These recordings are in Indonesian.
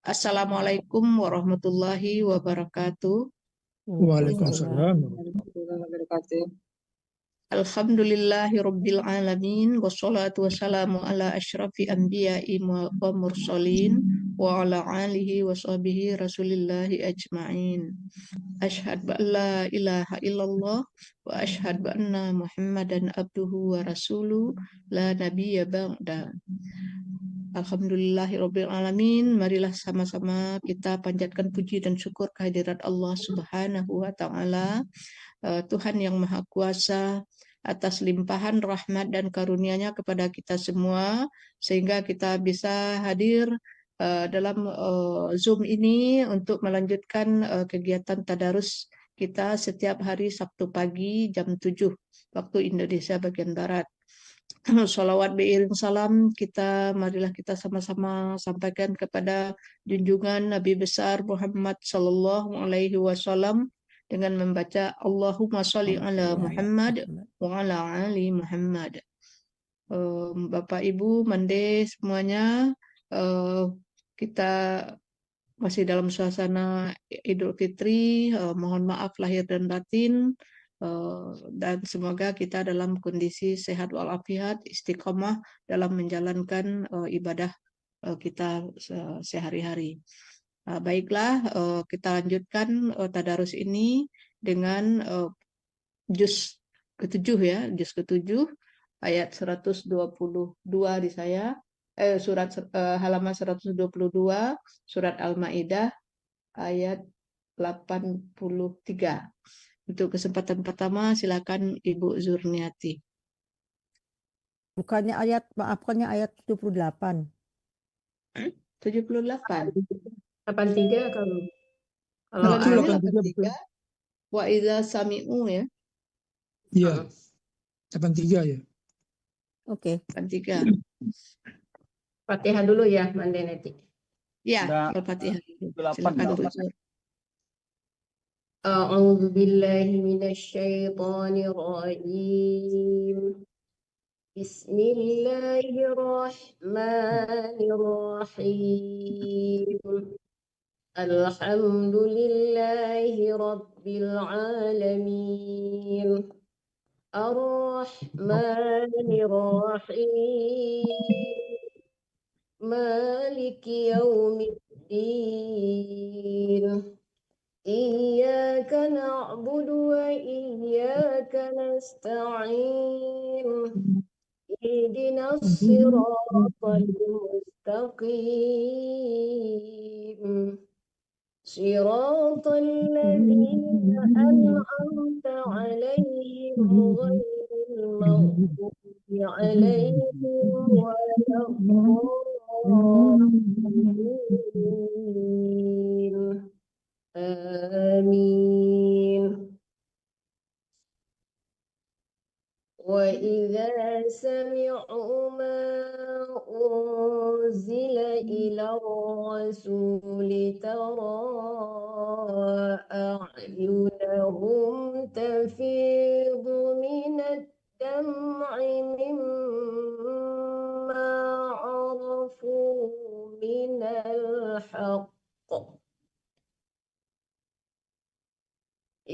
Assalamualaikum warahmatullahi wabarakatuh. Waalaikumsalam. warahmatullahi wabarakatuh. Alhamdulillahi rabbil alamin wassalatu wassalamu ala asyrafil anbiya'i wa mursalin wa ala alihi wa sahbihi rasulillahi ajma'in. Asyhadu an la ilaha illallah wa asyhadu anna Muhammadan abduhu wa rasuluh la nabiyya ba'da. Alhamdulillahirabbil alamin. Marilah sama-sama kita panjatkan puji dan syukur kehadirat Allah Subhanahu wa taala, Tuhan yang Maha Kuasa, atas limpahan rahmat dan karunia-Nya kepada kita semua sehingga kita bisa hadir dalam Zoom ini untuk melanjutkan kegiatan tadarus kita setiap hari Sabtu pagi jam 7 waktu Indonesia bagian Barat. Sholawat beiring salam marilah kita sama-sama sampaikan kepada junjungan Nabi besar Muhammad Sallallahu Alaihi Wasallam dengan membaca Allahumma sholli ala Muhammad wa ala ali Muhammad. Bapak Ibu Mande semuanya, kita masih dalam suasana Idul Fitri. Mohon maaf lahir dan batin. Dan semoga kita dalam kondisi sehat walafiat, istiqomah dalam menjalankan ibadah kita sehari-hari. Baiklah, kita lanjutkan tadarus ini dengan juz ketujuh ya, juz ketujuh ayat 122 di saya, surat halaman 122 surat Al-Maidah ayat 83. Untuk kesempatan pertama silakan Ibu Zurniati. Bukannya ayat 78. 78. 83 kalau Kalau Betul, namanya 83. 83. Wa idza sami'u ya. Iya. 83 ya. Oke. 83. Fatihah dulu ya, Mande nanti. Ya, Al-Fatihah. Silakan Bu Zur. A'udzu billahi minasyaitonir rajim. Bismillahirrahmanirrahim. Alhamdulillahi rabbil alamin. Ar-Rahmanir-Rahim. Maliki yaumiddin. Iyyaka na'budu wa iyyaka nasta'in. Ihdinas siratal mustaqim. Siratal ladzina an'amta 'alaihim ghairil maghdubi 'alaihim waladdallin. Amin. Wa idza sami'u ma unzila ila rasuli tara a'yunahum tafidu minad dam'i mimma 'arafu minal haqq.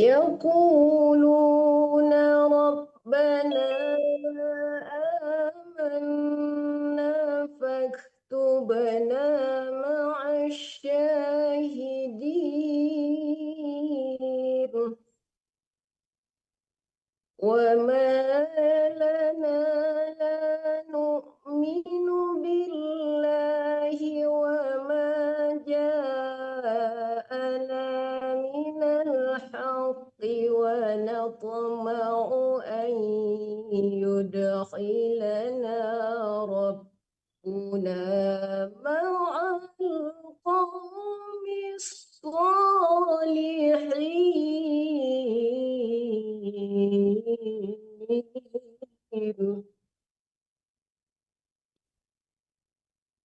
يقولون ربنا آمنا فاكتبنا مع الشاهدين. وما لنا لا نؤمن بالله وما جاءنا من الحق ونطمع أن يدخلنا ربنا مع القوم الصالحين.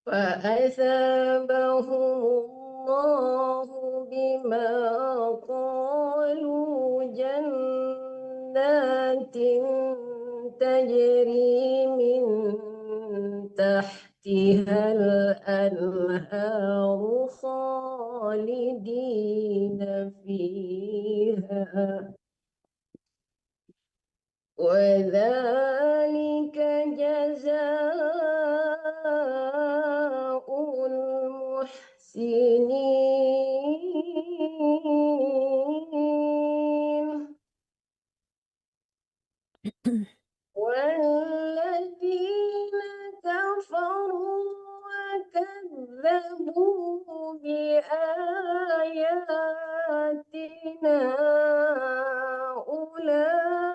فأثابهم الله بما قالوا جنات تجري من تحت تحتها الأنهار خالدين فيها وذلك جزاء المحسنين والذين كفروا وكذبوا بآياتنا أولئك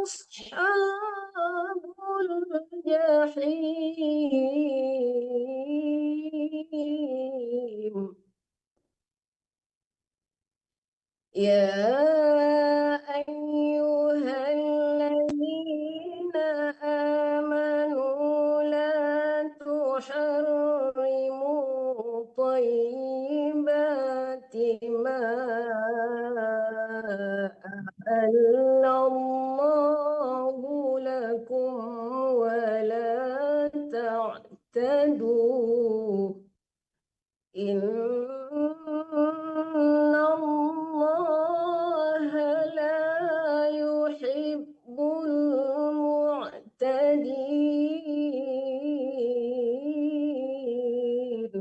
أصحاب الجحيم يا أيها الذين آمنوا لا تحرموا طيبات ما أحل الله لكم ولا تعتدوا إن الله لا يحب المعتدين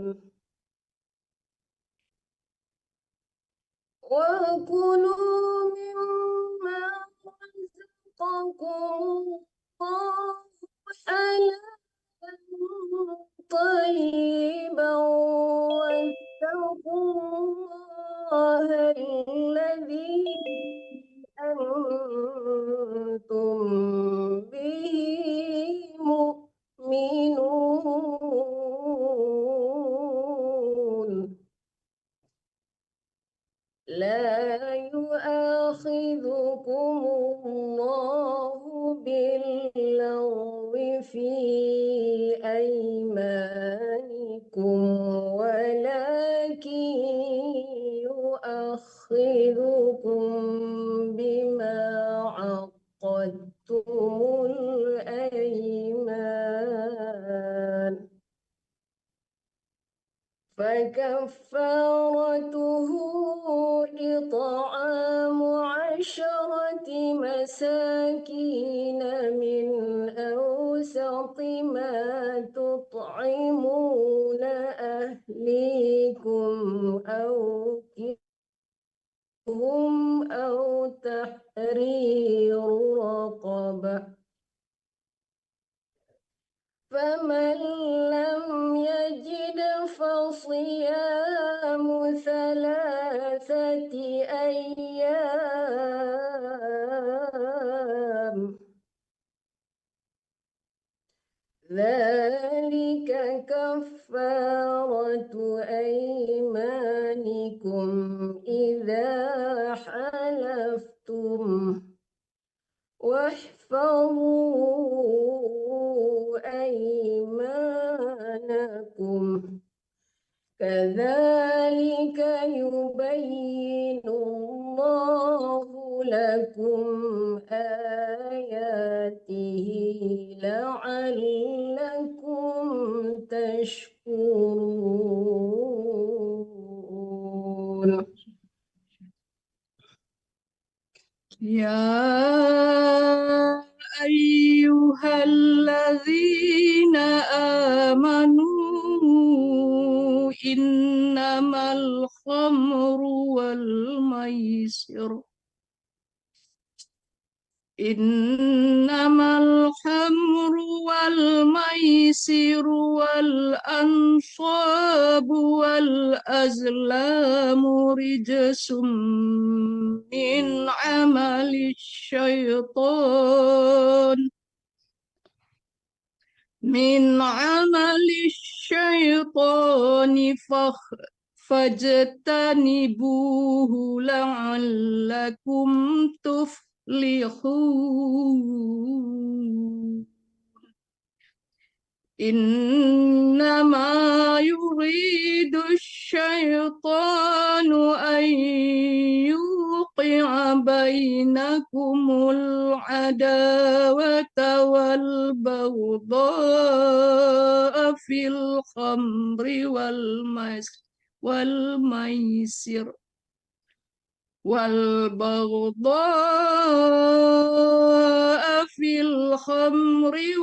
وكلوا مما رزقكم الله حلالا طيبا واتقوا الله الذي أنتم به مؤمنون لا يؤاخذكم الله باللغو في أيمانكم ولكن يؤاخذكم بما عقدتم الأيمان فكفارته إطعام 10 مساكين من أوسط ما تطعمون أهليكم أو كسوتهم أو تحرير رقبة فمن لم يجد فصيام 3 أيام ذلك كفارة أيمانكم إذا حلفتم واحفظوا أيمانكم كذلك يبين الله لكم آياته لعلكم تشكرون يا أيها الذين آمنوا إنما الخمر والميسر والأنصاب والأزلام رجس من عمل الشيطان فاجتنبوه لعلكم تفلحون إنما يريد الشيطان أن يوقع يوقع بينكم العداوة والبغضاء في الخمر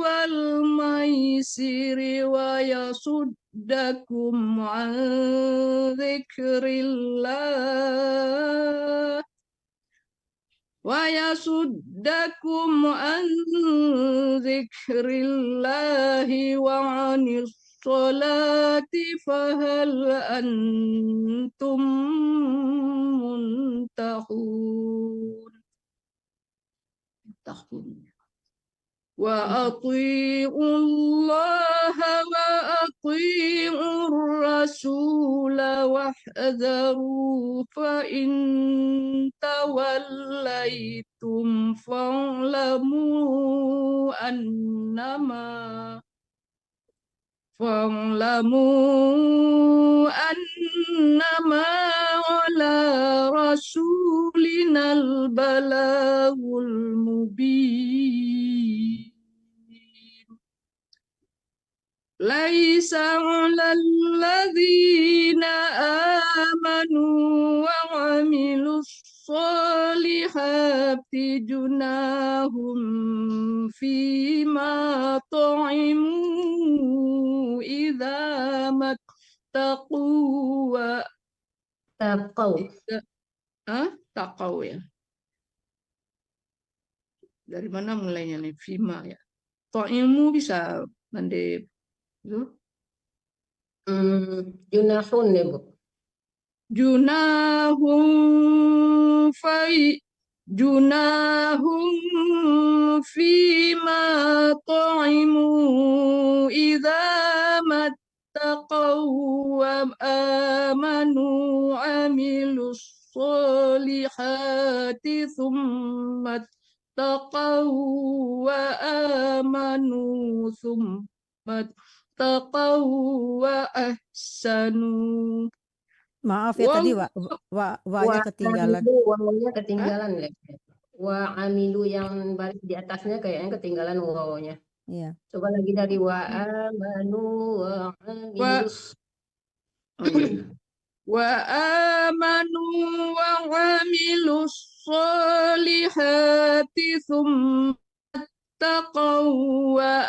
والميسر ويصدكم عن ذكر الله وعن الصلاة فهل أنتم منتهون وأطيعوا الله وأطيعوا الرسول واحذروا فإن توليتم فاعلموا أنما على رسولنا البلاغ المبين ليس على الذين آمنوا وعملوا الصالحات جناح فيما طعموا إذا ما اتقوا taqaw ya. Dari mana mulainya nih? Fima ya. Ta'imu bisa Bande itu? Junahun ya Bu. Junahum fima ta'imu idza mattaqaw wa amanu amilus solihati thumma taqaw wa amanu thumma taqaw wa ahsanu. Maaf ya tadi wa-nya ketinggalan. Wawnya ketinggalan ya. Wa amilu yang baris di atasnya kayaknya ketinggalan wawnya. Iya. Coba lagi dari wa amanu wa amilus. Wa amanu wa amilus solihati thumma taqaw wa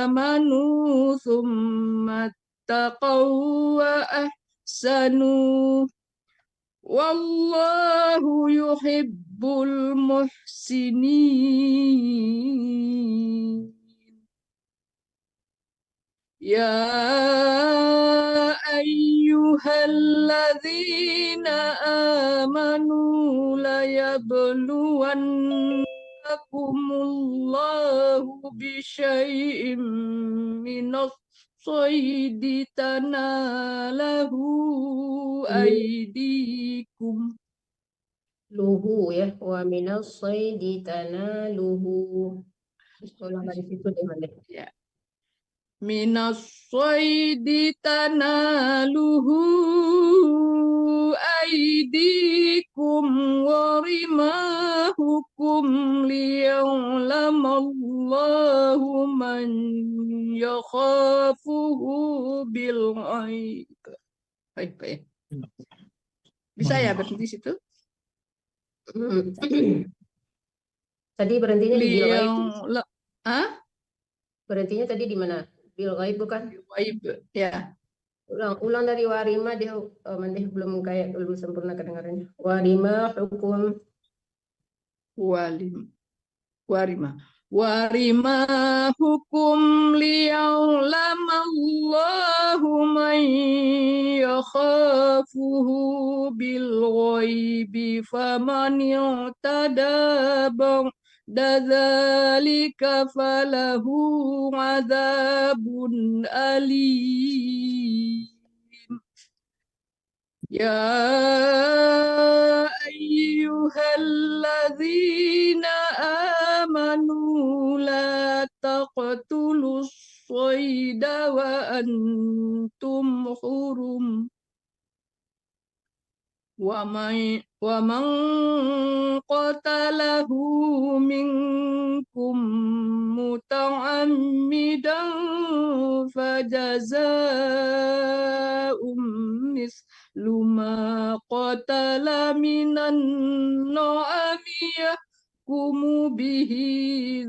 amanu thumma taqaw wa ahsanu wallahu yuhibbul muhsinin. Ya ayyuhalladzina amanu la yabluwannakumullahu bisyai'im minas saydi tanalahu aydikum. Luhu ya, wa minas saydi tanaluhu. Sekolah dari situ deh Mande. Ya. Minas saydi tanaluhu aydikum wa rimahukum liya'lamallahu man yakhafuhu bil ghaib. Baik. Bisa ya berhenti situ? Tadi berhentinya di bil ghaib. Berhentinya tadi di mana? Bil ghaib bukan? Ghaib, ya. Ulang dari warima dia Mande belum sempurna kedengarannya. Warima hukum warima hukum liya'lamallahu man yakhafuhu bil ghaibi faman i'tada dzalika falahu adzabun alim. Ya ayyuhalladzina amanu la taqtulus sayda wa antum hurum wa man قتله منكم متعمدا فجزاء مثل ما قتل من النعم يحكم به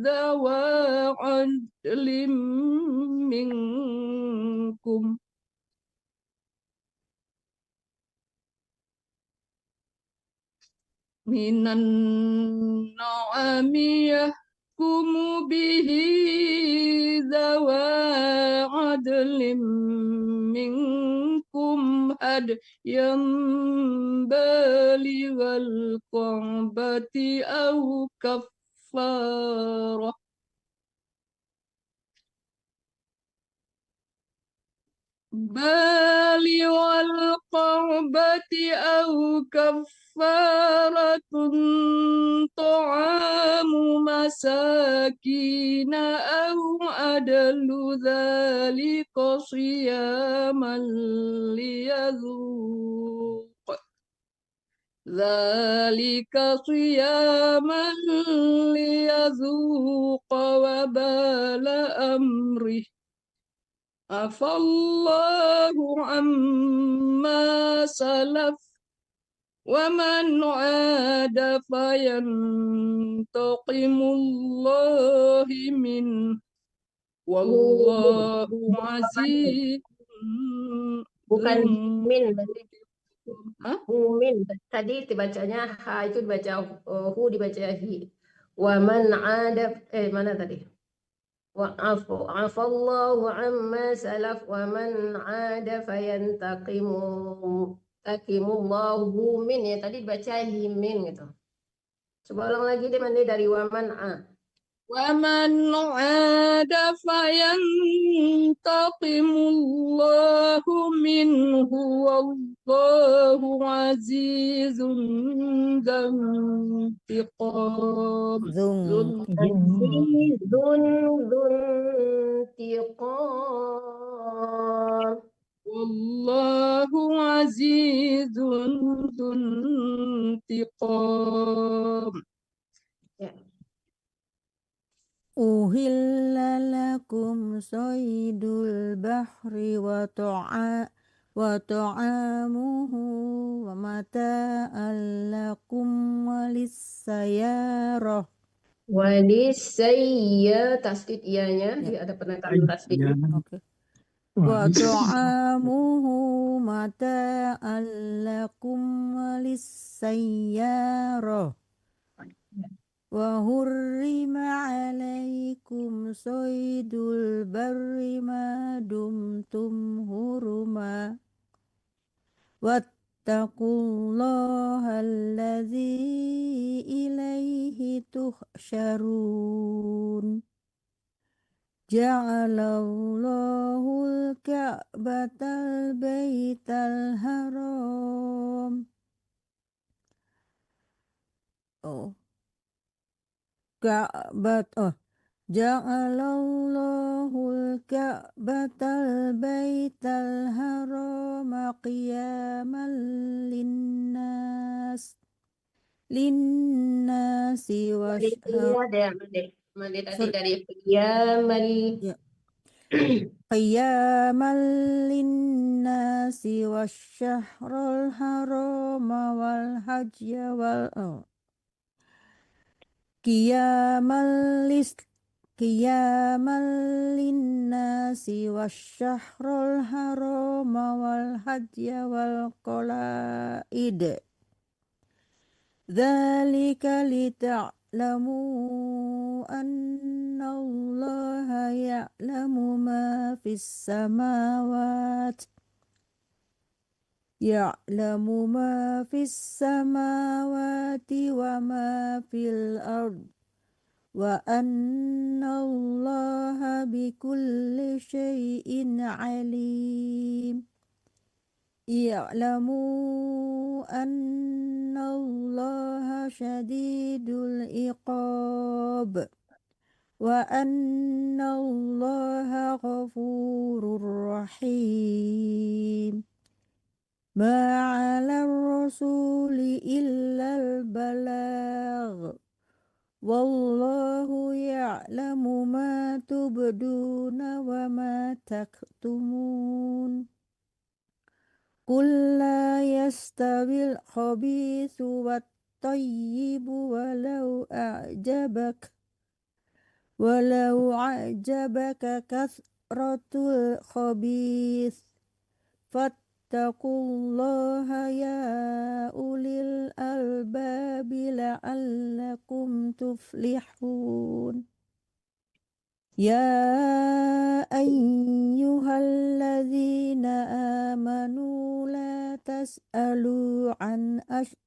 ذوى عدل منكم من النعم يحكم به ذوى عدل منكم هديا بالغ الكعبة أو كفارة بالغ الكعبة أو كفارة طعام مساكين أو عدل ذلك صياما ليذوق وبال أمره عفى الله عما سلف ومن عاد فينتقم الله منه والله عزيز Bukan ذو min, Hah? min. Tadi dibacanya ha itu dibaca hu dibaca hi. Wa man ada mana tadi? Afallahu amma salaf wa man ada takimullahu min ya tadi baca himin gitu. Coba ulang lagi deh mandi dari waman ومن عاد فينتقم الله منه والله عزيز ذو انتقام ذو Zung. Azizun Dzuntiqam. والله عزيز ذو انتقام Ya. Uhilla lakum saydul bahri wa ta'amuhu wa mata'an lakum walissayarah. Walisayya tasdid ianya Ya. dia ada penekanan tasdid. Oke. Wa ta'amuhu mata'an lakum walissayarah. Wa hurrima alaikum saydul barri ma dumtum huruma. Wattaqullaha alladzi ilaihi tuhsyarun. Ja'alallahul ka'batal baital haram. Oh, Ja'alallahul ka'batal baital haram qiyaman linnasi Iya deh, Mandi tadi dari ya mari Ya. Qiyaman linnasi wasyahrul haram wal hajja qiyaman linnasi wasyahrul haram wal hajja wal qalaid. Dzalika lita'lamu annallaha ya'lamu ma fis samawati wa ma fil ard wa annallaha bikulli syai'in alim. I'lamu annallaha syadidul iqab wa annallaha ghafurur rahim. ما على الرسول إلا البلاغ والله يعلم ما تبدون وما تكتمون قل لا يستوي الخبيث والطيب ولو أعجبك كثرة الخبيث فاتقوا الله يا أولي الألباب لعلكم تفلحون يا أيها الذين آمنوا لا تسألوا عن أشياء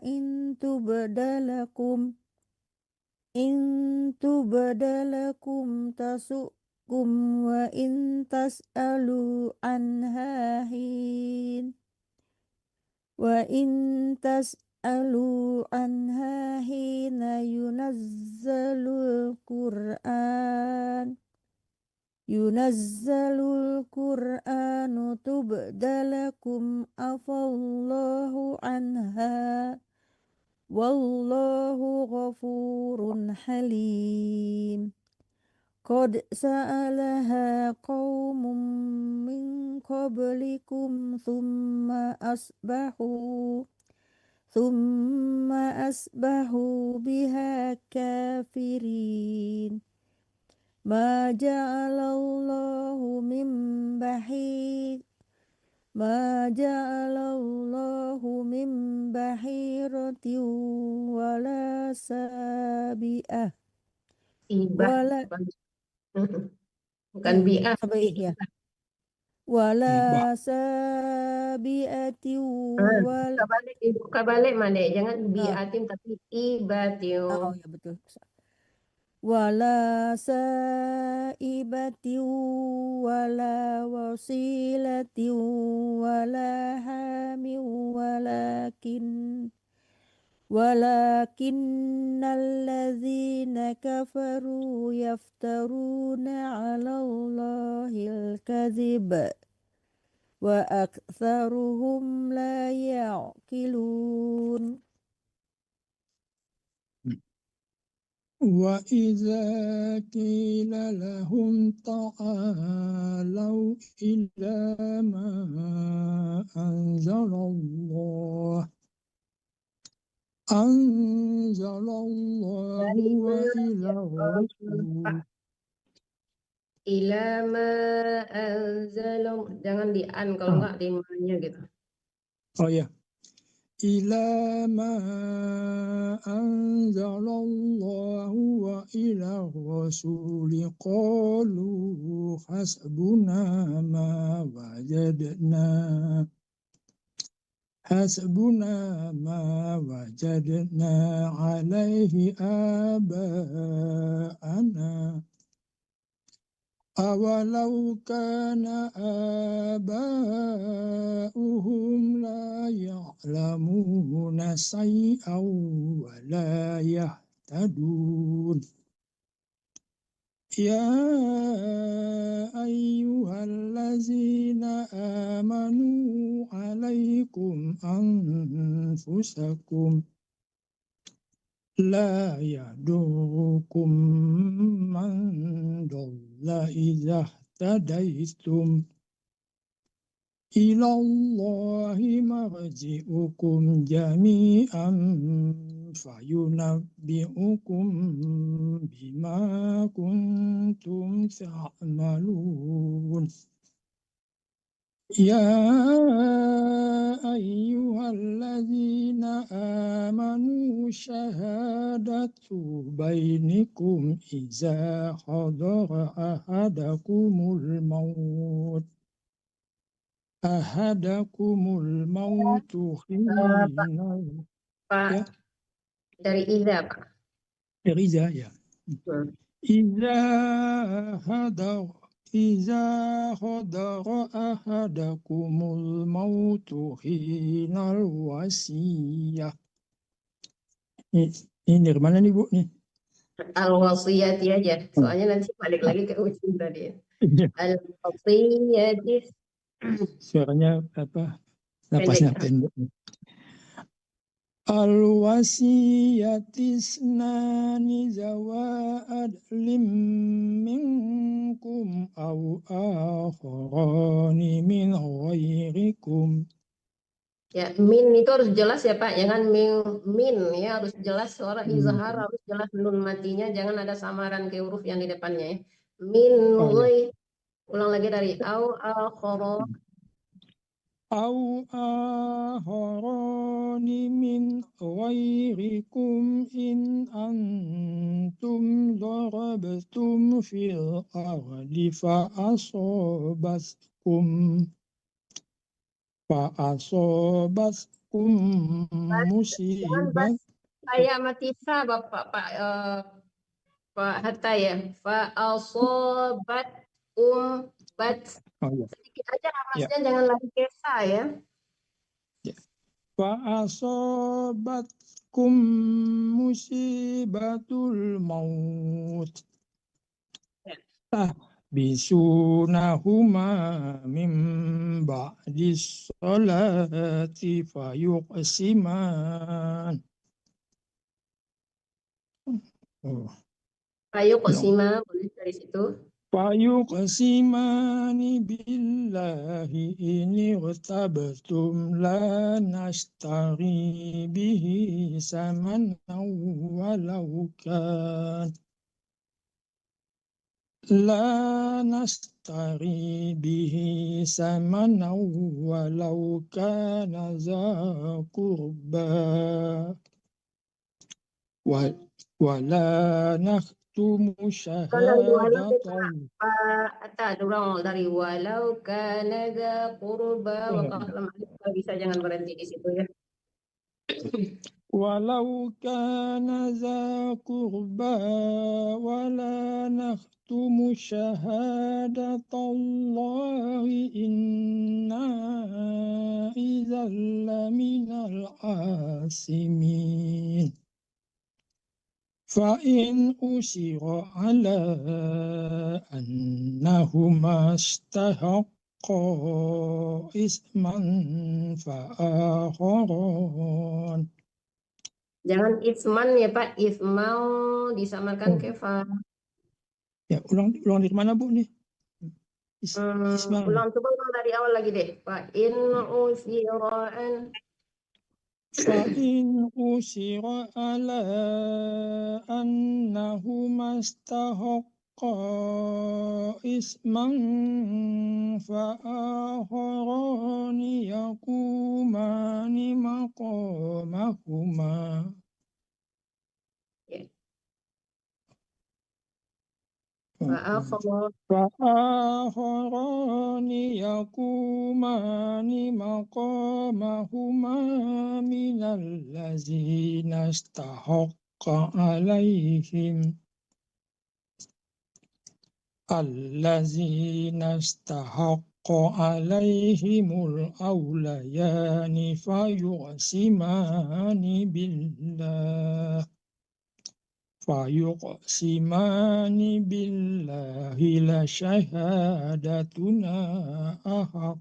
إن تبد لكم تسؤكم وإن تسألوا عنها حين ينزل القرآن تبد لكم عفى الله عنها والله غفور حليم قد سألها قوم من قبلكم ثم أصبحوا بها كافرين ما جعل الله من بحيرة ولا سابئة Ibah. ولا Bukan bi'ah. sabi'ah ya wala sabi'ati wal Buka balik Made. Jangan oh, bi'atin tapi ibatin. ya betul wala saibati wala wasilati wala hamil ولكن الذين كفروا يفترون على الله الكذب وأكثرهم لا يعقلون وإذا قيل لهم تعالوا إلى ما أنزل الله وإلى الرسول Ilama anzalam. Jangan di an, kalau enggak di ma-nya gitu. Oh ya. إلى ما أنزل الله وإلى الرسول قالوا حسبنا ما وجدنا عليه آباءنا أولو كان آباؤهم لا يعلمون شيئا ولا يهتدون يا أيها الذين آمنوا عليكم أنفسكم لا يضركم من ضل إذا اهتديتم إلى الله مرجعكم جميعا فينبئكم بما كنتم تعملون يا أيها الذين آمنوا شهادة بينكم إذا حضر أحدكم الموت حين Pak, dari Iza, Pak. Riza ya. إذا حضر أحدكم الموت حين الوصية. Ini dari mana nih Bu nih? Al-wasiyati aja, soalnya nanti balik lagi ke ujung tadi. Al-wasiyati Suaranya napasnya pendek. Al-wasiyatisnani zawa adlim minkum au akharani min ghairikum. Ya, min itu harus jelas ya Pak, jangan min ya, harus jelas suara izhar, harus jelas nun matinya, jangan ada samaran ke huruf yang di depannya ya. Min ghairi, ulang lagi dari au akhara. Au akharani min ghairikum in antum darabtum fil ardi fa asobatkum Jangan bas musibah. saya mati sa Bapak Pak Hatta ya. Fa asobat bat Oh ya. sedikit aja hamasnya, jangan lagi kesa ya. Fa asobatkum musibatul maut. Bisunahuma min ba'dis salati fayuqsiman. Ayo Kosima, boleh dari situ. Fayuqsimani billahi ini irtabtum la nashtari bihi samanan walau kan. La nastari bihi samana walau kana za qurba wala nakhtumu syahadatan. Pak Atta, ulang dari walau kana za qurba wa bisa jangan berhenti di situ ya. Walau kana za qurba wala nakhtumu syahadatallahi inna idzal laminal asimin. Fa'in usira ala annahuma istahaqqa isman fa'akharan. Jangan isman ya Pak, ismau disamakan kefa. Ya, ulang dari mana Bu nih? Ulang coba ulang dari awal lagi deh. Fa'in usira'an. Fa'in usira ala annahuma istahaqqa isman fa'akharani yaqumani maqamahuma. Fa'akharani yaqumani maqamahuma minal ladzina istahaqqa alaihim alladzina istahaqqa alaihimul awlayani fayuqsimani billah Fayuqsimani billahi la syahadatuna ahaq.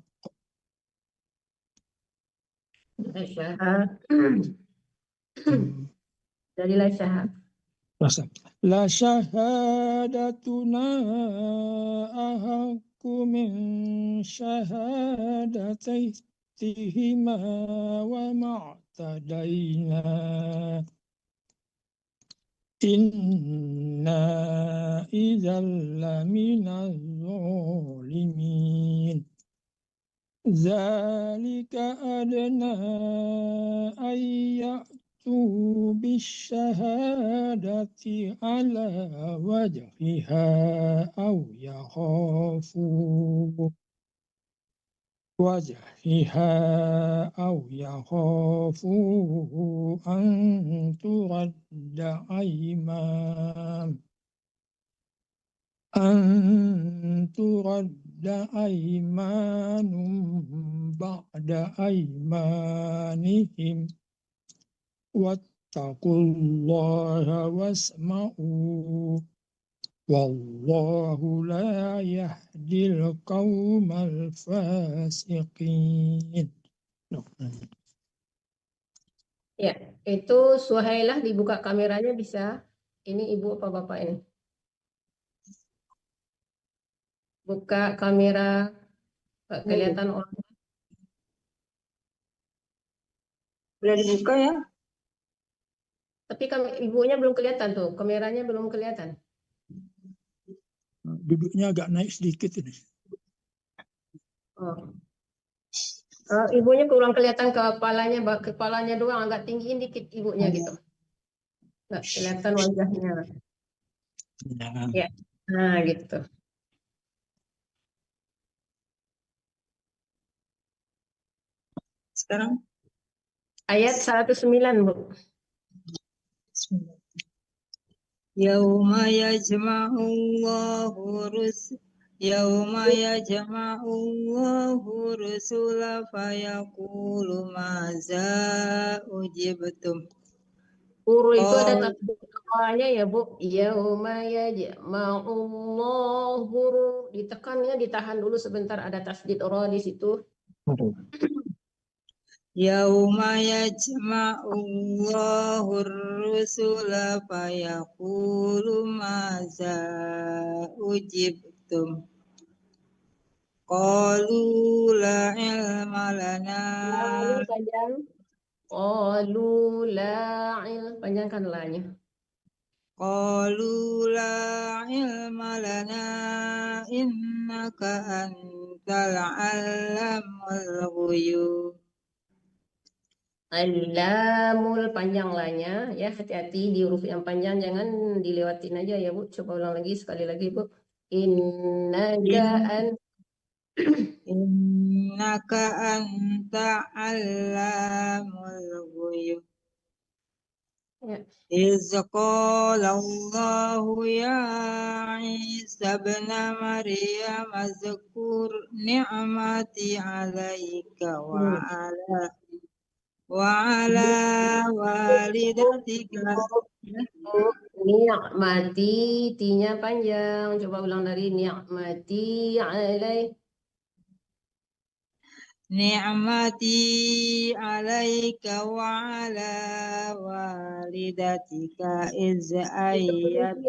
Dari la syahad. La syahadatuna ahaqu min syahadatatihima wa ma'tadayna. Inna idzal laminaz zalimin. Zalika adna ayyatu bisyahadati ala wajhiha aw yakhafu أو يخافوا أن ترد أيمان بعد أيمانهم واتقوا الله واسمعوا Wallahu la yahdil qaumal fasiqin. Ya, itu Suhailah dibuka kameranya bisa. Ini ibu apa bapak ini? Buka kamera, kelihatan orang. Sudah dibuka ya? Tapi ibunya belum kelihatan tuh, kameranya belum kelihatan. Duduknya agak naik sedikit ini. Oh. Ibunya kurang kelihatan kepalanya doang agak tinggiin dikit ibunya gitu. Nggak kelihatan wajahnya. Nah, Ya, nah gitu. Sekarang Ayat 109, Bu. Yauma yajma'ullahu rusula fayaqulu maza ujibtum. Huruf itu ada Qalu tasdid awalnya ya, Bu. Yauma yajma'ullahu, ditekannya ditahan dulu sebentar, ada tasdid ra di situ. Yauma yajma'ullahu rusula fayaqulu maza ujibtum. Qalu la ilma lana. Panjang. Qalu la'il, panjangkan la-nya. Qalu la ilma lana innaka antal allamul ghuyub. Alamul, panjang la-nya ya, hati-hati di huruf yang panjang, jangan dilewatin aja ya, Bu. Coba ulang lagi sekali lagi, Bu. Innaka anta allamul ghuyub. Ya. Iz qala Allahu ya Isa ibn Maryam azkur ni'mati 'alaika wa ala walidatika. Ni'mati, tinya panjang. Coba ulang dari ni'mati alaih. Ni'mati 'alaika wa ala walidatika iz ayat.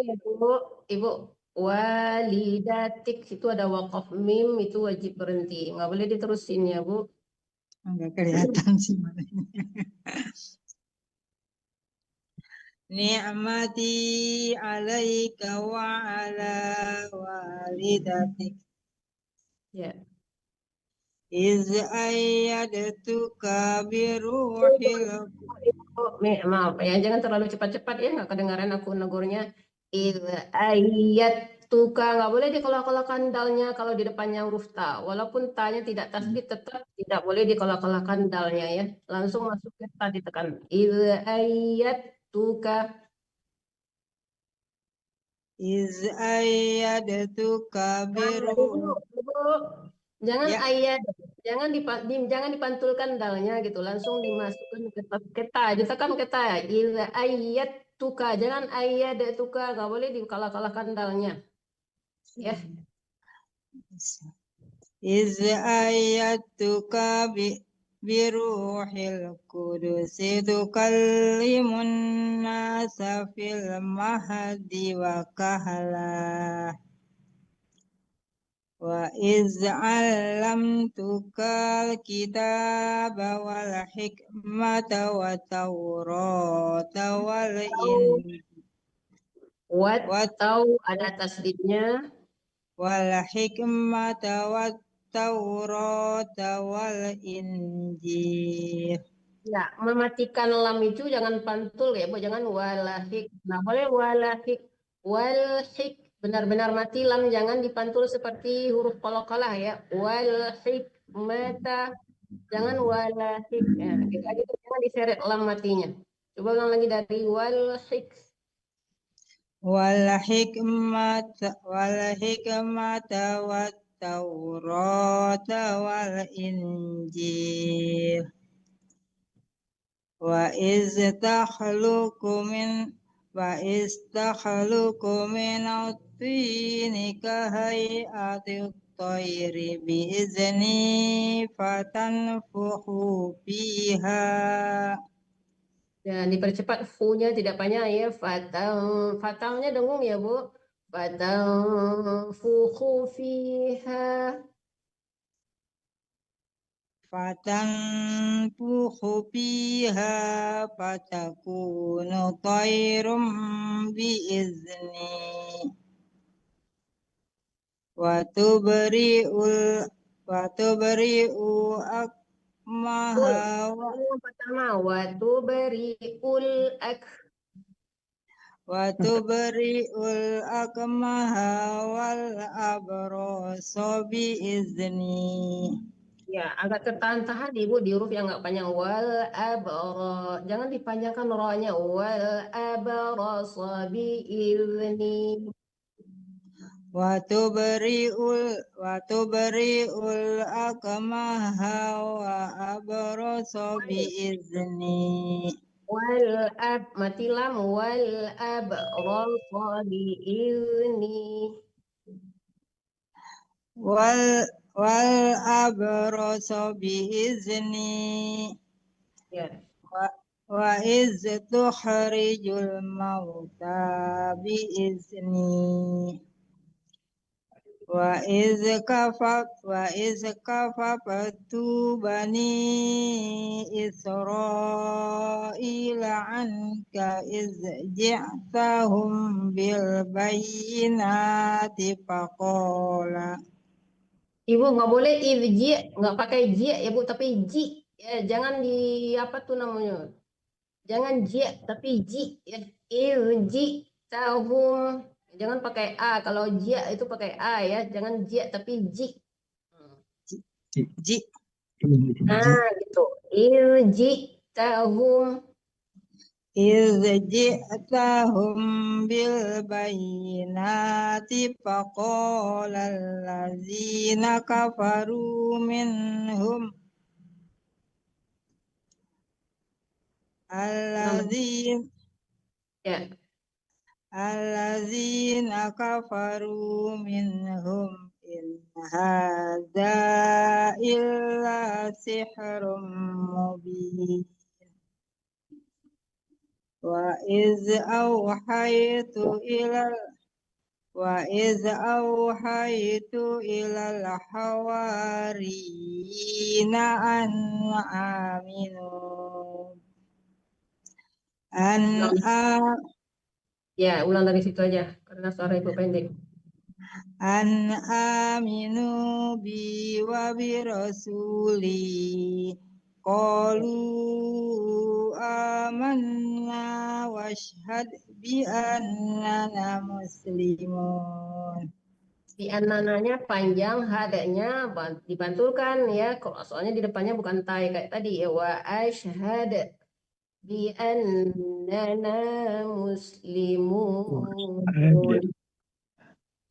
Ibu, walidatik itu ada waqaf mim, itu wajib berhenti. Nggak boleh diterusin ya, Bu. Enggak kelihatan sih. Ni'mati 'alaika wa ala walidatik. Ya. Iz ayyadtuka biruhil. Maaf ya, jangan terlalu cepat-cepat ya, nggak kedengaran aku negurnya. Iz ayat tuka, nggak boleh dikolak-kolakan dalnya kalau di depannya huruf ta. Walaupun ta-nya tidak tasbih, tetap tidak boleh dikolak-kolakan dalnya ya. Langsung masuk ke ta, ditekan. Iz ayat tuka. Iz ayyadtuka biruhil. Jangan Ya. ayat, jangan dipantulkan dalnya gitu, langsung dimasukkan ke ta, ditekan ke ta. Iz ayat tuka, jangan ayat tuka, nggak boleh dikalah-kalahkan dalnya. Ya. Iz ayyadtuka biruhil qudus tukallimun nasa fil mahdi wa kahla. Wa iz 'allamtukal kitaba wal hikmata wa taurata wal injil. Tahu ada tasdidnya. Wal hikmata wa taurata wal injil. Ya, mematikan lam itu jangan pantul ya, Bu. Jangan walahik. Nah, boleh walahik. Walhik. Benar-benar mati lam, jangan dipantul seperti huruf qalaqalah ya. Walhik mata. Jangan walahik. Ya, gitu, jangan diseret lam matinya. Coba ulang lagi dari walhik. Wal hikmata wa taurata wal injil. Wa iz takhluqu min wa istakhluqu minat-tini kahayati tayri biizni fatanfukhu fiha. Dan dipercepat fu-nya tidak panjang ya. Fatalnya dengung ya Bu. Fatanfukhu fiha. Fatanfukhu fiha fatakunu tayrum biizni wa tubri'u akmaha Yang pertama waktu beriul ak. Watubri'ul akmaha wal abrasa biizni. Ya, agak tertahan-tahan Ibu di huruf yang nggak panjang. Wal abra. Jangan dipanjangkan rohnya. Wal abrasa biizni. Watubri'ul akmaha wa abrasa biizni. Wal ab mati lam wal abrasa biizni. Wal abrasa biizni. Ya. Wa iz tukhrijul mauta biizni. Wa iz kafaftu bani Israila anka iz ji'tahum bil bayyinati faqala. Ibu nggak boleh irji, nggak pakai ji ya Bu, tapi ji. Ya, jangan di apa tuh namanya? Jangan ji, tapi ji. Ya, irji tahum. Jangan pakai a. Kalau ji itu pakai a ya. Jangan ji tapi ji. Ji Nah, gitu. Irji tahum. iz ji'tahum bil bayyinati faqala allazina kafaru minhum Ya. Allazina kafaru minhum in hadza illa sihrun mubin. Wa iz awhaytu ilal hawariyina an aminu Ya, ulang dari situ aja karena suara Ibu pendek. an aminu bi wa bi rasuli qalu amanna washhad bi annana muslimun. Di anananya panjang, hadanya dibantulkan ya. Kalau soalnya di depannya bukan tai kayak tadi ya. Wa asyhad bi annana muslimun.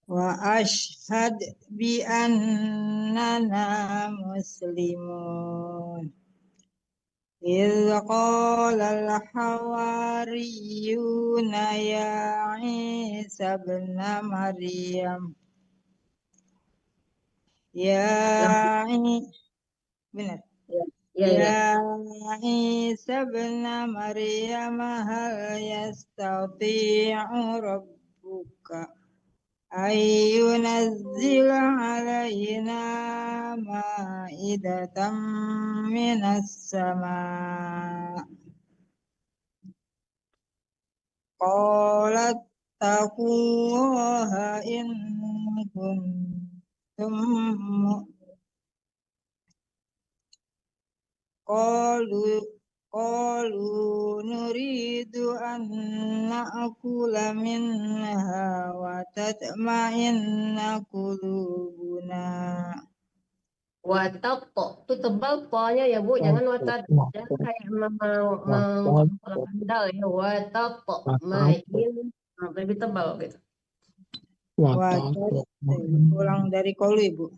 Wa ashhad bi annana muslimun. إذ قال الحواريون يا عيسى ابن مريم benar. Ya Isa ibn Maryam hal yastati'u rabbuka ayyunazzil alaina ma'idatan minas sama' qalat taqullaha in kuntum qalu nuridu an na'kula minha wa tatma'inna qulubuna. Watak itu tebal po-nya ya Bu, jangan watat, jangan kayak mengandal ya. Watak main lebih tebal gitu. Ulang dari qalu Ibu.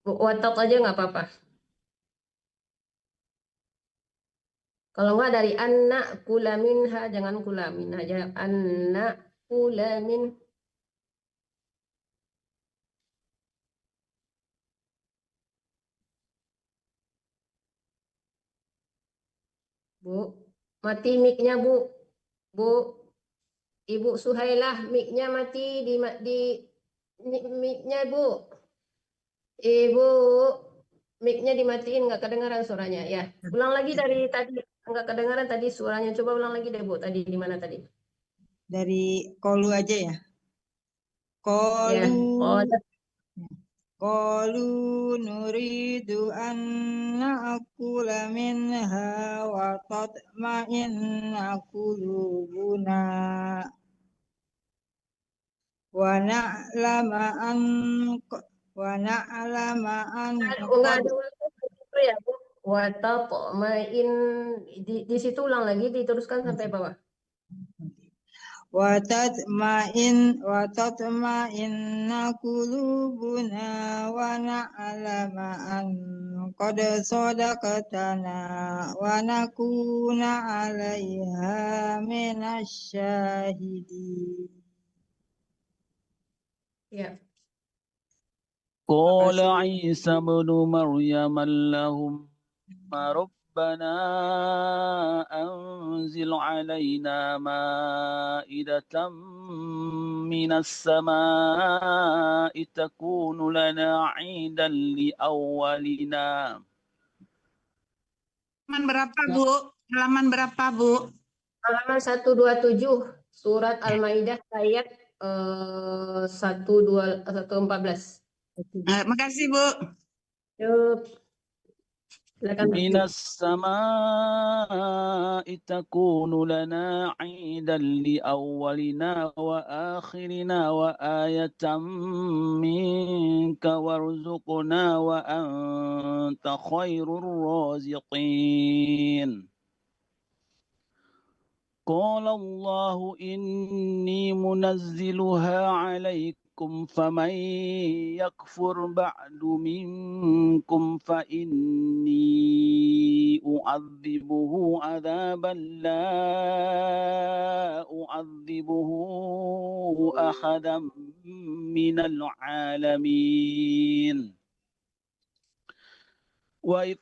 Bu, watak aja nggak apa-apa. Kalau enggak dari anak kula minha, jangan kula minha aja. Anak kula min. Bu, mati mic-nya Bu. Bu, Ibu Suhailah, mic-nya mati di mic-nya Bu. Ibu, mic-nya dimatiin, nggak kedengaran suaranya. Ya, ulang lagi dari tadi. Nggak kedengaran tadi suaranya. Coba ulang lagi deh Bu. Tadi di mana tadi? Dari kolu aja ya. Ya. Oh, Qalu nuridu an na'kula minha wa tatma'inna qulubuna wa na'lama an nggak ada itu ya Bu. Watatmain di situ ulang lagi diteruskan sampai bawah. wa tatma'inna qulubuna wa na'lama an qad sadaqtana wa nakuna 'alaiha minasyahidin. Ya. قال عيسى ابن مريم اللهم ربنا أنزل علينا مائدة من السماء تكون لنا عيدا لأولنا. Halaman berapa Bu? Halaman berapa Bu? Halaman 127 surat Al-Maidah ayat 114. Makasih Bu. Yuk. Silakan. من السماء تكون لنا عيدا لأولنا وآخرنا وآية منك وارزقنا وأنت خير الرازقين. قال الله إني منزلها عليكم فمن يكفر بعد منكم فإني أعذبه عذابا لا أعذبه أحدا من العالمين. وإذ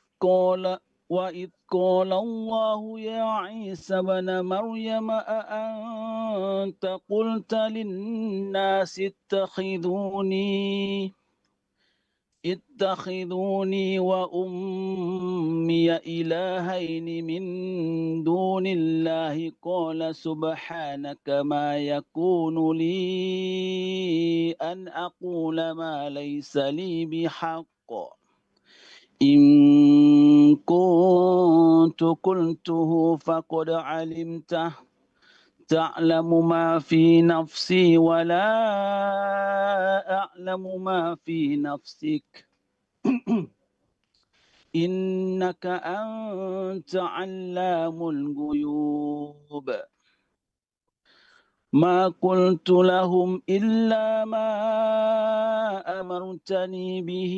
قال الله يا عيسى ابن مريم أأنت قلت للناس اتخذوني وأمي إلهين من دون الله قال سبحانك ما يكون لي أن أقول ما ليس لي بحق إن كنت قلته فقد علمته تعلم ما في نفسي ولا أعلم ما في نفسك إنك أنت علام الغيوب. ما قلت لهم إلا ما أمرتني به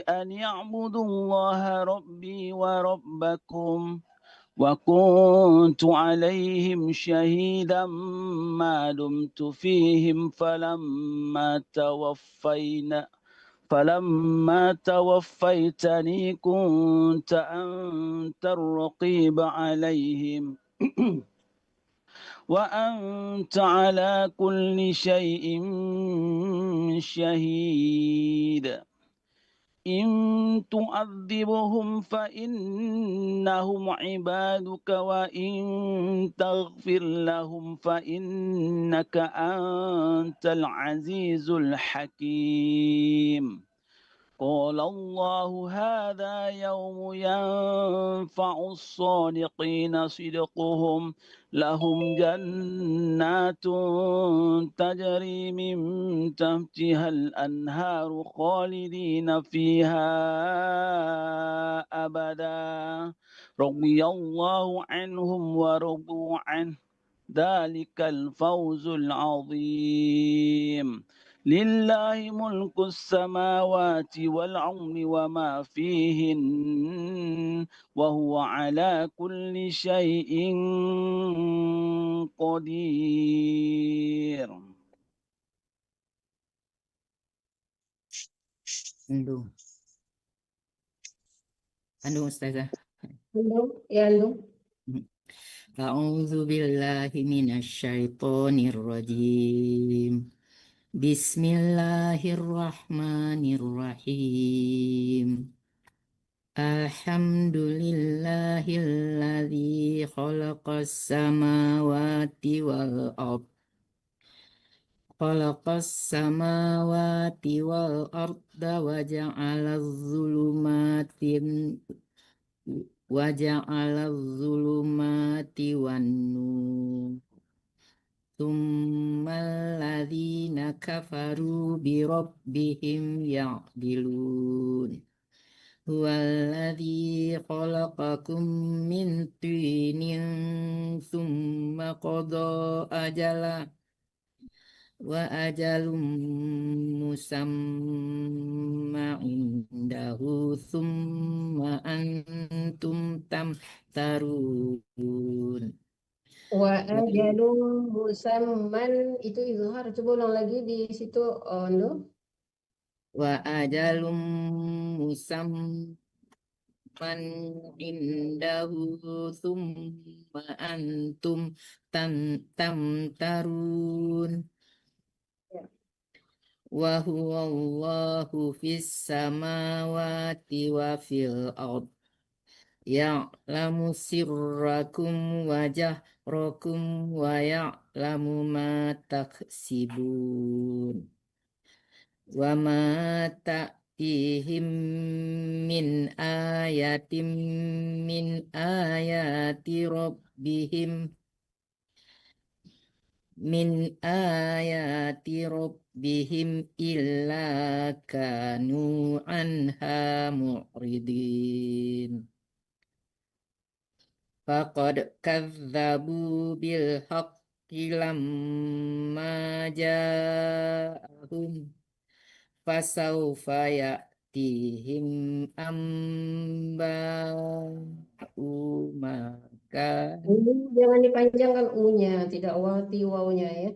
أن يعبدوا الله ربي وربكم وكنت عليهم شهيدا ما دمت فيهم فلما توفيتني كنت أنت الرقيب عليهم وأنت على كل شيء شهيد. إن تعذبهم فإنهم عبادك وإن تغفر لهم فإنك أنت العزيز الحكيم. قال الله هذا يوم ينفع الصادقين صدقهم لهم جنات تجري من تحتها الأنهار خالدين فيها أبدا رضي الله عنهم ورضوا عنه ذلك الفوز العظيم. لله ملك السماوات والأرض وما فيهن وهو على كل شيء قدير. Andung Ustazah. Ya, Andung. A'udzu billahi minasyaitonir rajim. Bismillahirrahmanirrahim. Alhamdulillahilladzi khalaqas samawati wal ardh. Khalaqas samawati wal arda wa ja'alaz zulumati wan nur. Tsummal ladzina kafaru bi rabbihim ya'dilun. Huwallazi khalaqakum min tinin tsumma qada ajala wa ajalum musamma indahu tsumma antum tamtarun. Wa ajalum musamman itu izhar. Coba ulang lagi di situ, Andung. Wa ajalum musamman indahu tsumma antum tamtarun. Wa huwa Allahu fis samawati wa fil ard. Ya'lamu sirrakum wa jahrakum wa ya'lamu ma taksibun. Wa ma ta'tihim min ayatin min ayati rabbihim illa kanu anha mu'ridin. Faqad kadzabu bil haqqi lamma ja'ahum fasawfa ya'tihim amba'u maka Jangan dipanjangkan u-nya, tidak wati wawunya ya.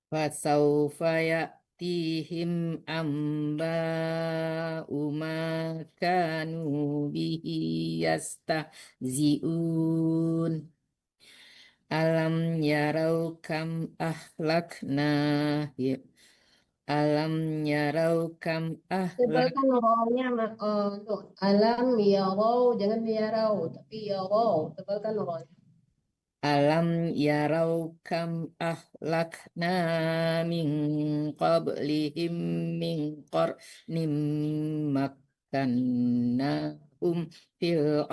fasawfa ya'tihim amba'u ma kanu bihi yastahzi'un. Alam yarau kam Tebalkan ro-nya, alam yarau, jangan yarau, tapi yarau. Tebalkan ro-nya. Alam yarau kam ahlakna min qablihim min qarnim makkannahum fil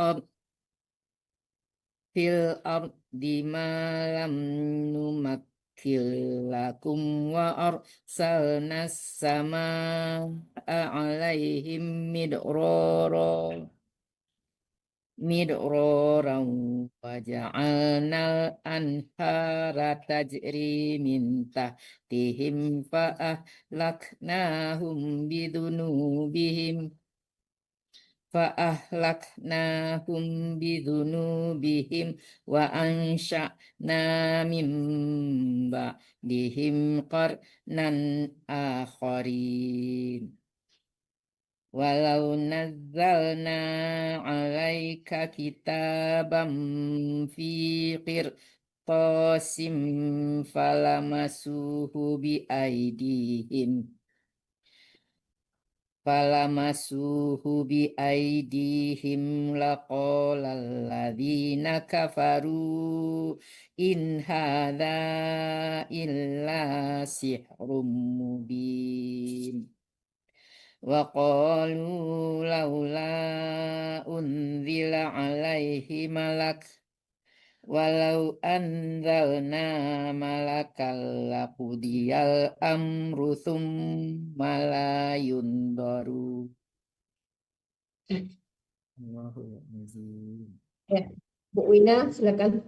ardi ma lam numakkil lakum wa arsalnas samaa alaihim midraran wa ja'alnal anhara tajri min tahtihim fa ahlaknahum bidunubihim wa ansha'na min ba'dihim qarnan akharin. Walau nazzalna 'alaika kitaban fi qirtasim falamasuhu biaidihim laqalal ladzina kafaru in hadza illa sihrun mubin. Wa qalu laula unzila alaihi malak walau anzalna malakal laqudiyal amru tsumma la yundaru. Allahul azim. Ya, Bu Wina silakan.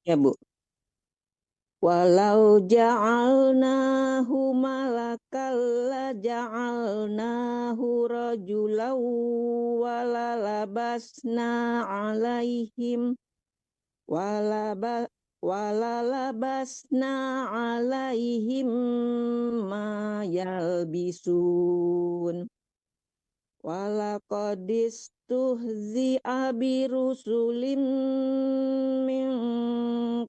Ya Bu, Walau ja'alnahu malakal la ja'alnahu rajulau walalabasna alaihim walalabasna alaihim ma yalbisun. Walaqadis tuhzi'a birusulim min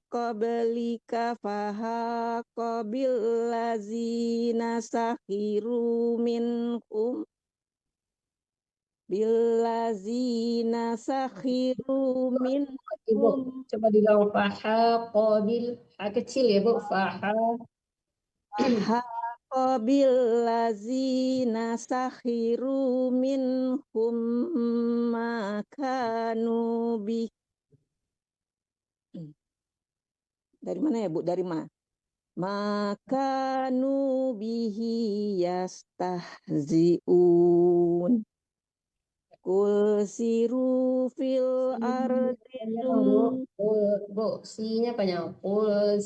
qablika fahaqa billazina sakhiru minhum Ibu, coba diulang faha qabil, ha kecil ya Bu, faha fahaqa billazina sakhiru minhum ma kanu bi. Dari mana ya Bu? Dari mana? Maka nubihi yastahzi'un. Kul siru fil ardi Bu, sinya panjang. Kul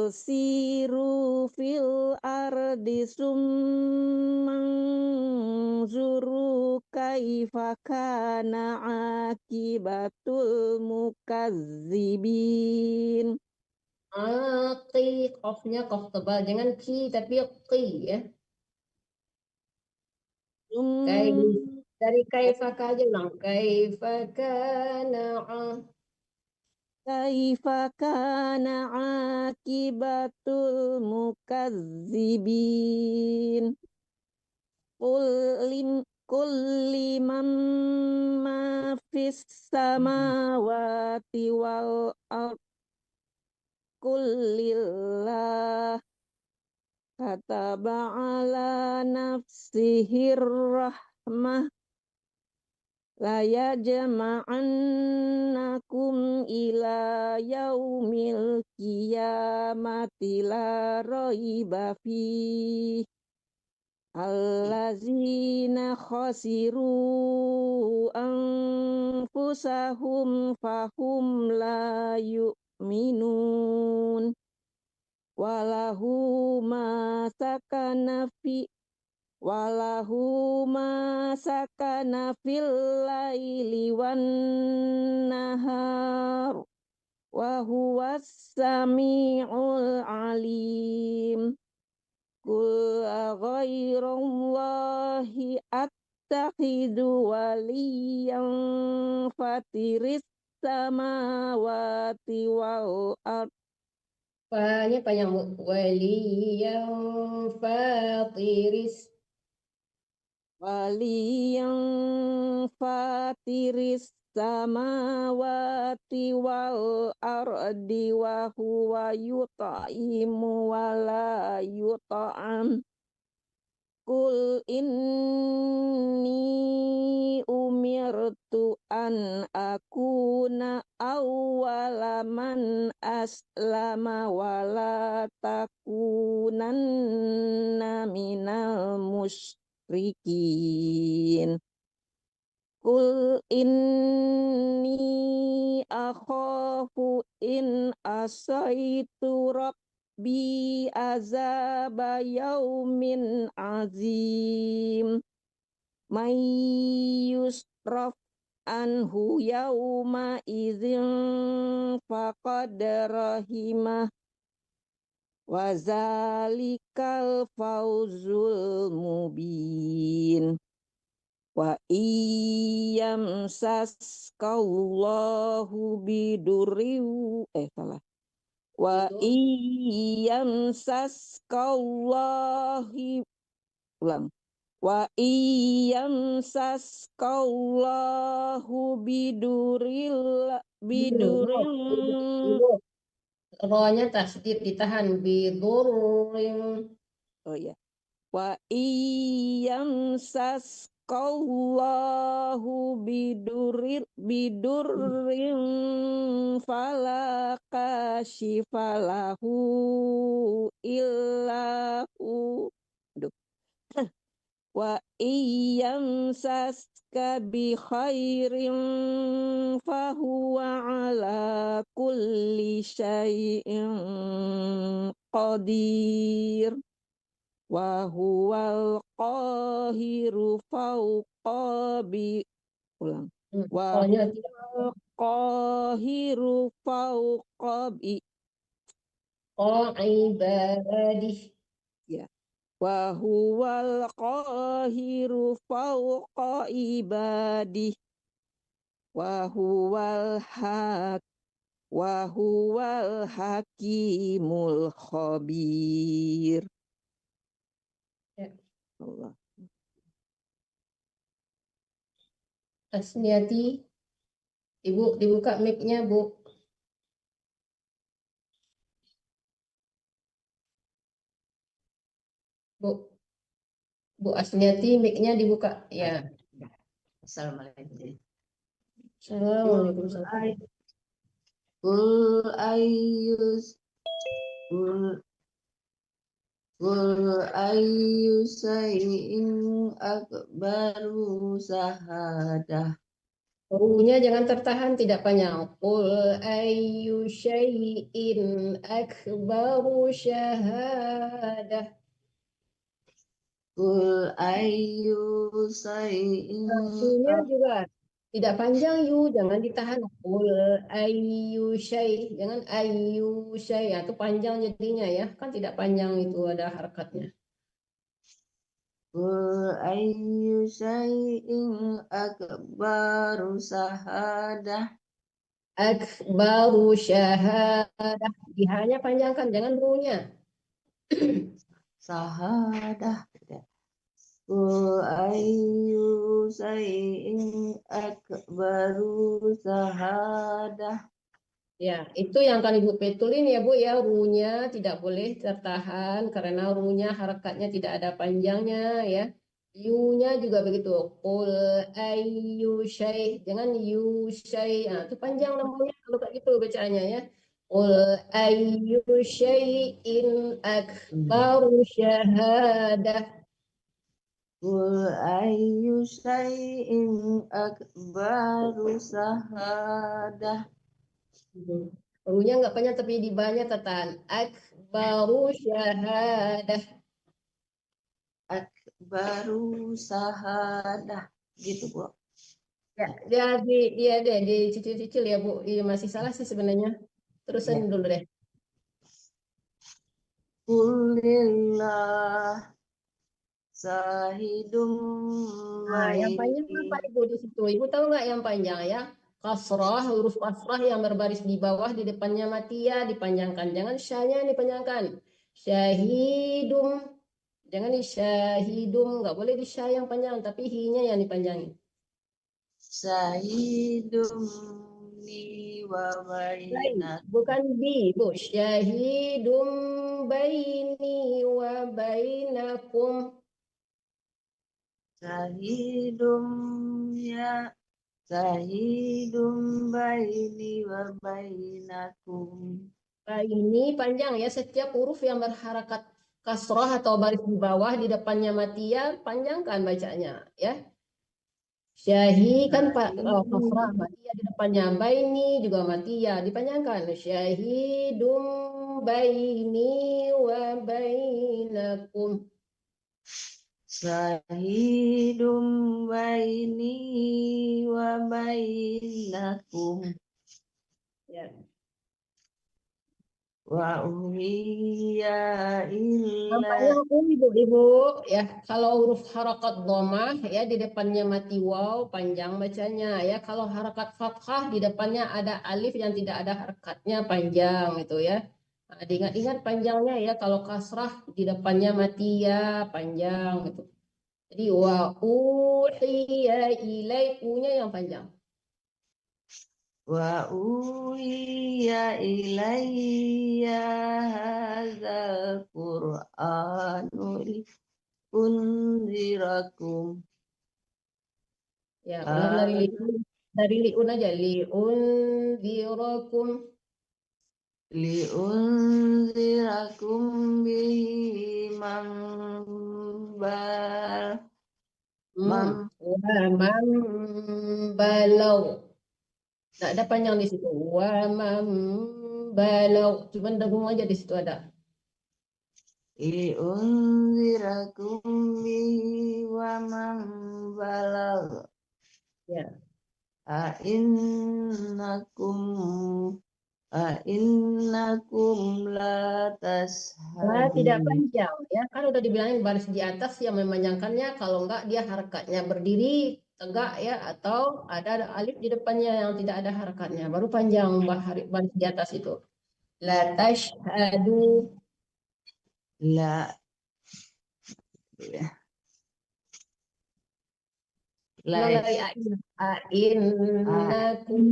siru fil ardi summan zuru kaifa kana akibatul mukazzibin. Qi, qafnya qaf tebal, jangan ki tapi qi ya. Dari kaifaka aja ulang. Kaifa kana akibatul mukazzibin. Qul liman ma fis samawati wal ard. Qul lillah kataba ala nafsihir rahmah la yajma'annakum ila yaumil qiyamati la raiba fihi allazina khasiru anfusahum fahum la yu'minun walahu ma sakana fil laili wan nahar wa huwas sami'ul alim. Qul ghairallahi attakhidu waliyan fatiris samawati wal ard. Fa-nya panjang Bu. Waliyan fatiris samawati wal ardi wa huwa yut'imu wa la yut'am. Qul inni umirtu an akuna awwala man aslama wa la takunanna minal musyrikin. Qul inni akhafu in asaitu rabbi azaba yaumin azim. May yusraf anhu yauma idzin faqad rahimah wa zalikal fawzul mubin. Wa iyam saskallahu bidurriu wa iyam saskallahi ulang wa iyam saskallahu biduril rohnya tasdid ditahan bidurrim. Oh ya. Wa iyam saskallahu bidurrin fala kashifalahu illahu. Wa iyam saska bi khairin fahuwa ala kulli syai'in qadir wa huwal qahiru fawqa ulang wa Pokoknya tidak huwal qahiru fawqa ibadih. ya wa huwal qahiru fawqa ibadih wa huwal hakimul khabir. Ya. Allah. Asniati, Ibu dibuka mic-nya, Bu. Bu Asniati, mic-nya dibuka. Ya. Assalamualaikum. Assalamualaikum. Qul ayyu syai'in akbaru sahadah. Ruhnya jangan tertahan, tidak panjang. Qul ayyu syai'in akbaru syahadah. Qul ayyu syai'in Ruhnya juga tidak panjang, jangan ditahan. Qul ayyu syai', jangan ayyu syai', itu panjang jadinya ya, kan tidak panjang itu ada harakatnya. Qul ayyu syai'in akbaru sahadah. Akbaru syahadah, hanya panjangkan, jangan ruhnya. Sahadah. Qul ayyu syai'in akbaru sahadah. Ya, itu yang akan Ibu betulin ya Bu ya, ruhnya tidak boleh tertahan karena ruhnya harakatnya tidak ada panjangnya ya. Yunya juga begitu. Qul ayyu syai', jangan yu syai'. Nah, itu panjang namanya kalau kayak gitu bacaannya ya. Qul ayyu syai'in akbaru syahadah. Qul ayyu syai'in akbaru sahadah. Ruhnya nggak panjang tapi di banyak tertahan. Akbaru syahadah. Akbaru sahadah. Gitu, Bu. Ya, dia deh dicicil-cicil ya Bu. Iya, masih salah sih sebenarnya. Terusan dulu deh. Qulillah sahidum Nah, yang panjang apa Ibu di situ? Ibu tahu nggak yang panjang ya? Kasrah, huruf kasrah yang berbaris di bawah, di depannya matia dipanjangkan. Jangan syahnya dipanjangkan. Syahidum. Jangan di syahidum. Nggak boleh di syah yang panjang, tapi hi-nya yang dipanjangin. Syahidum li wa bainat. Bukan bi, Bu. Syahidum baini wa bainakum. Syahidum baini wa bainakum. Ini panjang ya, setiap huruf yang berharakat kasroh atau baris di bawah di depannya matia panjangkan bacanya ya. Syahi kan Pak kasroh matia di depannya, baini juga matia dipanjangkan. Syahidum baini wa bainakum. Syahidum baini wa bainakum. Ya. Wa uhiya Nampaknya illa ibu ya, kalau huruf harakat dhammah ya di depannya mati waw panjang bacanya ya. Kalau harakat fathah di depannya ada alif yang tidak ada harakatnya panjang itu ya. Nah, diingat-ingat panjangnya ya, kalau kasrah di depannya mati ya panjang gitu. Jadi wa uhiya ilaiku-nya yang panjang. wa uhiya ilayya hadzal qur'anu unzirakum. Ya, ulang dari liun aja, liunzirakum. Liunzirakum bihi man Balau. Nggak ada panjang di situ. Wa balau. Cuman dengung aja di situ ada. Liunzirakum bihi wa man balagh. Ya. Innakum la Tidak tashhadun. panjang ya, kan udah dibilangin baris di atas yang memanjangkannya, kalau enggak dia harakatnya berdiri tegak ya, atau ada alif di depannya yang tidak ada harakatnya, baru panjang baris di atas itu. La tashhadu. La Ulang dari innakum.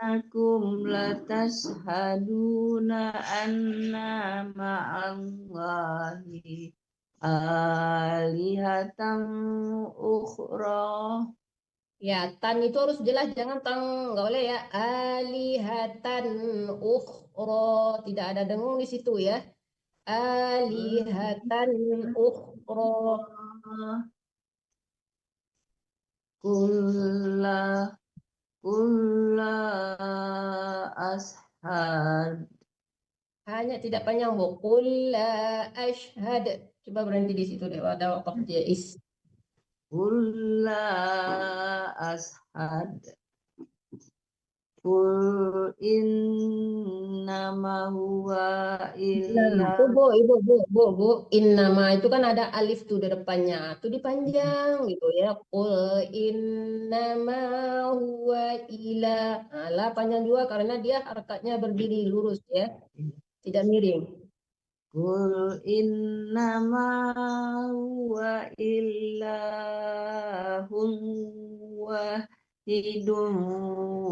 Innakum latashhaduna anna ma'allahi alihatan ukhra. Ya, tan itu harus jelas, jangan nggak boleh ya. Alihatan ukhra, tidak ada dengung di situ ya. Alihatan ukhra. Kulla ashad. Hanya tidak panjang bu. Kulla ashhad. Coba berhenti di situ deh. Ada waktu dia is. Kulla ashad. Kul innama huwa illa. Bu, innama itu kan ada alif tuh di depannya. Itu dipanjang gitu ya. Kul innama huwa ila. Nah, la panjang juga karena dia harakatnya berdiri lurus ya. Tidak miring. Kul innama huwa illahun wahidun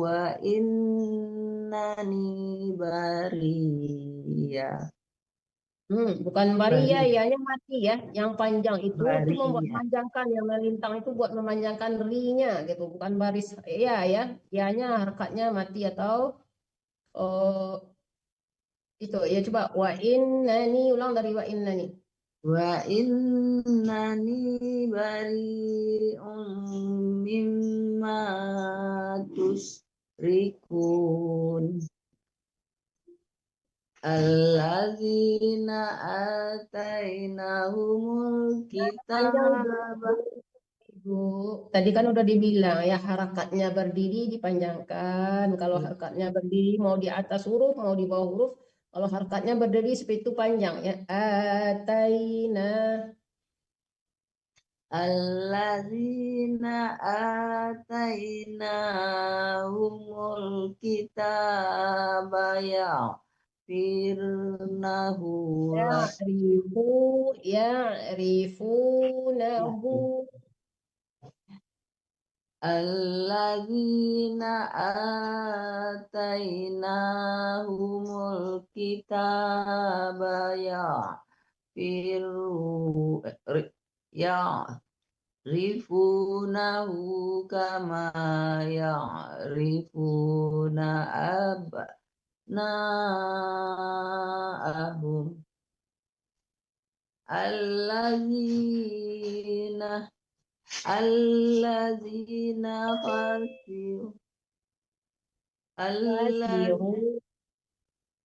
wa innani bariyah. Bukan baria, ianya mati ya. Yang panjang itu membuat Bariyah. memanjangkan, yang melintang itu buat memanjangkan ri-nya gitu, bukan baris ya ya. Ianya harakatnya mati atau itu ya. Coba wa innani, ulang dari wa innani. Wa innani bari'un mimma tusyrikun. Alladzina atainahumul kitaba. Ibu, tadi kan udah dibilang ya, harakatnya berdiri dipanjangkan. Kalau harakatnya berdiri mau di atas huruf, mau di bawah huruf. Kalau harakatnya berdiri seperti itu panjang ya. Ataina. Alladzina atainahumul kitaba ya'firnahu Ya'rifunahu. Alladzina atainahumul kitaba ya'rifunahu kama ya'rifuna abna'ahum.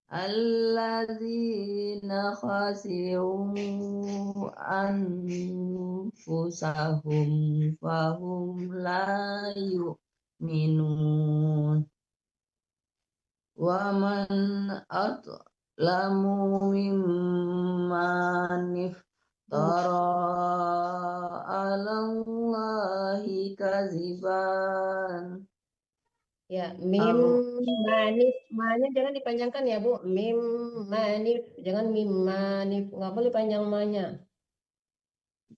Alladzina khasiru anfusahum fahum la yu'minun. Wa man atlamu mimman iftara alallahi kaziban. Ya, mim manif, manya jangan dipanjangkan ya Bu. Mim manif, jangan mim manif, nggak boleh panjang manya.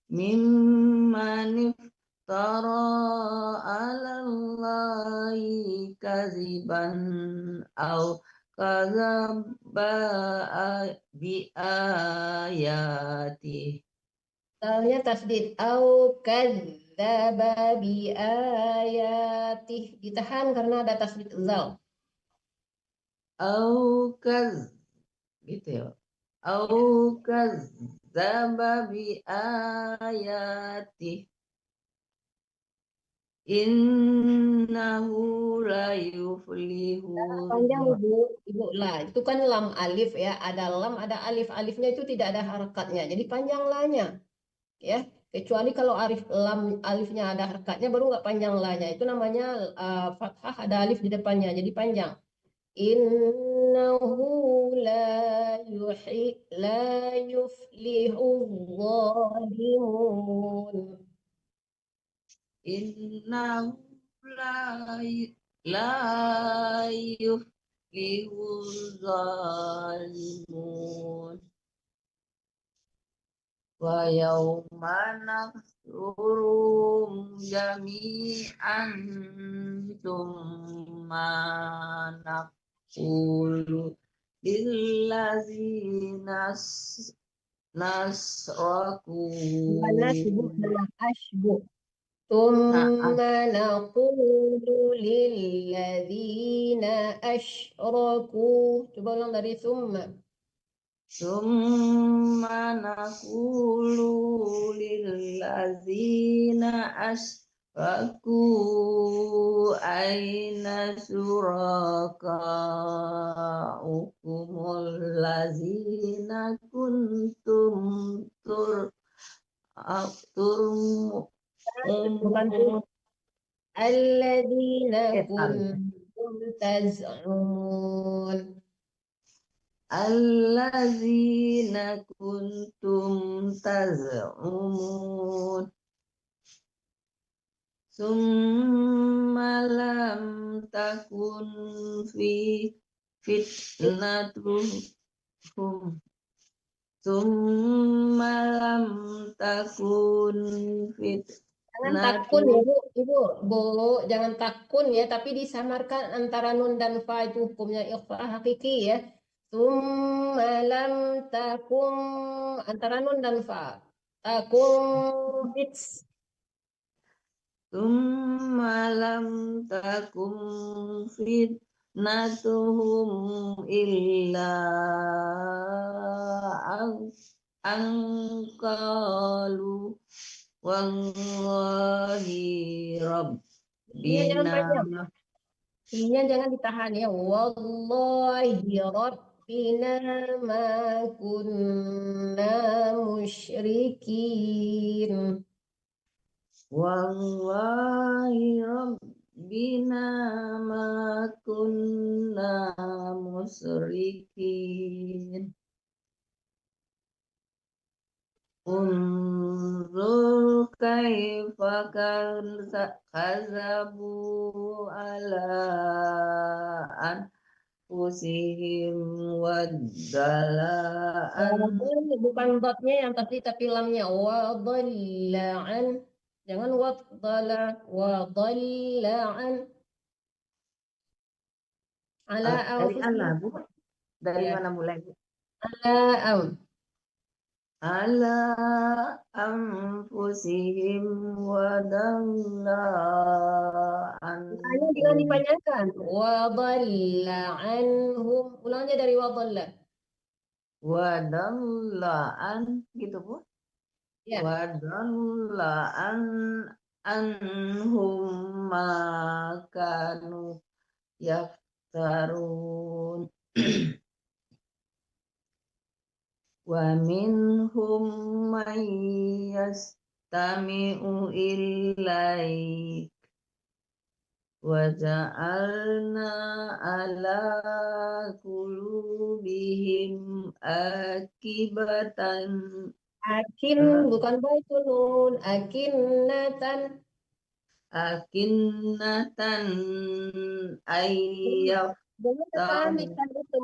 Mimman iftara alallahi kaziban au kadzaba bi ayati. Soalnya tasdid au kadzdzaba bi ayatih, ditahan karena ada tasdid zal. Au gitu ya. Au kadzdzaba bi ayati. innahu la yuflihu Panjang ibu lah. Itu kan lam alif ya. Ada lam, ada alif. Alifnya itu tidak ada harakatnya. Jadi panjang lahnya. Ya. Kecuali kalau alifnya ada harakatnya baru nggak panjang lahnya. Itu namanya fathah ada alif di depannya. Jadi panjang. Innahu la yuflihu zalimun. innahu la yuflihu zalimun wa yawma nahsyuruhum jami'an tsumma naqulu lillazina nasraku ثم نقول للذين أشركوا. Coba ulang dari Summa naqulu lillazina asraku aina syurakaukumul lazina kuntum alladzina kuntum taz'umun. allazina kuntum taz'umun summa lam takun fitnatuhum summa lam takun Jangan takun ya Bu, jangan takun ya, tapi disamarkan antara nun dan fa itu hukumnya ikhfa hakiki ya. Lam takum antara nun dan fa. Takum fits. lam takum fitnatuhum illa angkalu wallahi rabbina. Ini jangan ditahan ya. Wallahi rabbina ma kunna musyrikin. Wallahi rabbina ma kunna musyrikin. Unzur kaifa kazabu ala anfusihim wadala'an. Bukan dotnya yang tadi tapi lamnya wadalla'an. Jangan wadalla'an. Ala Dari ala Bu. Dari Ya. mana mulai Bu? Ala Ala anfusihim wadalla'an. jangan dipanjangkan. Wadalla'anhum. Ulang aja dari wadalla. Wadalla'an gitu Bu. Ya. Wadalla'an anhum makanu yaftarun. Wa minhum man yastami'u ilaik wa ja'alna ala qulubihim akibatan. Bukan baitun. Akinnatan ayyaf. Jangan tamikan itu.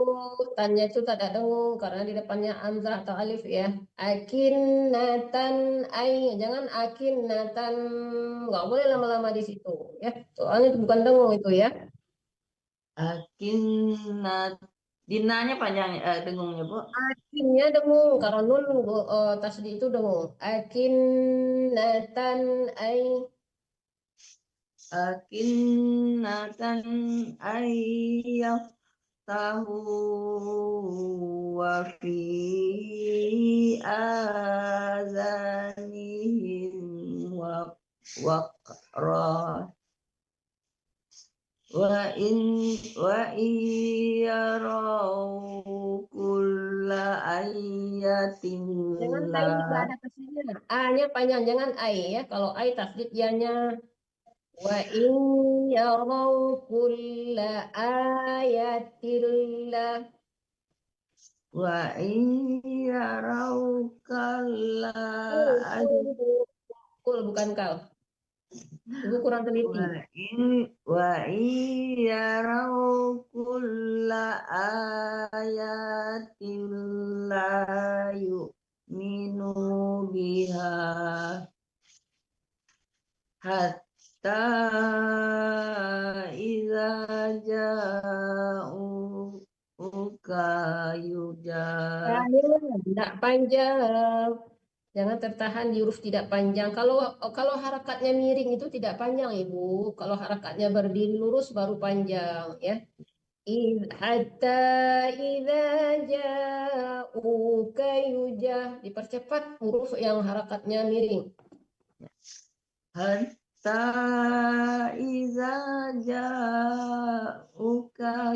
Tanya itu tak ada dengung karena di depannya hamzah atau alif ya. Akinnatan jangan akinnatan. Nggak boleh lama-lama di situ ya. Soalnya itu bukan dengung itu ya. Akinnat. Dinanya panjang dengungnya Bu. Akinnya dengung karena nun tasdid itu dengung. Akinnatan Akinnatan ayyaftahu wa fi azanihim waqra Wa yarau kulla ayatin Jangan ai, nggak ada tasdidnya. A-nya panjang, jangan ai ya. Kalau ai tasdid ya-nya. Wa in yarau kulla ayatillah. wa yarau kalla Kul bukan kal. Ibu kurang teliti. wa yarau kulla ayatin la yu'minu biha hatta idza ja'uka Tidak panjang. Jangan tertahan di huruf tidak panjang. Kalau harakatnya miring itu tidak panjang, Ibu. Kalau harakatnya berdiri lurus baru panjang, ya. Hatta idza ja'uka yujah. Dipercepat huruf yang harakatnya miring. hatta iza ja'uka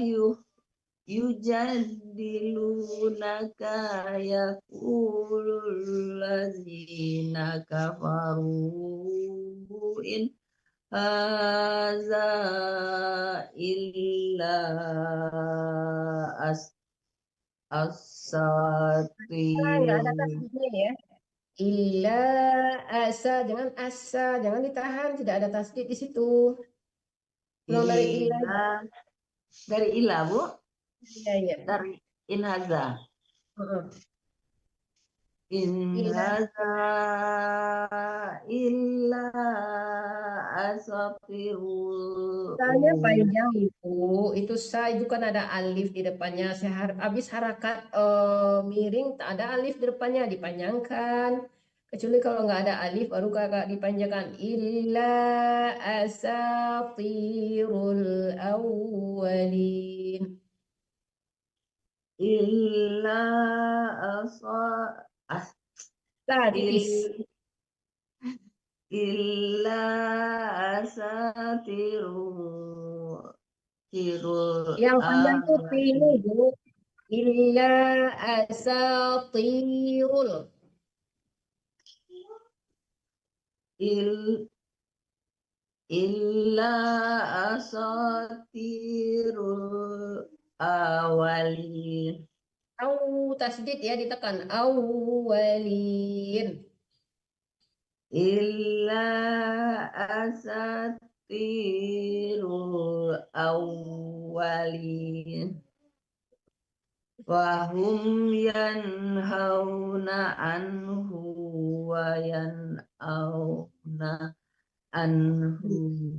yujadilunaka yaqulul ladzina kafaru in haza illa Nggak ada asatirul tasdidnya ya. Illa asa, jangan asa, jangan ditahan, tidak ada tasdid di situ. Ulang dari illa. dari ilah, Bu, Iya, iya. dari in haza. In haza illa asatirul Sa-nya panjang, Ibu. Itu sa itu kan ada alif di depannya. Habis harakat miring tak ada alif di depannya, dipanjangkan. Kecuali kalau nggak ada alif baru kakak dipanjangkan. Illa asatirul awwalin. illa Tipis. illa asatirul Yang panjang tuh ini, Bu. Illa asatirul. illa asatirul awalin. Tasdid ya ditekan. Awalin. Illa asatirul awalin. Wahum yanhauna anhu wa yan'auna anhu.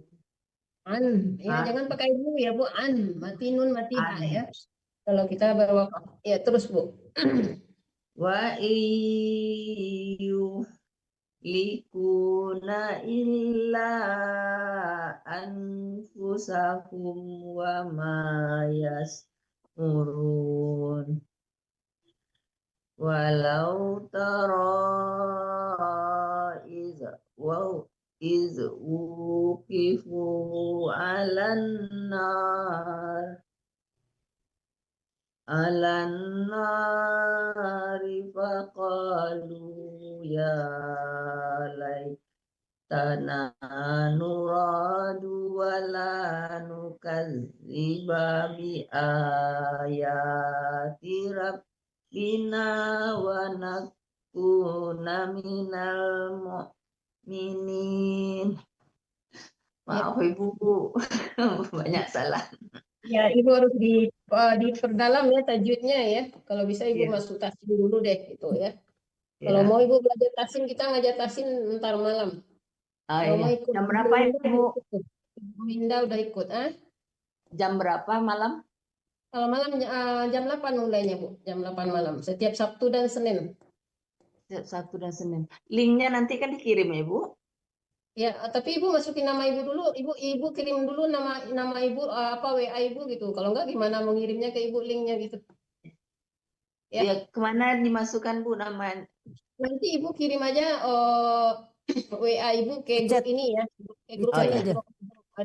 Ya jangan pakai bu ya Bu. Mati nun mati ha ya. Kalau kita berwakaf ya terus Bu. Wa likuna illa anfusahum wa ma yas'urun. Walau tara iz wuqifu 'alan nari faqalu ya laitana nuradu wa la nukadziba bi ayati rabbina wa nakuna minal mu'minin. Maaf Ibu, banyak salah. Ya, Ibu harus diperdalam ya tajwidnya ya. Kalau bisa Ibu masuk tasin dulu deh gitu ya. Kalau mau Ibu belajar tasin, kita ngajar tasin ntar malam. Kalau mau ikut Jam berapa Ibu? Ibu Minda udah ikut, Jam berapa malam? Kalau malam jam 8 mulainya Bu, jam 8 malam. Setiap Sabtu dan Senin. Setiap Sabtu dan Senin. Linknya nanti kan dikirim ya Bu? Ya, tapi Ibu masukin nama Ibu dulu. Ibu kirim dulu nama Ibu WA Ibu gitu. Kalau enggak gimana mengirimnya ke Ibu linknya gitu. Ya, kemana dimasukkan Bu nama? Nanti Ibu kirim aja WA Ibu ke grup ini ya. Ke grup chat aja.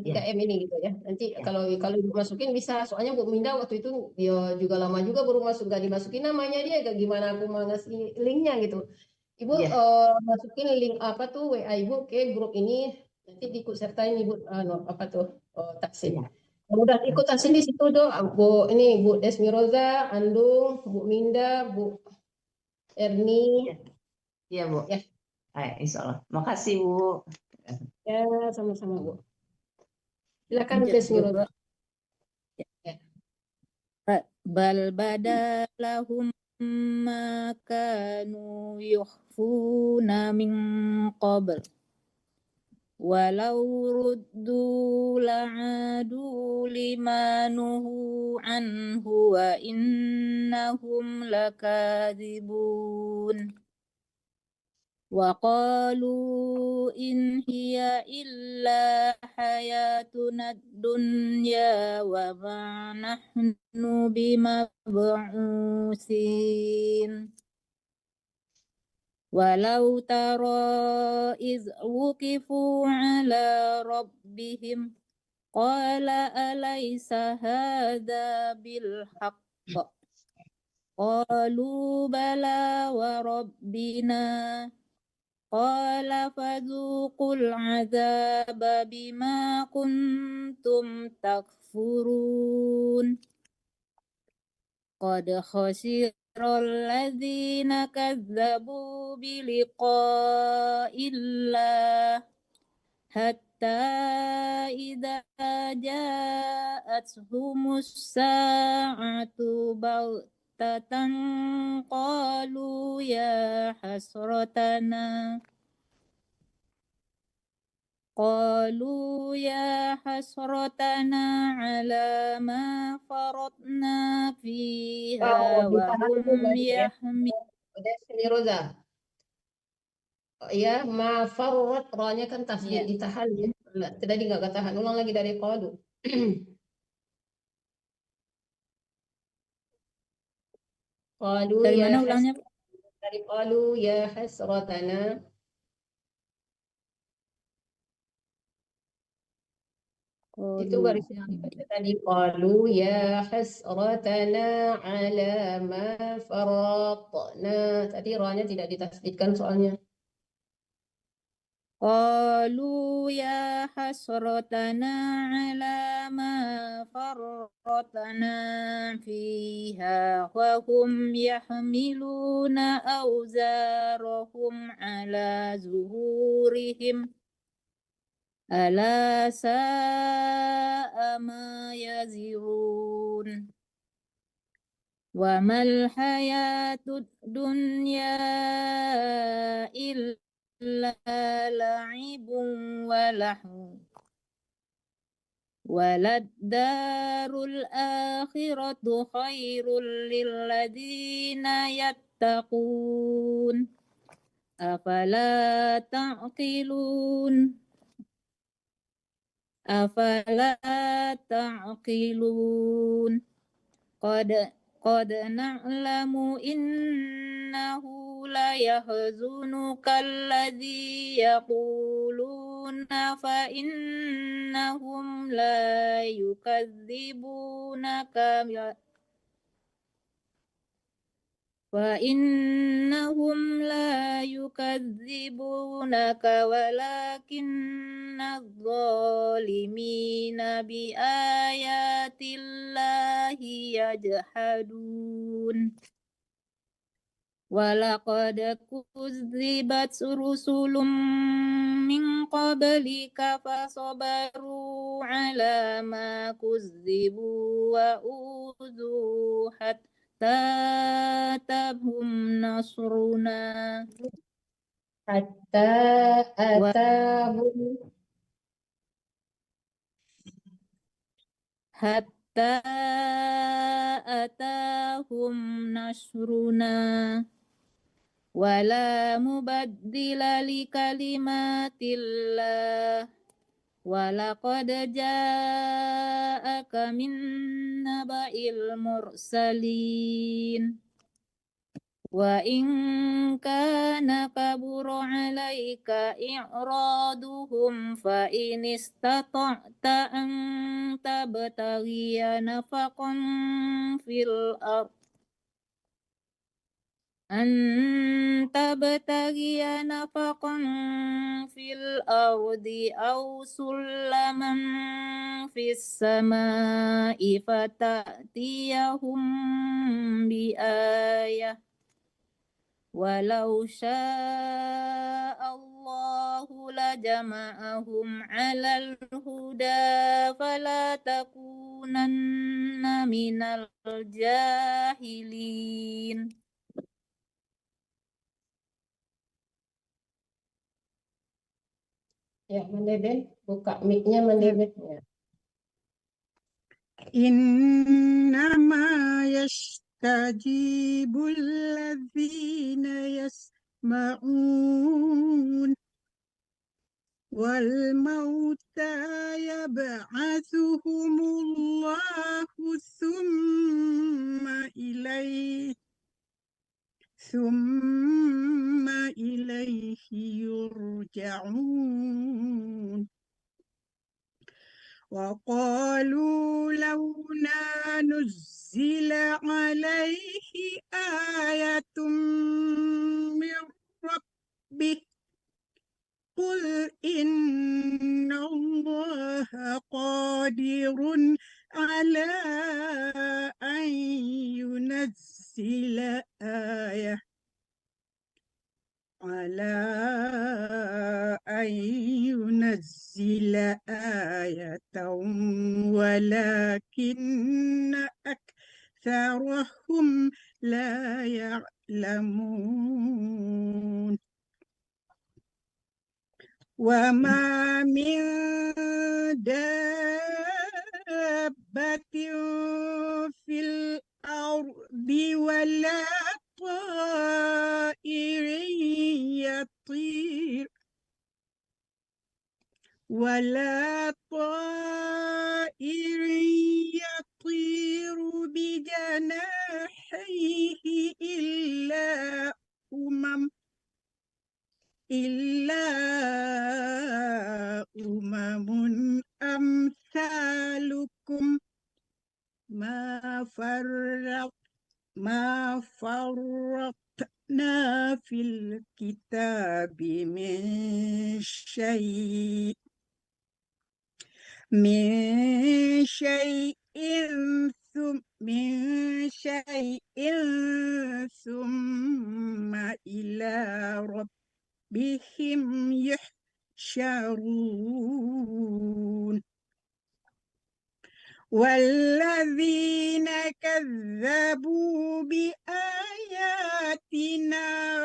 3M ini gitu ya. Nanti Ya. kalau Ibu masukin bisa, soalnya Bu Minda waktu itu dia juga lama juga baru masuk, gak dimasukin namanya dia, gimana aku mau ngasih linknya gitu. Ibu Ya. masukin link apa tuh WA Ibu ke grup ini, nanti diikut sertain Ibu apa tuh Taksin. Ya. Udah ikut Taksin di situ tuh Bu Desmi Roza, Andung, Bu Minda, Bu Erni. Iya Bu. Ya. Insya Allah. Makasih Bu. Ya, sama-sama Bu. Silakan Lanjut, Desmi Bu. Roza. Bal bada lahum ma kanu yukhfuna min qabl walau ruddu la'adu lima nuhu anhu wa innahum lakadzibun wa qalu in hiya illa hayatuna dunya wa ma nahnu bimab'usin walau tara iz wuqifu ala rabbihim qala alaysa hadha bil haqq qalu bala wa rabbina qala fadzuqul azaba bima kuntum takfurun qad khasiral ladzina kazzabu biliqa'illah hatta idza ja'athumus sa'atu baghtatan qalu ya hasratana ala ma faratna fiha wa Ditahan hum dulu berarti ya. yahmilun Desmi Roza. Ya, ma farrat, rohnya kan tasdid Ya. ditahan ya. Tadi nggak ketahan. Ulang lagi dari qalu. Qalu Dari ya mana ulangnya, Bu? dari qalu ya hasratana. Itu Qalu. baris yang dibaca tadi. Qalu ya hasratana ala ma faratna. Tadi rohnya tidak ditasdidkan soalnya. Qalu ya hasratana ala ma farratna fiha wa hum yahmiluna awzarahum ala zuhurihim ala sa'a ma yazirun wa mal hayatud dunya illa la'ibun wa lahu walad darul akhiratu khairul lilladzina yattaqun afala ta'qilun qad na'lamu innahu la yahzunuka alladhi yaquluna fa innahum la yukadzibunaka walakinna adh-dhalimina biayatillahi yajhadun walaqad kuzzibat rusulun min qablika fasabaru ala ma kuzzibu wa udzu hatta tabhum nasruna Hatta atahum nasruna wala mubaddila li kalimatillah walaqad ja'aka min naba'il mursalin وإن كان كبر عليك إعراضهم فإن استطعت أن تبتغي نفقا في الأرض أو سلما في السماء فتأتيهم بآية ولو شاء الله لجمعهم على الهدى فلا تكونن من الجاهلين. Ya, Mandeden, buka mic-nya Mandeden. Ya. إنما يستجيب الذين يسمعون والموتى يبعثهم الله ثم إليه يرجعون وقالوا لولا نزل عليه آية من ربه قل إن الله قادر على أن ينزل آية ولكن أكثرهم لا يعلمون وما من دابة في الأرض ولا طائر يطير بجناحيه إلا أمم أمثالكم ما فرطنا في الكتاب من شيء ثم إلى ربهم يحشرون والذين كذبوا بآياتنا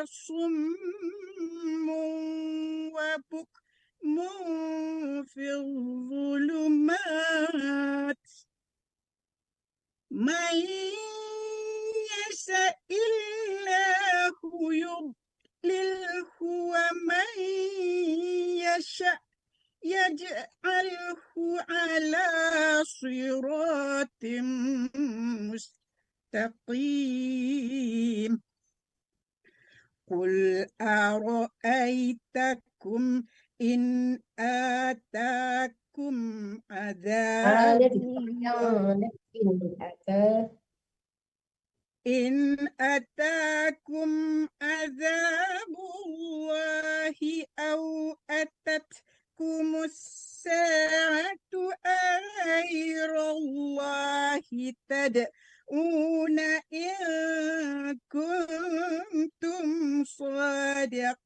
صم وبكم في الظلمات من يشاء الله يضلله ومن يشاء يجعله على صراط مستقيم قل أرأيتكم إن آتاكم عذاب الله أو أتتكم الساعة أغير الله تدعون إن كنتم صادقين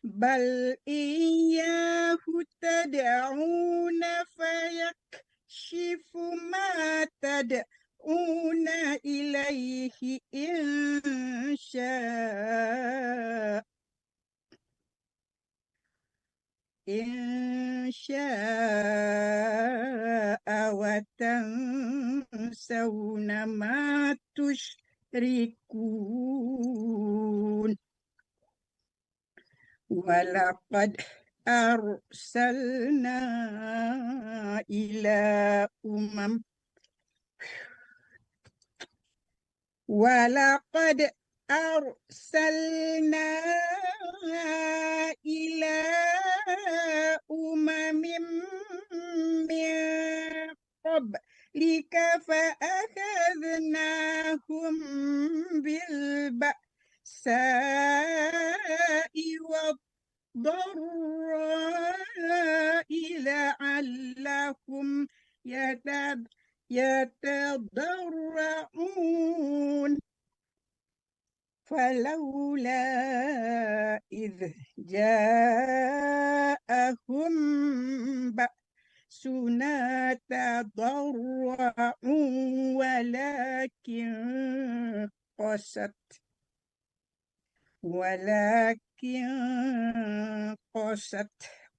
بل إياه تدعون فيكشف ما تدعون إليه إن شاء وتنسون ما تشركون ولقد أرسلنا إلى ولقد أرسلنا إلى أمم من قبلك فأخذناهم بالبأساء والضراء لعلهم يتضرعون فلولا إذ جاءهم بأسنا تضرعوا ولكن قست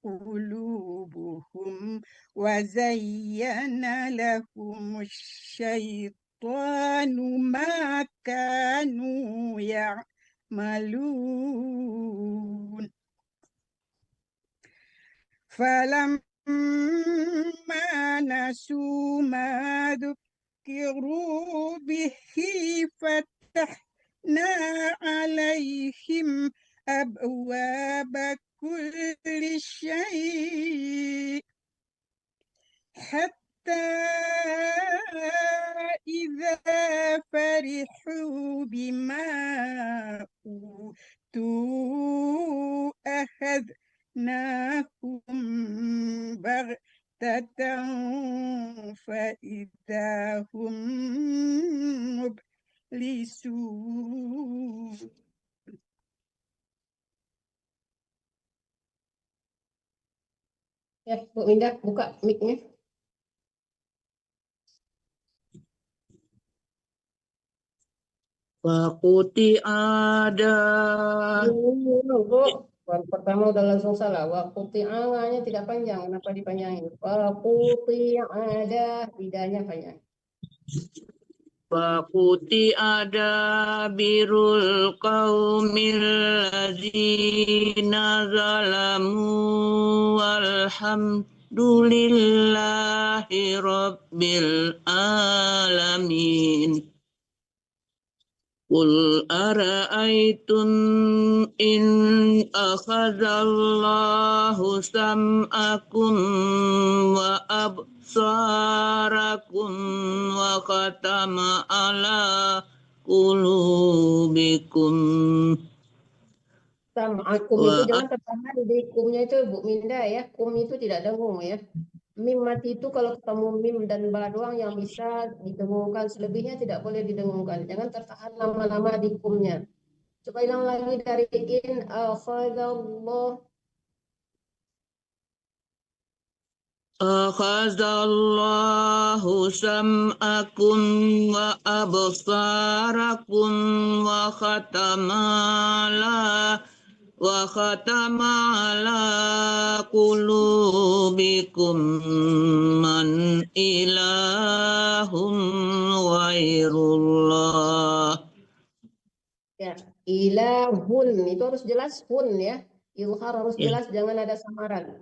قلوبهم وزين لهم الشيطان ما كانوا يعملون فلما نسوا ما ذكروا به فتحنا عليهم أبواب كل شيء حتى إذا فرحوا بما أوتوا أخذناهم بغتة فإذا هم مبلسون. Ya, Bu Indah, buka mic-nya. Waquti ada. Bu, pertama udah langsung salah. Waquti nya tidak panjang, kenapa dipanjangin? Waquti ada, tidaknya panjang. Waquti ada birul qaumil ladzina zalamu walhamdulillahi rabbil alamin. Qul ara'aytum in akhadallahu sam'akum wa absarakum wa khatama ala qulubikum. Sam'akum itu jangan tertahan di kumnya itu Bu Minda ya. Kum itu tidak dengung ya. Mim mati itu kalau ketemu mim dan ba doang yang bisa didengungkan, selebihnya tidak boleh didengungkan. Jangan tertahan lama-lama di kumnya. Coba hilang lagi dari in akhadallah. Akhadallahu sam'akum wa absarakum wa khatama ala qulubikum man ilahum ghairullah. Ya, ilahun itu harus jelas hun ya. Ilhar harus jelas, jangan ada samaran.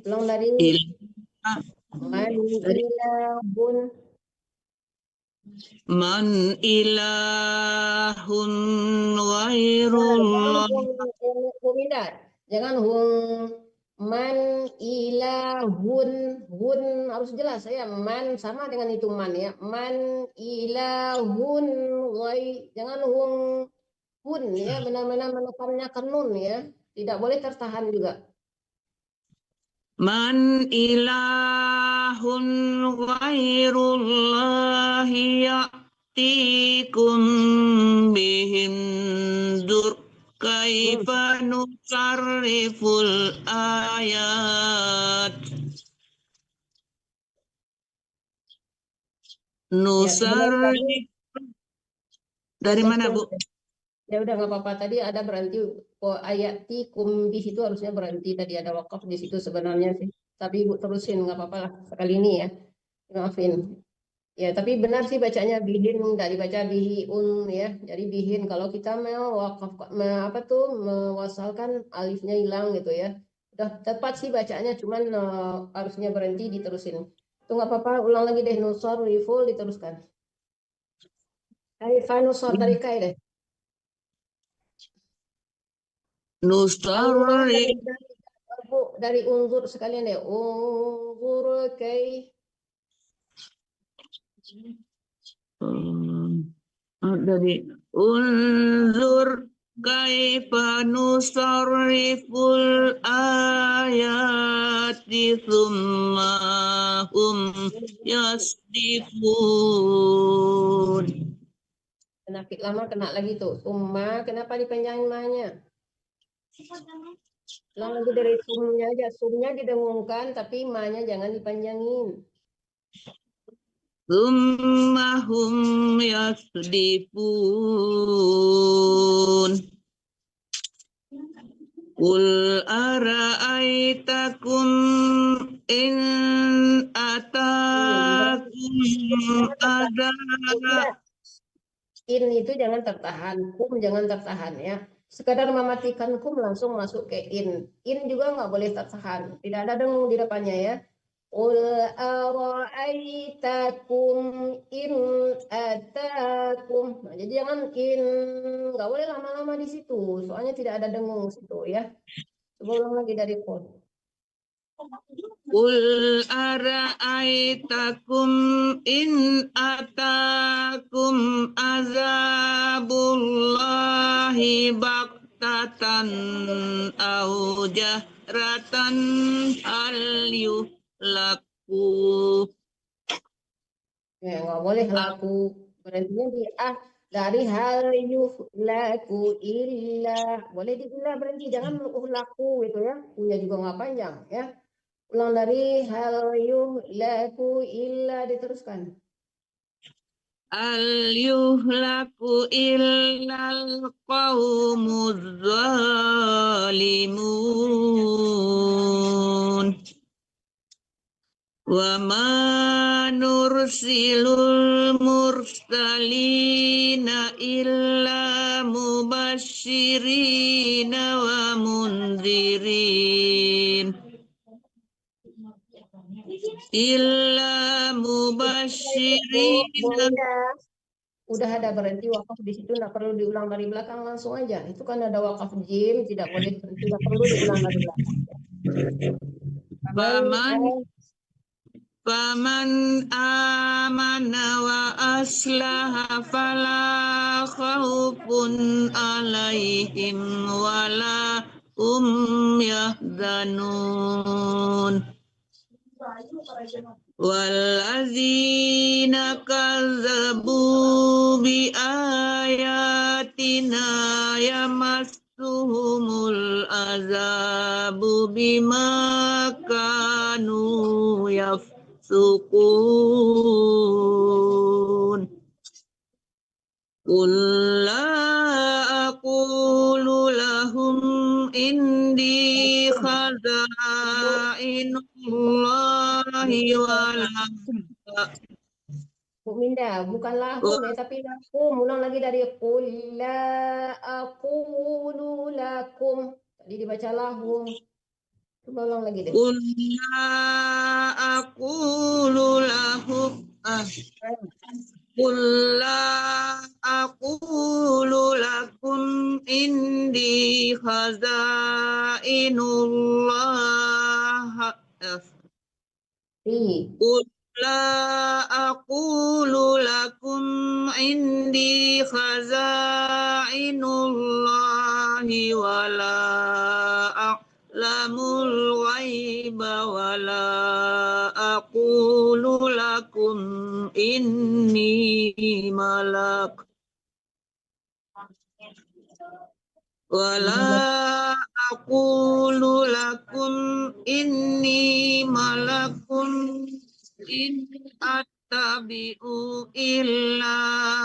Ulang dari man ilahun. Man ilahun ghairullah. Jangan man ilahun, hun harus jelas ya. Man sama dengan itu man ya. Man ilahun jangan hun ya, benar-benar menekannya ke nun ya. Tidak boleh tertahan juga. Man ilahun ghairullahi ya'tikum bihim dur kaifa nusarriful ayat nusarrif. Dari mana Bu? Ya udah nggak apa-apa, tadi ada berhenti ayati kumbih itu harusnya berhenti, tadi ada wakaf di situ sebenarnya sih, tapi Ibu terusin nggak apa-apa lah sekali ini ya, maafin ya. Tapi benar sih bacanya bihin, nggak dibaca bihiun ya. Jadi bihin kalau kita mau wakaf mewasalkan alifnya hilang gitu ya, udah tepat sih bacanya, cuman harusnya berhenti diterusin. Itu nggak apa-apa, ulang lagi deh, nusarriful diteruskan. Fanusor dari kai deh. Nusarrif Dari unzur sekalian deh. Unzur kai. dari unzur kaifa nusarriful ayati thumma hum yasdifun. Penakit lama kena lagi tuh. Summa, kenapa dipanjangin mahnya? Ulang lagi dari sumnya aja. Sumnya didengungkan, tapi mahnya jangan dipanjangin. Thumma hum yasdifun. Qul ara'aitakum in atakum adab. In itu jangan tertahan, kum jangan tertahan ya. Sekadar mematikan kum langsung masuk ke in. In juga nggak boleh tertahan. Tidak ada dengung di depannya ya. Qul ara'aitakum in atakum. Nah, jadi jangan in, nggak boleh lama-lama di situ. Soalnya tidak ada dengung situ ya. Coba ulang lagi dari qul. Qul ara'aitakum in atakum azabullahi baktatan au jahratan hal yuhlaku. Ya, nggak boleh laku. Berhentinya di dari hal yuhlaku illa. Boleh di illa berhenti, jangan uhlaku itu ya. Punya juga nggak panjang ya. Ulang dari hal yuhlaku illa diteruskan. Al yuhlaku illal qaumuz zalimun. Wa ma nursilul mursalina illa mubashirina wa munzirin. Illa mubashirina. Udah ada berhenti wakaf di situ, nggak perlu diulang dari belakang, langsung aja. Itu kan ada wakaf jim, tidak boleh, tidak perlu diulang dari belakang. Faman amana wa aslaha fala khawfun alaihim wala hum yahzanun. Wallazina kazzabu bi ayatina yamassuhumul azabu bima kanu yafsukun. Qul la aqulu lahum indi khazainullahi wa la Minda, bukan lahum ya, tapi lakum. Ulang lagi dari qul la aqulu lakum. Tadi dibaca lahum. Coba ulang lagi deh. Qul la aqulu lahum Qul la aqulu lakum indi khazainullah. Qul la aqulu lakum indi khazainullahi wa la a'lamul ghaiba wa la aqulu lakum inni malak. Wala aqulu lakum inni malakun in attabi'u illa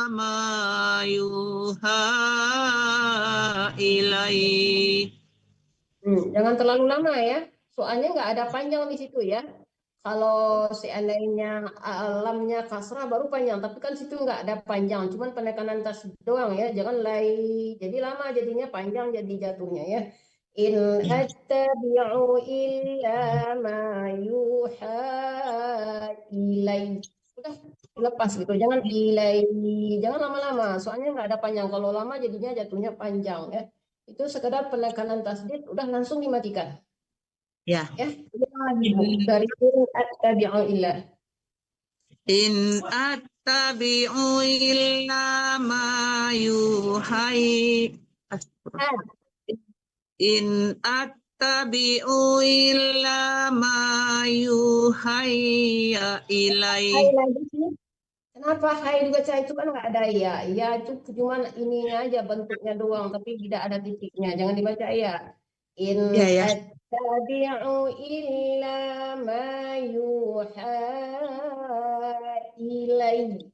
ma yuha ilai. Jangan terlalu lama ya, soalnya nggak ada panjang di situ ya. Kalau seandainya alamnya kasrah baru panjang, tapi kan situ nggak ada panjang, cuman penekanan tas doang ya. Jangan jadi lama, jadinya panjang jadi jatuhnya ya. In attabi'u illa ma yuha ilai. udah lepas gitu, jangan jangan lama-lama, soalnya nggak ada panjang. Kalau lama jadinya jatuhnya panjang ya. Itu sekedar penekanan tasdid, udah langsung dimatikan. Ya. Ya, ulang lagi Bu, dari in attabi'u illa. In attabi'u illa ma yuhai. In attabi'u illa ma yuhayya ilai. Hai lagi sih. Kenapa hai dibaca itu kan nggak ada ya? Ya itu cuma ininya aja bentuknya doang, tapi tidak ada titiknya. Jangan dibaca ya. In Ya, ya. attabi'u illa ma yuha ilai.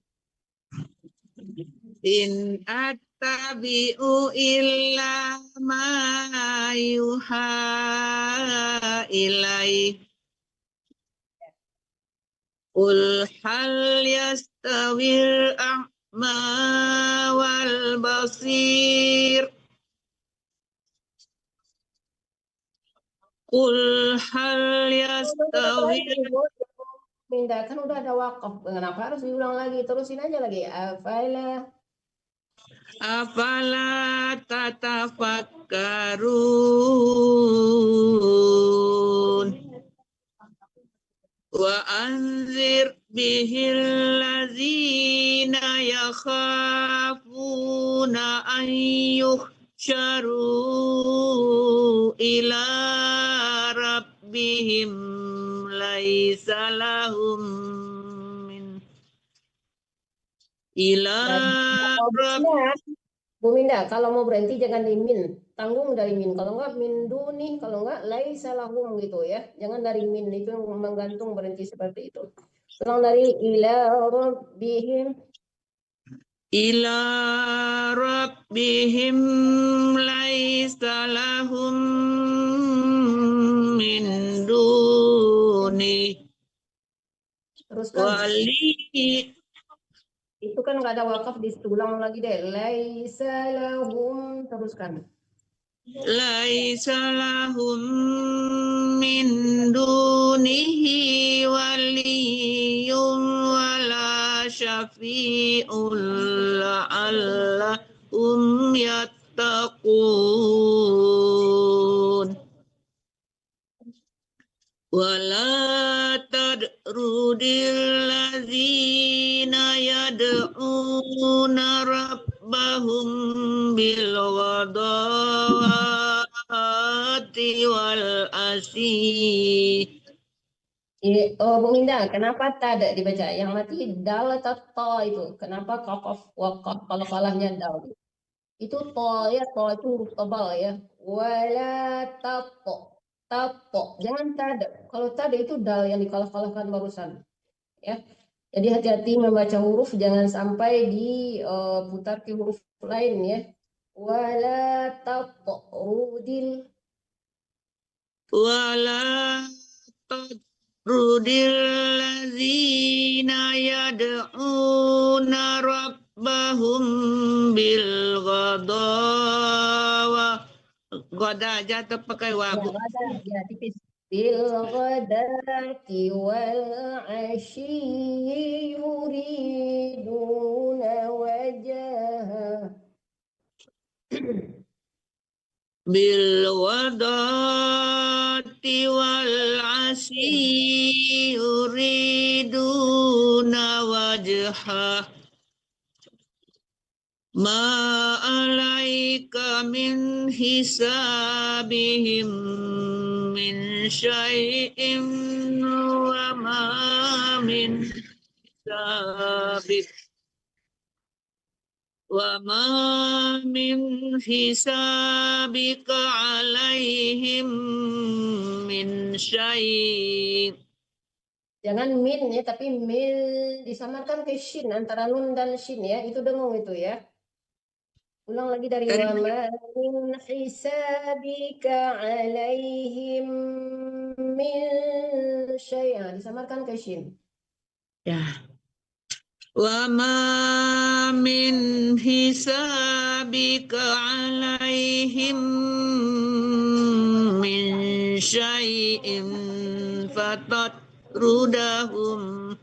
In attabi'u illa ma yuha ilai. Qul hal yastawil a'ma wal basir. Qul hal yastawil. Pindah kan udah ada wakaf. Kenapa harus diulang lagi? Terusin aja lagi. Afala tatafakkarun. Wa anzir bihil ladzina yakhafuna an yuhsyaru ila rabbihim laisa lahum min ila Bu Minda, kalau mau berhenti jangan di min, tanggung dari min. Kalau enggak min duni, kalau enggak laisa lahum gitu ya. Jangan dari min, itu yang menggantung berhenti seperti itu. Ulang dari ila rabbihim. Ila rabbihim laisa lahum min duni wali. Itu kan nggak ada wakaf, diulang lagi deh. Laisa lahum, teruskan. Laisa lahum min dunihi waliyyun wala syafi'un la'allahum yattaqun. Wala tadrudil ladzina yad'una rabbahum bil ghadawati wal asyi. Bu Minda, kenapa tada dibaca? Yang mati dal atau to itu? Kenapa kafaf wakaf kalau kalahnya dal? Itu to ya, to itu huruf tebal ya. Wala tato. Tato, jangan tada. Kalau tada itu dal yang dikalah-kalahkan barusan. Ya. Jadi hati-hati membaca huruf, jangan sampai diputar ke huruf lain ya. Wala tatrudil. Wala tatrudil ladzina yad'una rabbahum bil ghadawa. Goda aja atau pakai wabu? Ya, tipis. Bil ghadati wal asyi yuriduna wajah. Bil ghadati wal asyi yuriduna wajah. Ma alaika min hisabihim min syai'in wa ma min hisabik wa ma min hisabika alaihim min syai'. Jangan min ya, tapi min disamarkan ke shin, antara nun dan shin ya, itu dengung itu ya. Ulang lagi dari wama min hisabika alaihim min syai'a, disamarkan ke shin. Ya. Wama min hisabika alaihim min syai'in fatat rudahum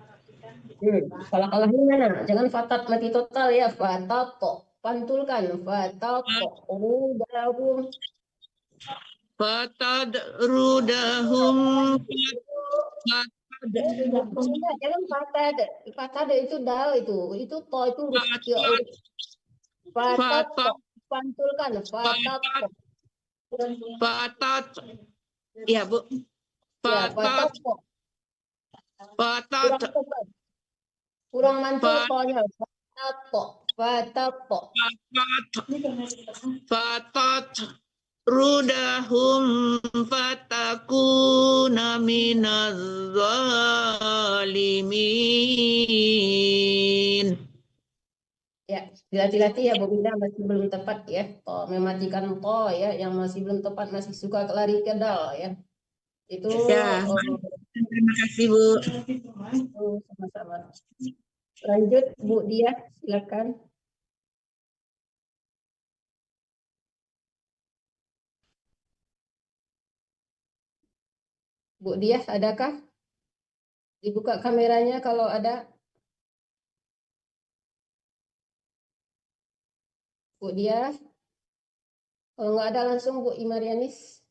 Kalah-kalahnya mana? Jangan fatat mati total ya. Fatato. Pantulkan. Fatato. Rudahum. fatadrudahum Tidak, jangan fatad. Fatad itu dal itu. Itu to itu huruf ya, huruf. Fatato. Pantulkan. Fatato. fatat ya Bu, Ya, fatat fatato. fatat Kurang tepat. Kurang mantul to-nya. Fatato. Fatato. fatat rudahum fatakuna minaz zalimin. Ya, dilatih-latih ya Bu Mina, masih belum tepat ya. To, mematikan to ya, yang masih belum tepat, masih suka lari ke dal ya. Itu Ya, terima kasih Bu. Sama-sama. Lanjut Bu Dia, silakan. Bu Dia, adakah? Dibuka kameranya kalau ada. Bu Dia. Kalau nggak ada langsung Bu Imarianis.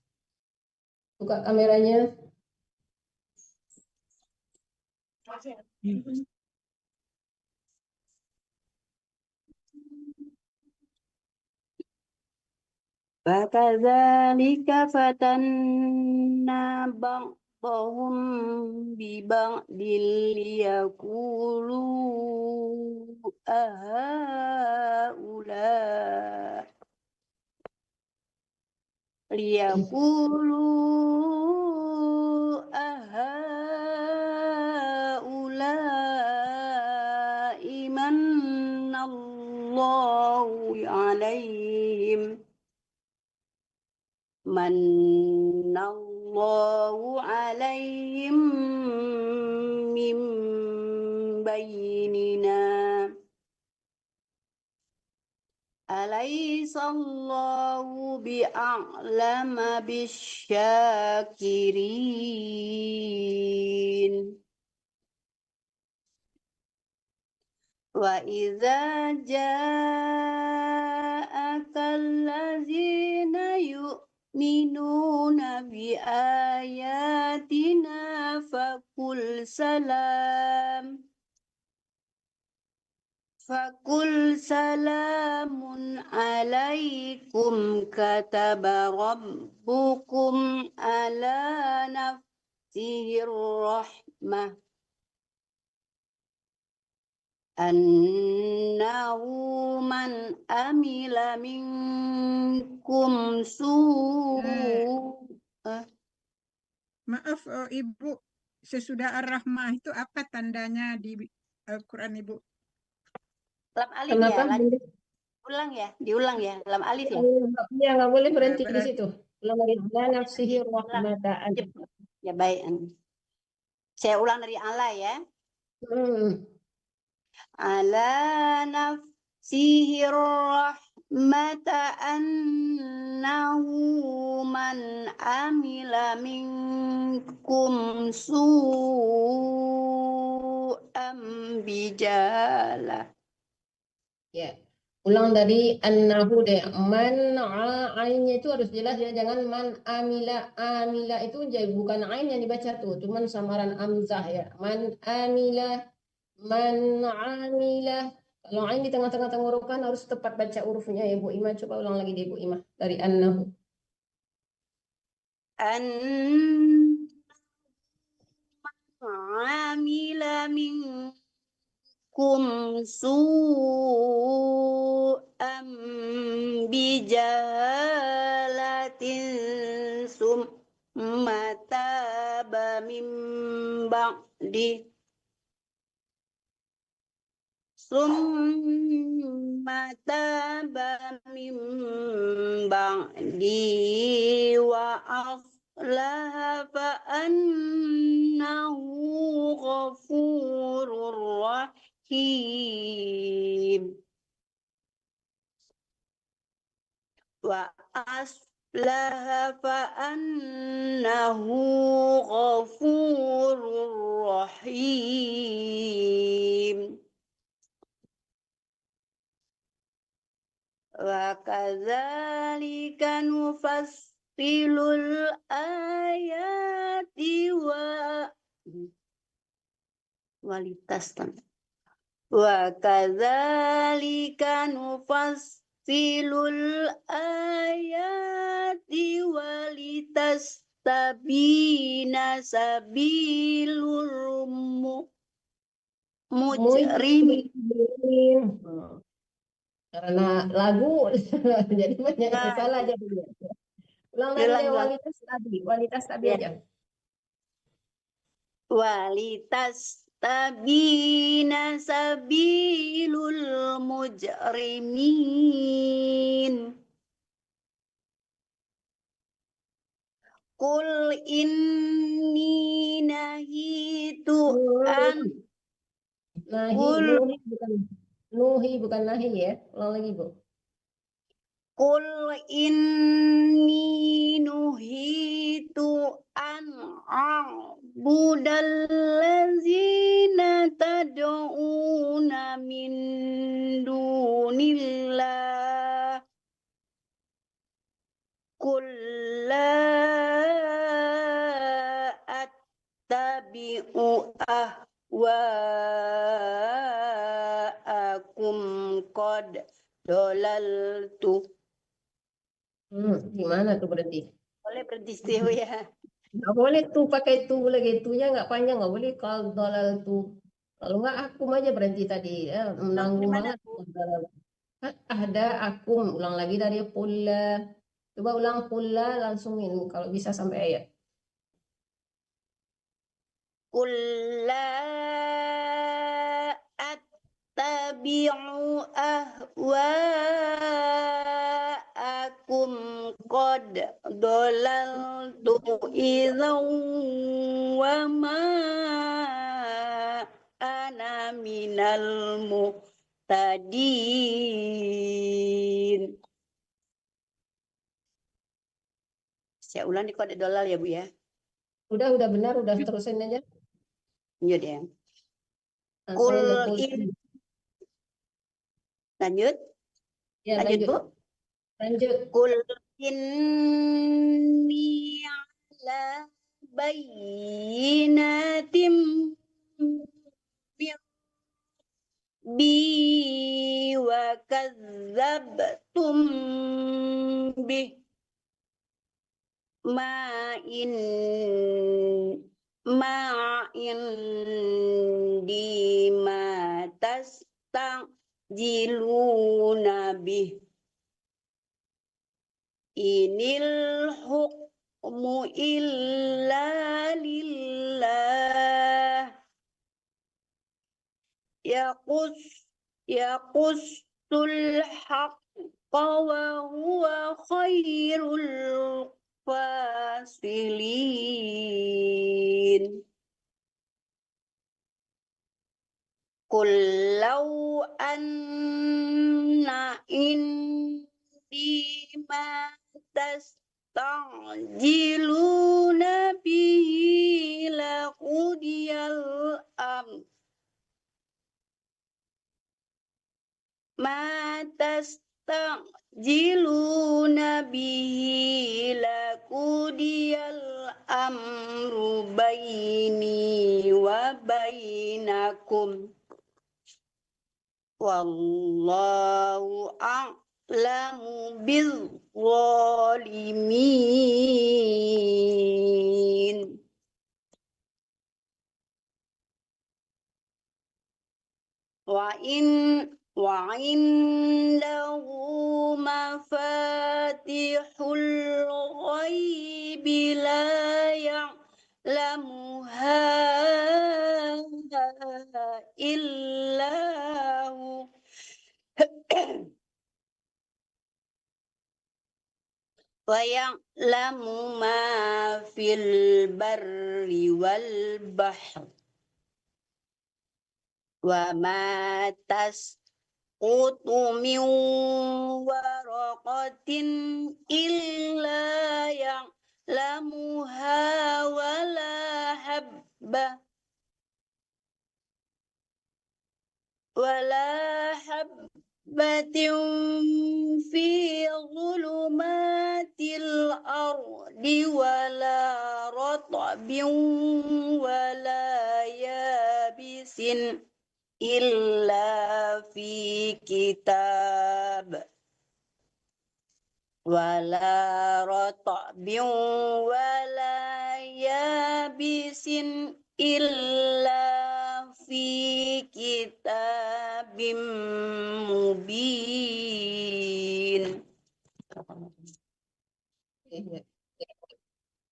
Buka kameranya. Fakadzalika fatanna ba'dahum bi ba'dil liyaqulu aha'ula'i manallahu 'alaihim manallahu 'alaihim min bainina alaisallahu bi'a'lama bisyakirin. Wa idza ja'akal ladzina yu'minuna bi ayatina faqul salamun alaikum kataba rabbukum ala nafsihi rahmah annahu man amila minkum Maaf Ibu, sesudah Ar-Rahmah itu apa tandanya di Al-Quran Ibu? lam alif ya, diulang ya, lam alif ya. Iya, nggak boleh berhenti di situ. Nafsihi rahmatan. Ya baik. Saya ulang dari Allah ya. Ala nafsihi rahmata annahu man amila minkum su'am bijalah. Ya, ulang dari annahu deh. Man ainnya itu harus jelas ya, jangan man amila. Amila itu bukan ain yang dibaca tuh, cuman samaran amzah ya. Man amila, man amila. Kalau ain di tengah-tengah tenggorokan harus tepat baca hurufnya ya Bu Ima. Coba ulang lagi deh Bu Ima dari annahu. Amila minkum su'am bijalatin summa taba min ba'di wa aslaha fa annahu ghafurur rahim. Wa aslaha fa annahu ghafurur rahim. Wa kadzalika nufassilul ayati walitastan. Wa kadzalika nufassilul ayati walitastabina sabilul mujrimin. Karena lagu jadi banyak yang salah jadinya. Ulang lagi deh, walitas tabi aja. Walitas tabina sabilul mujrimin. Qul inni nahitu an Nuhi bukan nahi ya. Ulang lagi, Bu. Qul inni nuhitu an a'budal ladzina tad'una min dunillah. Qul la attabi'u ahwa'akum qad dolaltu. Gimana tuh berarti? Boleh berhenti situ ya. Nggak boleh tuh pakai tuh lagi, tunya nggak panjang, nggak boleh kalau dolal tuh. Kalau nggak akum aja berhenti tadi ya, menanggung banget. Ada akum, ulang lagi dari pula. Coba ulang pula langsungin kalau bisa sampai ayat. Qul la attabi'u ahwa'akum qad dolaltu idzaw wa ma ana minal muhtadin. Saya ulang di kode dolal ya, Bu ya. Udah benar, udah terusin aja. Lanjut ya. Lanjut. Ya, lanjut, Bu. Lanjut. Qul inni ala bayyinatim bi wa kazzabtum bih ma'in di matasta'jiluna bih inil hukmu illa lillah yaqussul haqqa wa huwa khairul fasilin. Qul law anna indi ma tasta'jiluna bihi laqudiyal amr ma tasta'jiluna bihi laqudiyal amru baini wa bainakum wallahu a'lamu bizzalimin. Wa indahu mafatihul ghaibi la ya'lamuha illahu wa ya'lamu ma fil barri wal bahr wa ma tasqutu min waraqatin illa ya'lamuha wala habba في ظلمات الأرض ولا رطب ولا يابس إلا في كتاب ولا رطب ولا يابس إلا في كتاب مبين.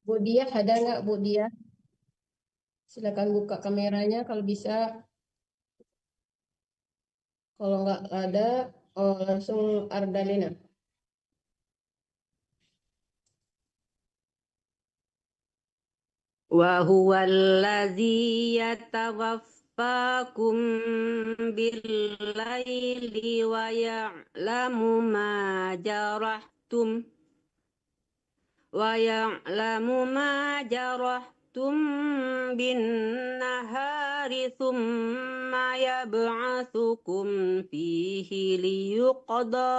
Bu Diah, ada nggak Bu Diah? Silakan buka kameranya kalau bisa. Kalau nggak ada, langsung Ardalina. Wa huwallazi yatawaffakum bil-laili wa ya'lamu ma jarahtum bin-nahari thumma yab'atsukum fihi liyuqda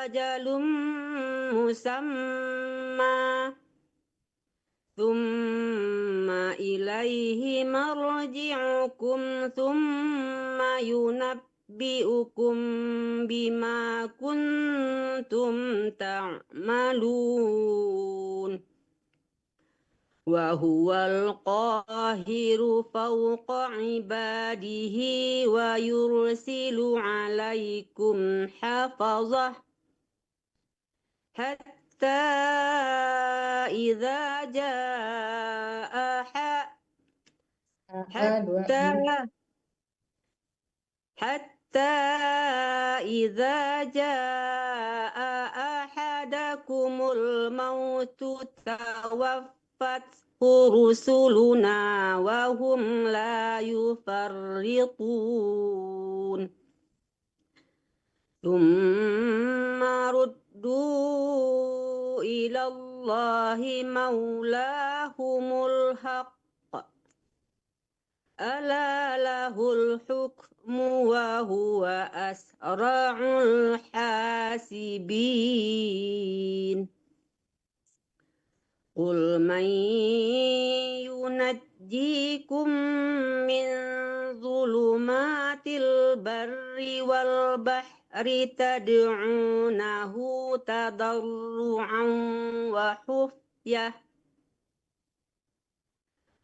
ajalum musamma thumma ilaihi marji'ukum thumma yunabbi'ukum bima kuntum ta'malun. Wa huwal qahiru fawqa ibadihi wa yursilu alaikum hafazah hatta idza jaa ahadakumul mautu tawaffat rusuluna wa hum la yufarritun. Thumma ruddu ilallahi maulahumul haqq ala lahul hukmu wa huwa asra'ul hasibin. Qul man yunajjikum min zulumatil barri wal bahri tad'unahu tadarru'an wa khufyah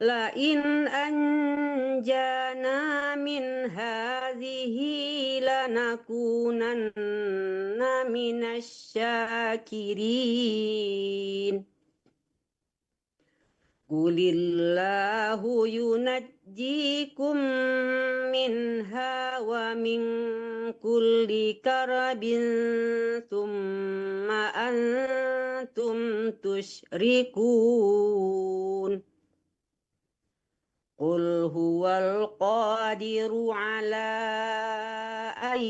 la in anjana min hadhihi lanakunanna minasy syakirin. Qulillahu yunajjikum minha wa min kulli karabin thumma antum tusyrikun. Qul huwal qadiru ala an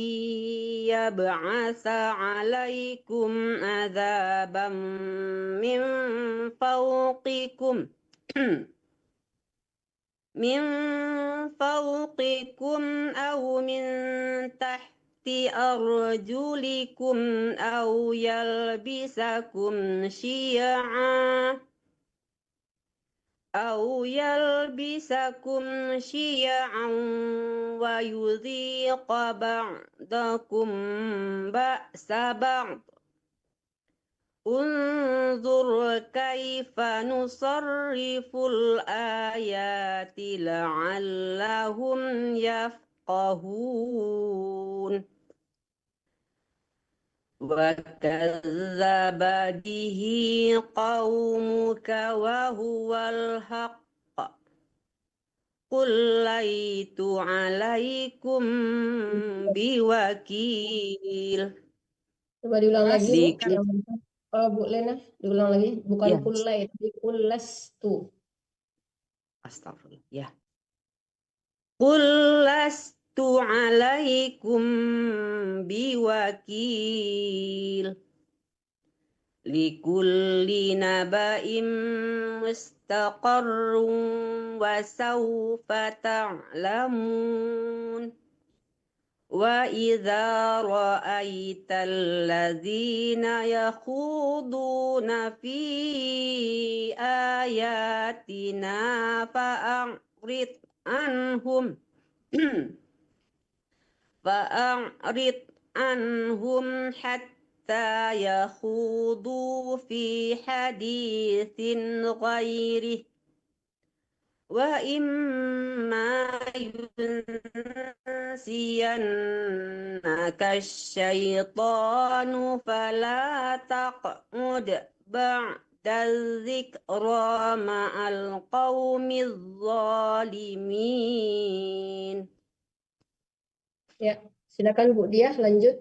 yab'atsa 'alaikum 'adzaban min fawqikum aw min tahti arjulikum aw yalbisakum syi'an wa yudhiqa ba'dakum ba'sa ba'd. Unzur kaifa nusarriful ayati la'allahum yafqahun. Wa kadzdzaba bihi qaumuka wa huwal haqq. Qul laitu 'alaikum biwakil. Coba diulang lagi, Bu Lena, diulang lagi, bukan Ya. kullai, tapi kullastu. Astagfirullah. Ya. Qul lastu 'alaikum biwakil. likulli naba'im mustaqarrun wa sawfa ta'lamun. Wa idza ra'aital ladzina yakhuduna fi ayatina fa'rid anhum hatta yakhudu fi haditsin ghairih wa imma yunsiyannaka syaitanu fala taq'ud ba'da dzikra ma'al qaumiz zalimin. Ya, silakan Bu Diah lanjut.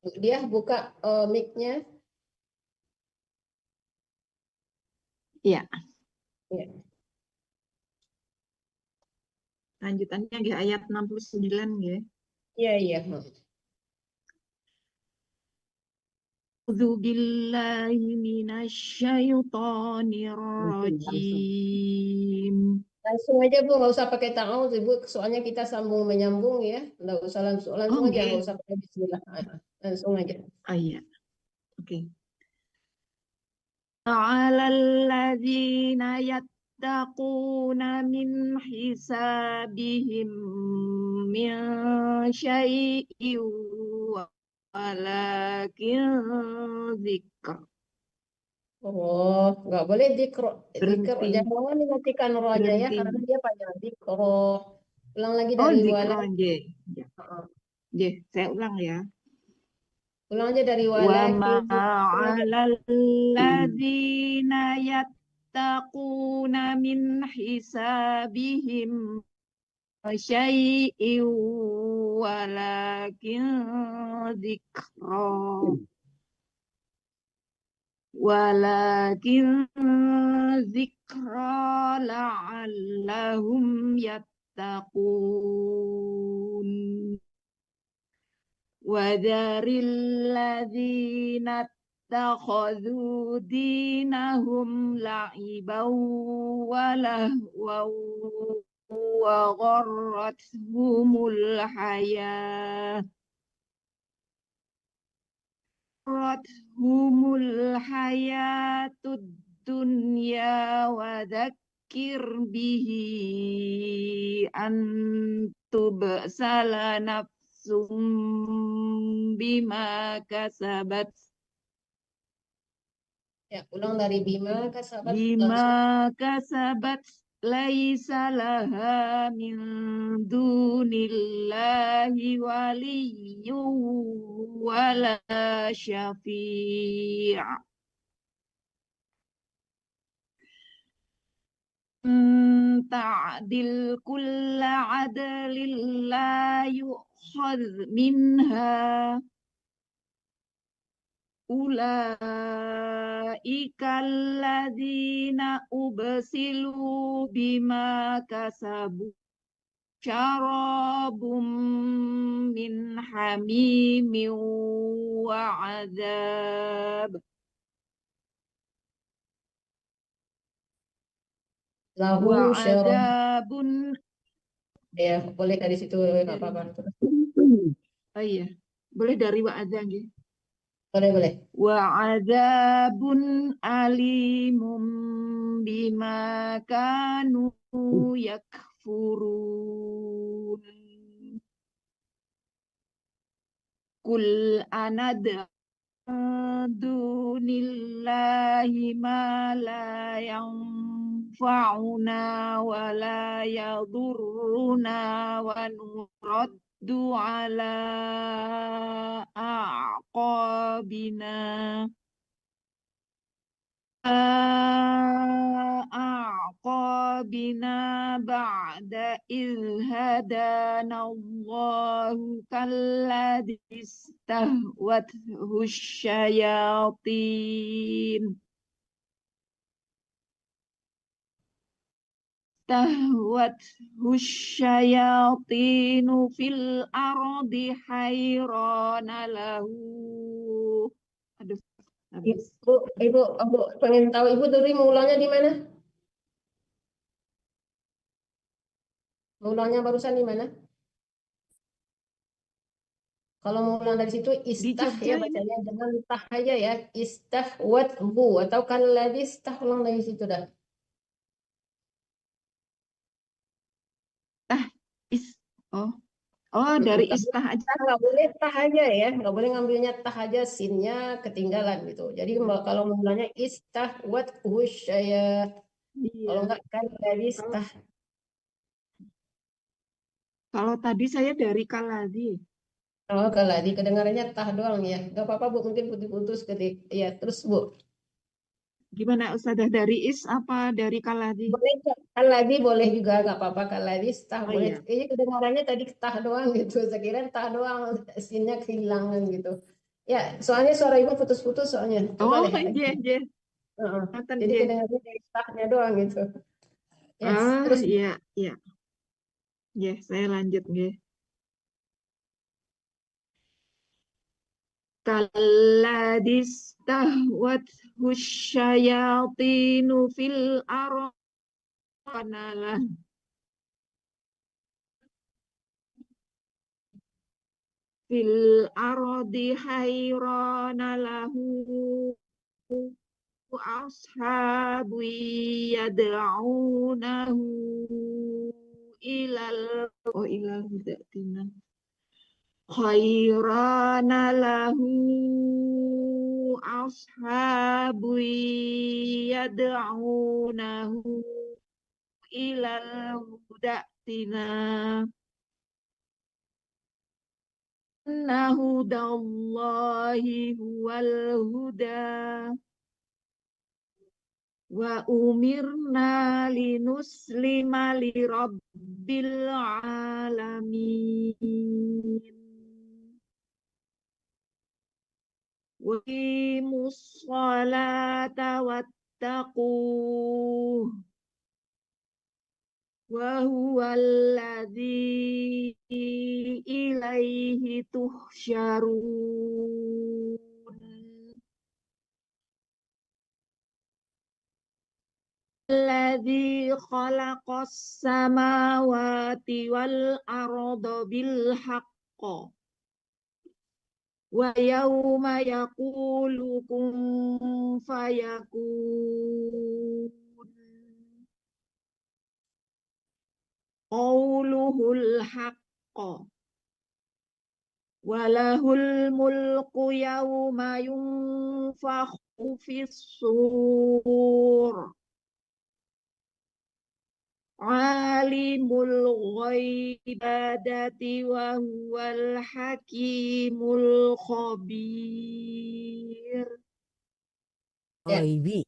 Bu Diah buka mic-nya. Ya, Ya. lanjutannya di ayat 69 ya. Iya, iya. A'udzu billahi minasyaitonir rajim. Langsung aja Bu, nggak usah pakai ta'awudz Bu, soalnya kita sambung menyambung ya. Nggak usah langsung aja, nggak usah pakai bismillah. Langsung aja. Oh iya. Oke. Ta'alal ladzina yattaquna min hisabihim min syai'in walakin dzikr. Oh, nggak boleh dikro. Jangan dimatikan rohnya ya, karena dia panjang dikro. Ulang lagi dari wala. Saya ulang ya. Ulang aja dari Wa walakin. ma'alal ladzina yattaquna min hisabihim syai'in walakin dzikra. Walakin dzikra la'allahum yattaqun. Wadharil ladzina ittakhadhu dinahum la'iban wa lahwan wa gharrathumul hayatud dunya wa dzakir bihi an tubsala nafsum bima kasabat. Ya, ulang dari bima kasabat. Bima kasabat laisa laha min dunillahi waliyyun wala syafi'. Ta'dil kulla adlin la yu'khadh minha. Ulaika alladzina ubsilu bima kasabu syarabum min hamimin wa azab. Lahum syarabun. Ya, boleh dari situ nggak apa-apa. Oh iya, boleh dari wa'adzab ya. Boleh. Wa'adzabun alimum bima kanu yakfurun. Kul anad'u dunillahi ma la yanfa'una wa la yadurruna wa nuraddu ala a'qabina ba'da idh hadana Allahu kalladhi istahwathu syayatin. istahwathu syayatinu fil ardi hayrana lahu. Aduh, habis. Ibu pengen tahu Ibu dari mulanya di mana? Mulanya barusan di mana? Kalau mau ulang dari situ istah ya bacanya, jangan tah aja ya. Istahwathu atau kalladzi istah, ulang dari situ dah. Dari istah aja. Nggak boleh tah aja ya, nggak boleh ngambilnya tah aja, sinnya ketinggalan gitu. Jadi kalau mulanya istahwathu syaya, kalau nggak kalladzi istah. Kalau tadi saya dari kalladzi. Oh, kalladzi kedengarannya tah doang ya. Nggak apa-apa Bu, mungkin putus-putus ketik. Ya, terus Bu. Gimana Ustazah, dari is apa dari kalladzi? Boleh kalladzi, boleh juga nggak apa-apa, kalladzi tah boleh. Iya. Kayaknya kedengarannya tadi tah doang gitu. Saya kira tah doang, sinnya kehilangan gitu. Ya, soalnya suara Ibu putus-putus soalnya. Coba deh. Iya. Jadi kedengarannya dari tahnya doang gitu. Yes, terus iya. Ya, saya lanjut nggih. Kalladzi istahwathu syayatinu fil ardi fil ardi hayrana lahu ashabu yad'unahu ilal hudatina khairana lahu ashabu yad'unahu ilal hudatina anna hudallahi huwal huda wa umirna linuslima lirabbil alamin wa aqimus sholata wattaquh wa huwallazi ilaihi tuhsyarun. Alladzi khalaqas samawati wal arda bil haqqi wa yawma yaqulu kun fayakun qawluhul haqqo walahul mulku yawma yunfakhu fis sur alimul ghaibati wa huwal hakimul khabir. Ghaibi.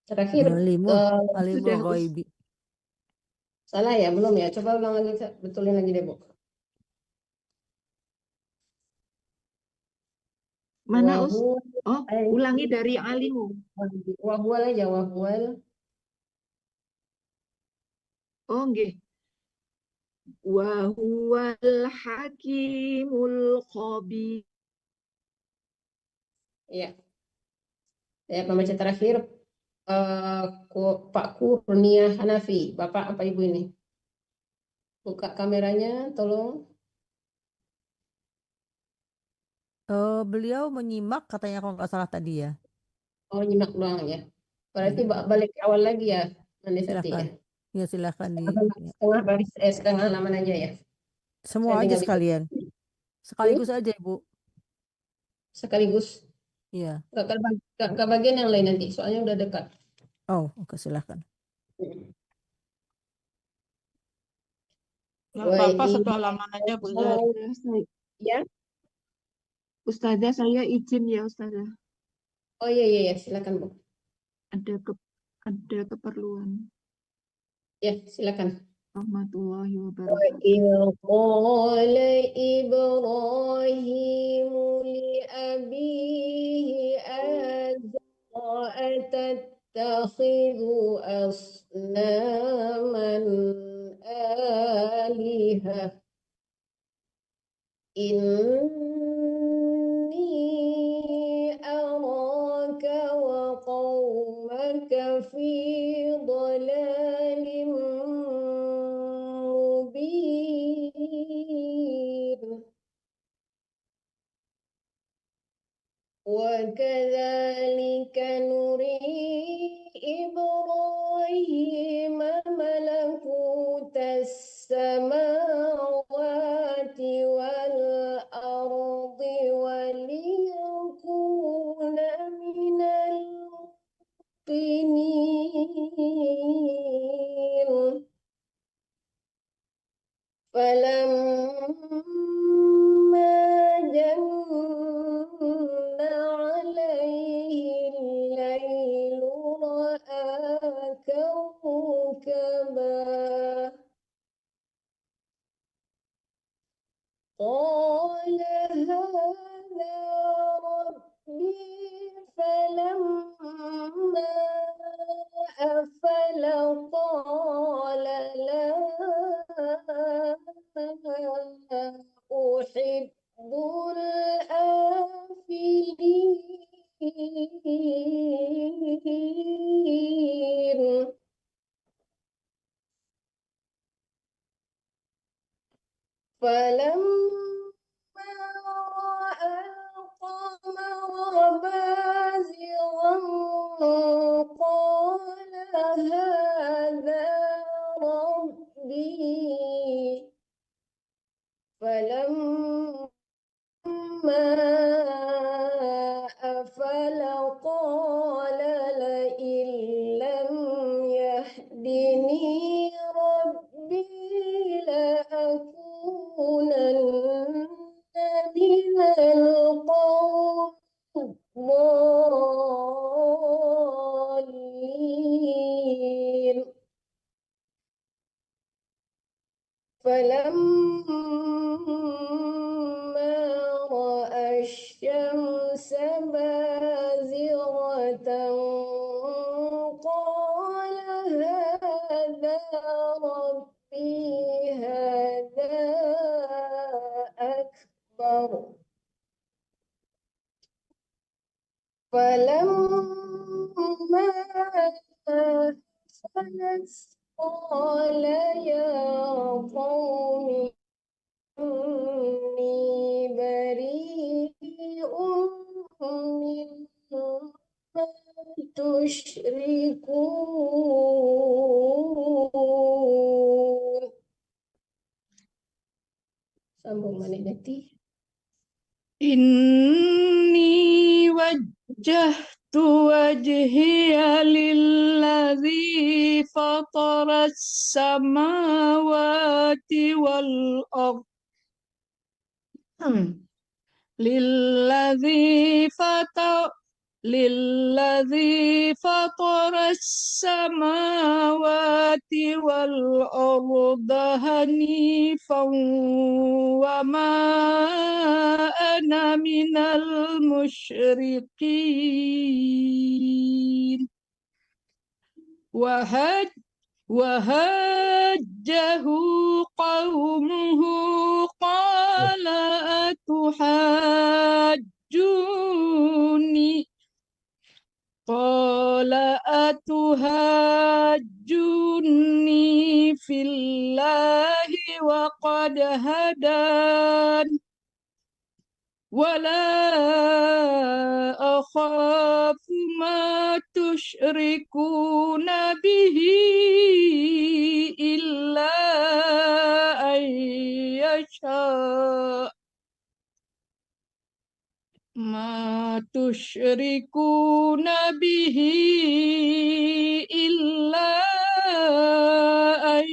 Terakhir alimul ghaibi. Salah ya, belum ya? Coba ulang lagi, betulin lagi deh, Bu. Mana ulangi dari alimu. Wahwal aja, wahwal. Nggih. Wa huwal hakimul khabir. Iya. Ya, pembaca terakhir Pak Kurnia Hanafi. Bapak apa Ibu ini? Buka kameranya, tolong. Beliau menyimak katanya kalau nggak salah tadi ya. Oh, nyimak doang ya. Berarti balik ke awal lagi ya, Andesati ya. Ya silakan di setengah baris setengah halaman aja ya. Semua aja sekalian. Sekaligus aja Ibu. Sekaligus. Iya. Ke bagian yang lain nanti, soalnya udah dekat. Oh, oke, silakan. Nggak apa-apa, satu halaman aja Bu. Ya. Ustazah, saya izin ya Ustazah. Oh iya, silakan Bu. Ada keperluan. Ya, silakan. Rahmatullahi wabarakatuh. Qala Ibrahim li abihi azza تتخذوا أصناما آلهة إني أراك وقومك في ضلال مبين وكذلك نري إبراهيم ملكوت السماوات والأرض وليكون من الموقنين فلما جن عليه الليل رأى كوكبا قال هذا ربي فلما أفل قال لا أحب الآفلين فلما رأى القمر بازغا قال هذا ربي فلما أفل قال لئن لم يهدني ربي لأكونن من القوم الضالين فلما رأى الشمس بازغة قال هذا ربي هذا أكبر فلما أفلت قال يا قوم إني بريء مما تشركون. Sambung mana nanti? Inni wajjahtu wajhiya lilladzi fataras samawati wal ardh للذي فطر السماوات والأرض حنيفا وما أنا من المشركين وهاجه قومه قال أتحاجوني في الله وقد هدان ولا أخاف ما تشركون به إلا أن يشاء ما تشركون به إلا أن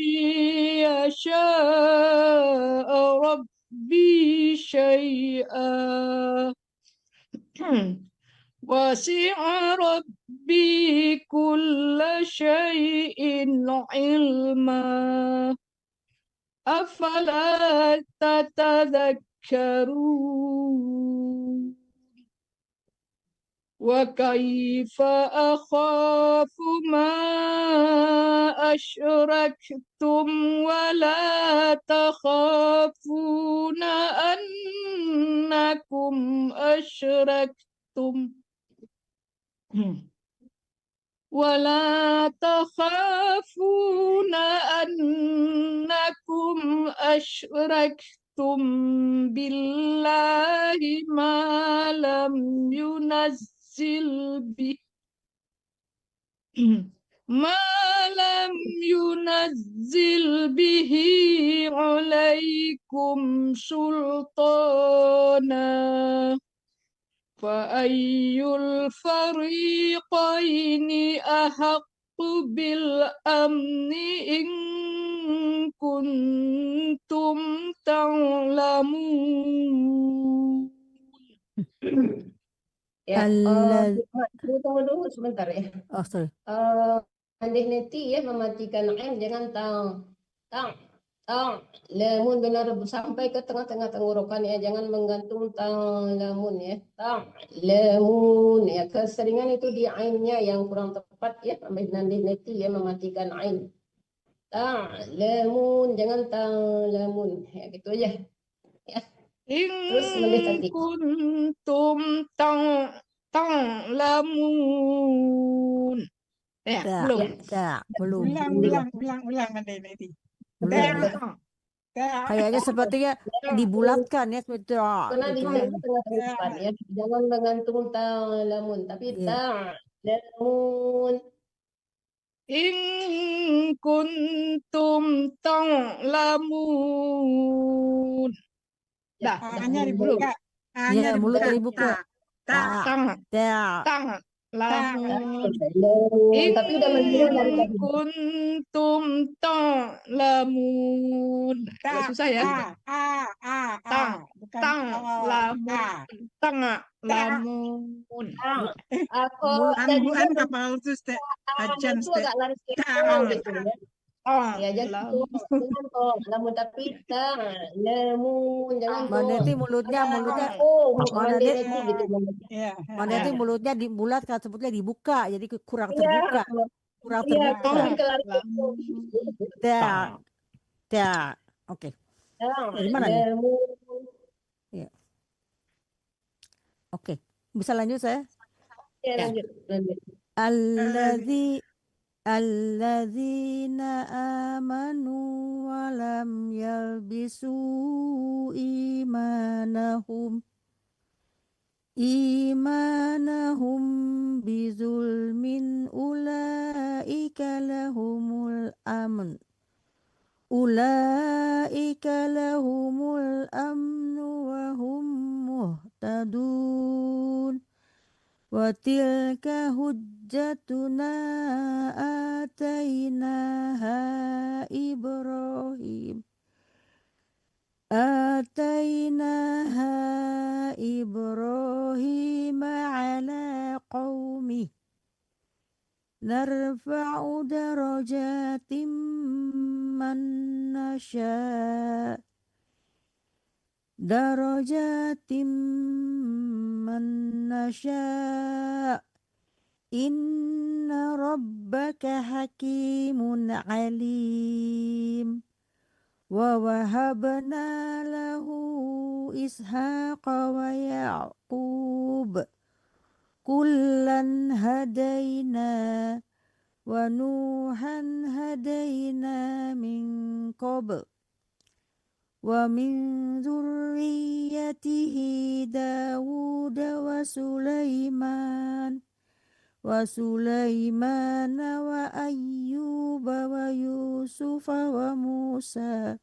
يشاء ربي شيئا وسع ربي كل شيء علما أفلا تتذكرون. وكيف أخاف ما أشركتم ولا تخافون أنكم أشركتم ولا تخافون أنكم أشركتم بالله ما لم ينزل به عليكم سلطانا فأي الفريقين أحق بالأمن إن كنتم تعلمون. Ya, Alladzi tunggu dulu sebentar ya. Oh, sorry. Andai neti ya mematikan ain jangan tang lamun benar sampai ke tengah-tengah tenggorokan ya, jangan menggantung tang lamun ya, tang lamun ya, keseringan itu di ainnya yang kurang tepat ya, andai neti ya mematikan ain, tang lamun jangan tang lamun ya, gitu aja ya. Terus mendekati kuntum ta'lamun. Ya, belum. Belum. Ulang Andai Neti. Kayaknya sepertinya dibulatkan ya seperti karena di gitu ya. tengah-tengah ya, jangan menggantung ta'lamun tapi ta'lamun. In kuntum ta'lamun. Hanya dibuka. Iya, mulutnya dibuka. Lamun. Tapi udah menurun dari tadi. Kuntum ta'lamun. Susah ya. Lamun. Aku An kapal itu ajan itu agak lari gitu ya. Ya jadi lamun tapi lamun jangan Maneti mulutnya Maneti gitu. Maneti mulutnya dibulat kan sebetulnya dibuka jadi kurang terbuka. Oke. Dari mana nih? Ya. Oke. Bisa lanjut saya? Ya, lanjut. Alladzina amanu wa lam yalbisu imanahum bizulmin ulaika lahumul amn wa hum muhtadun. Wa tilka hujjatuna atainaha Ibrahim ala qaumih narfa'u darajatim man nasha' inna rabbaka hakimun alim. Wa wahabna lahu ishaqa wa ya'qub kullan hadaina wa nuhan hadaina min qabl wa min dzurriyyatihi Dawud wa Sulaiman wa Ayyub wa Yusuf wa Musa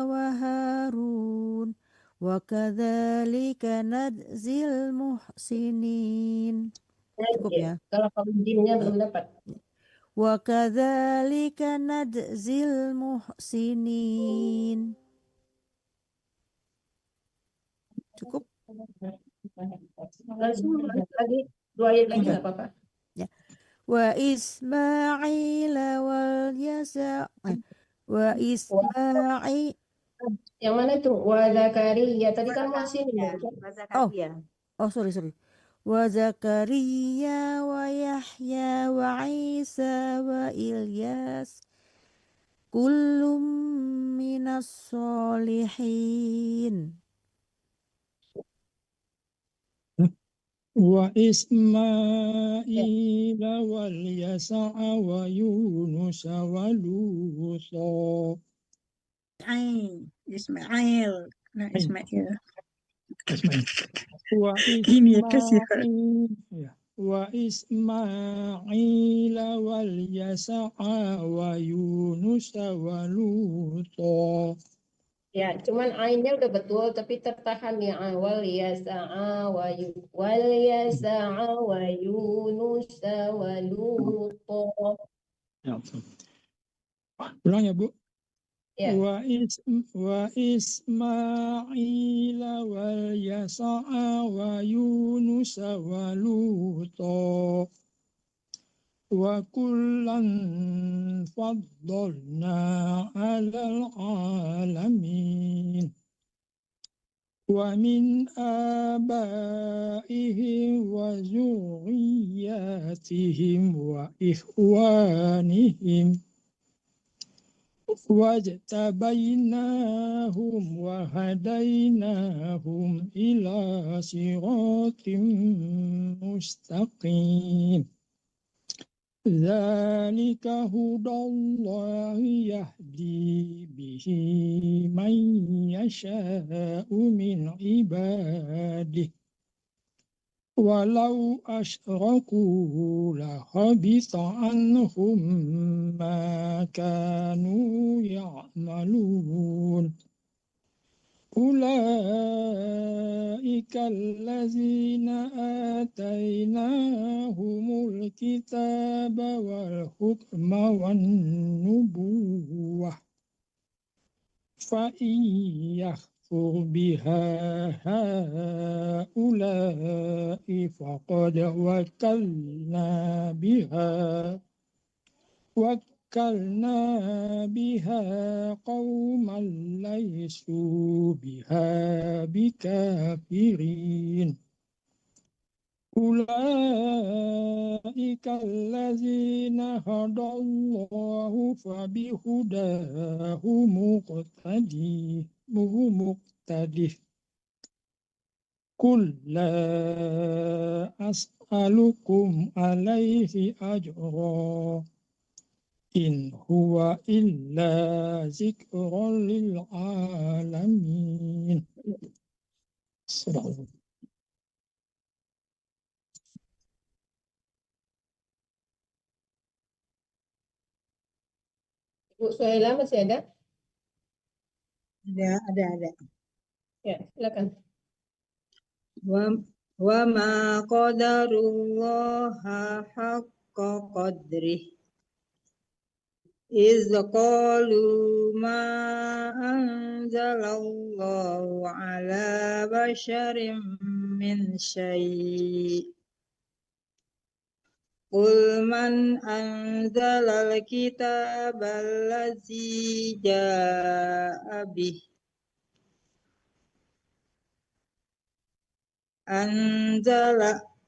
wa Harun wa kadzalika nadzil muhsinin. Cukup ya. Kalau jinnya belum dapat. Wa kadzalika nadzil muhsinin. Cukup? Langsung lagi 2 ayat lagi enggak apa-apa. Ya. Wa Ismail wal Yasa wa Ismail Yang mana tuh? Wa Zakaria. Tadi kan Muhsin. Oh sorry. Wa Zakaria wa Yahya wa Isa wa Ilyas kullum minas solihin. Wa Ismaila wal Yasa'a wa Yunus wa Luta. Ismail. Nah, Ismail. Wa Ini ya kasih. Ismail wal Yasa'a wa Yunus wa Luta. Ya, cuman ainnya udah betul, tapi tertahan ya wal yasa'a wa Yunus wa Luta. Ya. Ulang ya, Bu. Ya. Wa Ismail wal Yasa'a wa Yunus wa Luta. Wa kullan faddalna 'alal 'alamin. Wa min abaihim wa zurriyatihim wa ikhwanihim wajtabainahum wa hadainahum ila siratim mustaqim. Dzalika hudallahi yahdi bihi man yasha'u min ibadihi walau asyraku lahabita anhum ma kanu ya'malun. Ulaika allazina atainahumul kitaba wal hukma wan nubuwah fa yakfur biha haulai faqad wakkalna biha qauman laysu biha bikafirin. Ulaika allazina hadallahu fabihudahu muqtadih. Qul la as'alukum alaihi ajra in huwa illa zikran lil alamin. Bu Suhaila masih ada? Ada. Ya, silakan. Wa ma qadarullaha haqqa qadrih iz qalu ma anzalallahu ala basharin min syai'. Qul man anzalal kitabal ladzi jaa'a bih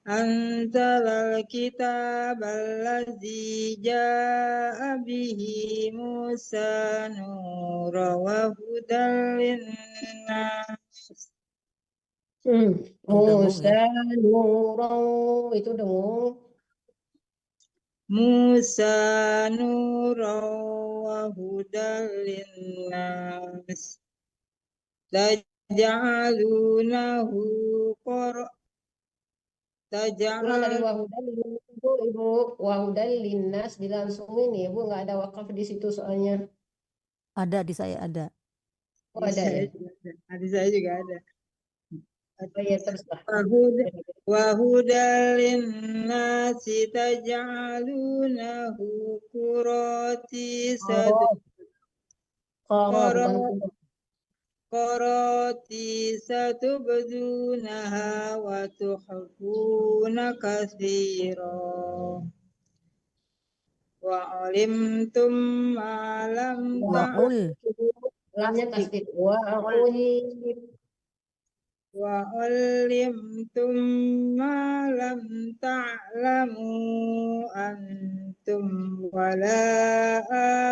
anzalal kitabal ladzi jaa'a bihi Musa nuran wa hudan linnas. Musa nuran itu dengung. Musa nuran wa hudan linnas taj'alunahu dari wahudan Ibu wahudan linnas dilangsungin ya Bu, nggak ada wakaf di situ soalnya. Ada di saya ada. Oh, ada ya. Di saya juga ada. Oh ya, teruslah. Wahudan linnasi taj'alunahu Qarati satubdunaha wa tukhfuna katsira wa alimtum ma lam ta'lamu Lamnya tasdid. وعلمتم ما لم تعلموا أنتم ولا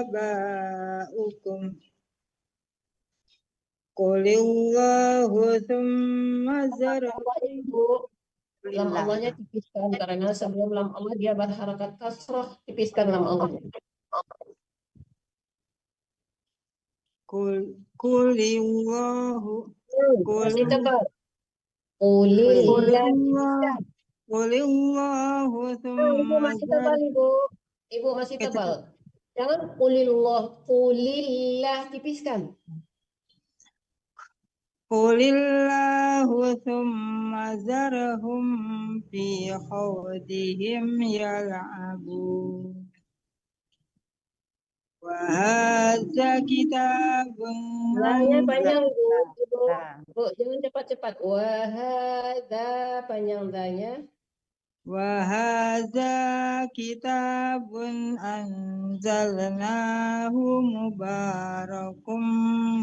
آباؤكم قل الله ثم زرعكم Lam Allahnya tipiskan karena sebelum lam Allah dia berharakat kasrah, tipiskan lam Allahnya. Qulillahu Masih tebal. Qulillah. Qulillahu Ibu thumma masih tebal, Ibu. Ibu masih tebal. Jangan qulillah tipiskan. Qulillahu thumma zarhum fi khawdihim yal'abun. Wa hadza kitabun Lahnya panjang, Bu. Bu, jangan cepat-cepat. Wa hadza panjang lahnya. Wa hadza kitabun anzalnahu mubarakum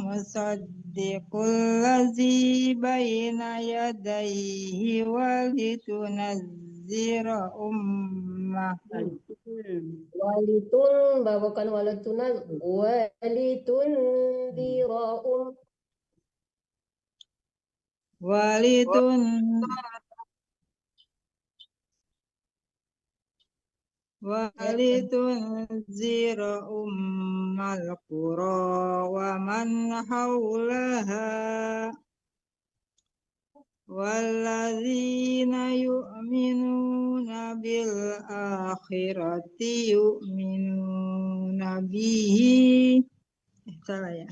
musaddiqul ladzi baina yadayhi walitunzira Walitun bukan walitunaz, walitunzira ummal qura wa man hawlaha walladzina yu'minuna bil akhirati yu'minuna bihi. Salah ya.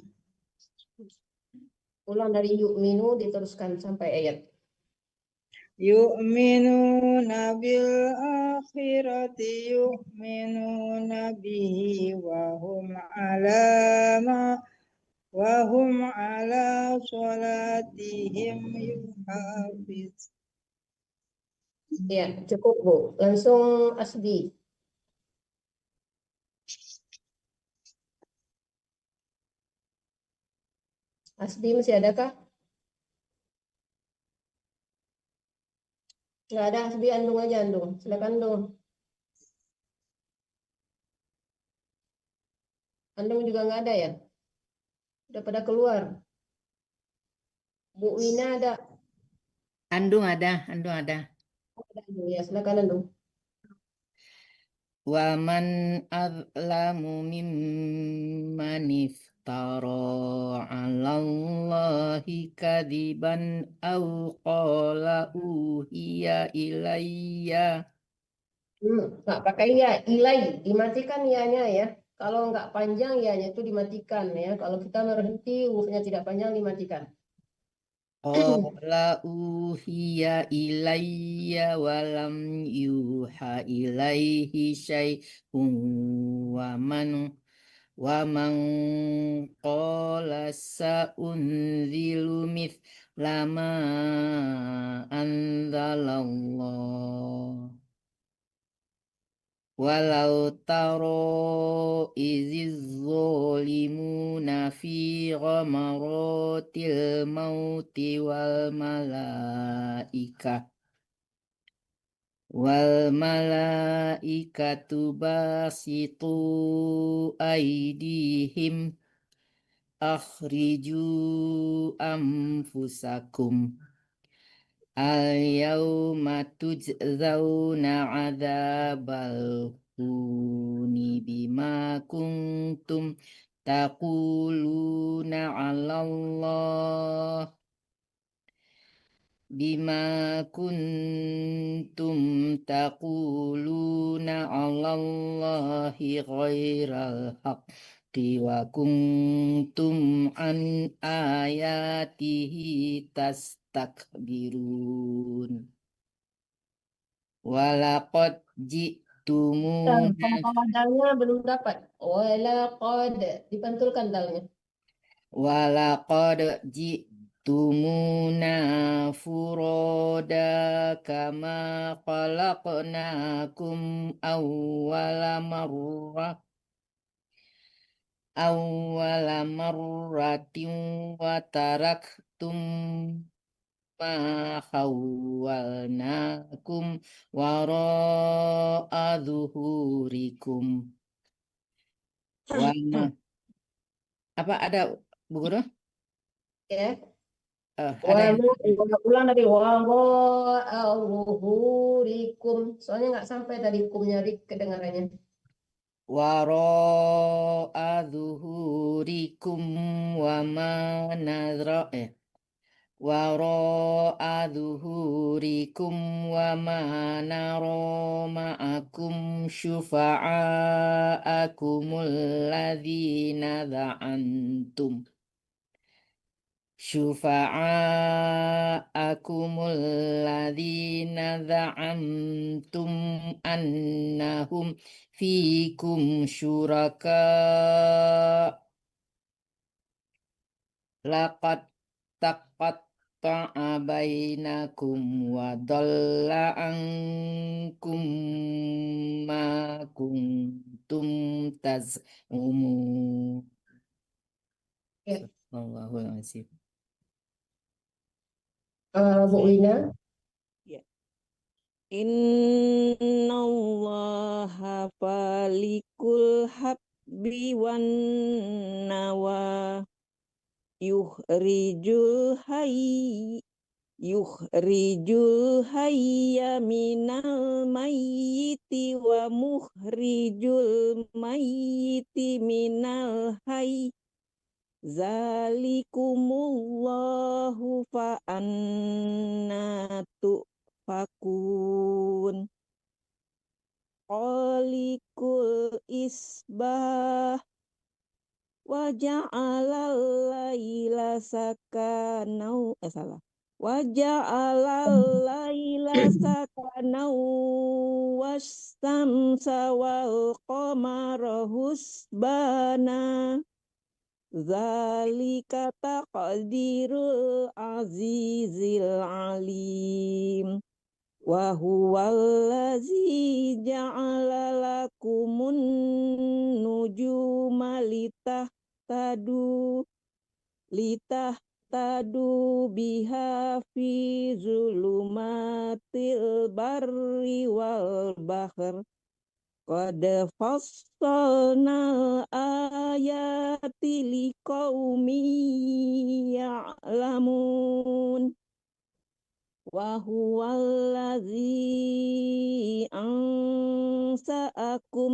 Ulang dari yu'minu diteruskan sampai ayat. Yu'minuna bil akhirati yu'minuna bihi wa hum ala sholatihim yuhafiz. Ya, cukup, Bu. Langsung Asbi. Asbi masih adakah? Nggak ada, Asbi. Andung aja, Andung. Silakan, Andung. Andung juga nggak ada ya? Udah pada keluar. Bu Wina ada? Andung ada, Andung ada. Ya, silakan, Andung. Wa man azlamu mimman iftara 'alallahi kadiban aw qala uhiya ilayya. Nggak pakai ya, ilai. Dimatikan ya-nya ya. Kalau nggak panjang ya-nya itu dimatikan ya. Kalau kita berhenti, hurufnya tidak panjang dimatikan. Qala uhiya ilayya wa lam yuha ilaihi syai'un wa man qala sa'unzilu mithla ma anzalallah. Walau taro iziz zalimuna fi ghamaratil mauti wal malaikatu basitu aidihim akhriju anfusakum al-yawma tujzauna adzabal huni bima kuntum taquluna 'alallah ghairal haqqi wa kuntum an ayatihi tastakbirun. Walaqad ji'tumuna. Dalnya belum dapat. Walaqad dipantulkan dalnya. Walaqad ji'tumuna furoda kama khalaqnakum awwala marrah. awwala marratin wa taraktum ma khawwalnakum wara'a zuhurikum wa ma apa ada Bu Guru? Ya. Ada yang Ulang dari wara'a soalnya nggak sampai tadi kumnya kedengarannya. wara'a zuhurikum wa ma nadra wara'a zuhurikum wa ma nara ma'akum syufa'akumul ladzina za'antum syufa'akumul ladzina za'amtum annahum fikum syuraka laqad taqatta'a bainakum wa dhalla ankum ma kuntum taz'umun. Ya. Allahul azim. Bu Lina. Ya. Innallaha falikul habbi wan nawa yukhrijul hayya minal mayyiti wa mukhrijul mayyiti minal hayy zalikumullahu fa anna tufakun qalikul isbah wa ja'alal laila sakanau wa ja'alal laila sakanau was-samsa wal qamara husbana zalika taqdirul azizil alim wa huwallazi ja'ala lakumun nujuma litahtadu biha fi zulumatil barri wal bahr qad fassalna ayati liqaumin ya'lamun wa huwallazi ansa'akum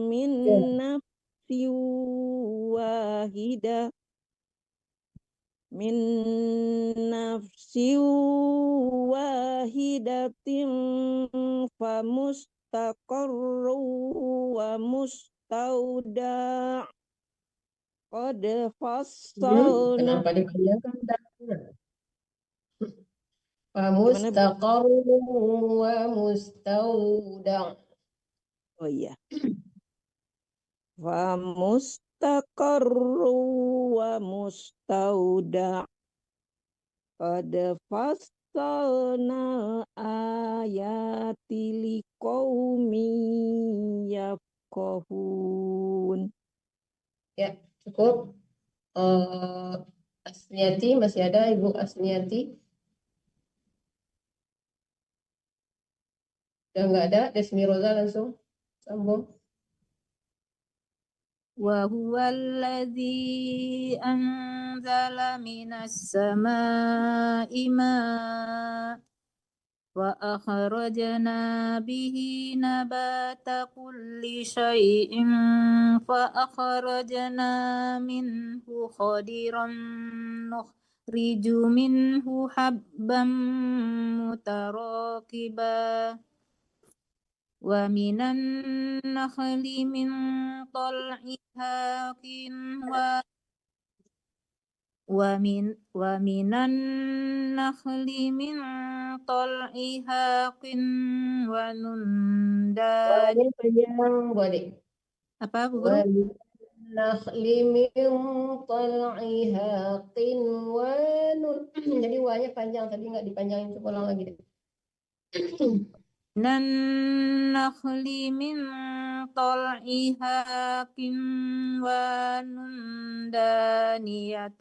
min nafsin wahidah wahidatin famustaqarru wa mustauda qad fassalna. Kenapa dipanjangkan? Famustaqarru wa mustauda. Oh iya. Famustaqarru wa mustauda qad fassalna ayati liqaumin yafqahun. Ya, cukup. Asniati, masih ada Ibu Asniati? Udah nggak ada, Desmi Roza langsung sambung. Wa huwallazi anzala minas samaa'i maa'a wa akhrajna bihi nabata kulli syai'in fa akhrajna minhu khadiran nukhriju minhu habban mutarakiba wa minan nakhli min tal'iha qinwa wa minan nakhli min tal'iha qinwanun Ini panjang, Bu Adik. Apa Bu Guru? Nakhli min tal'iha qinwanun. Jadi wanya panjang, tadi nggak dipanjangin, coba ulang lagi deh. النخل من طلعها قنوان دانية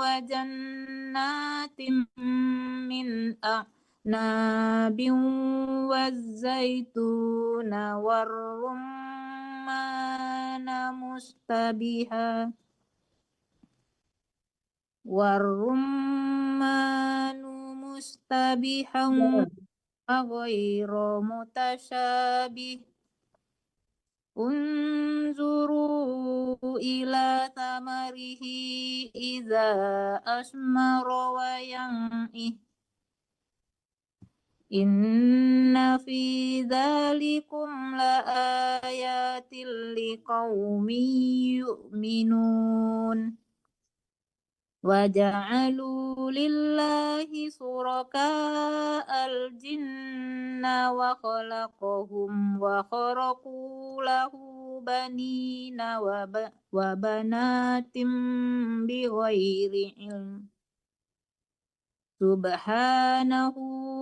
وجنات من أعناب والزيتون والرمان مستبحا غير متشابه انظروا إلى ثمره إذا أثمر وينعه إن في ذلكم لآيات لقوم يؤمنون وجعلوا لله شركاء الجن وخلقهم وخرقوا له بنين وبنات بغير علم سبحانه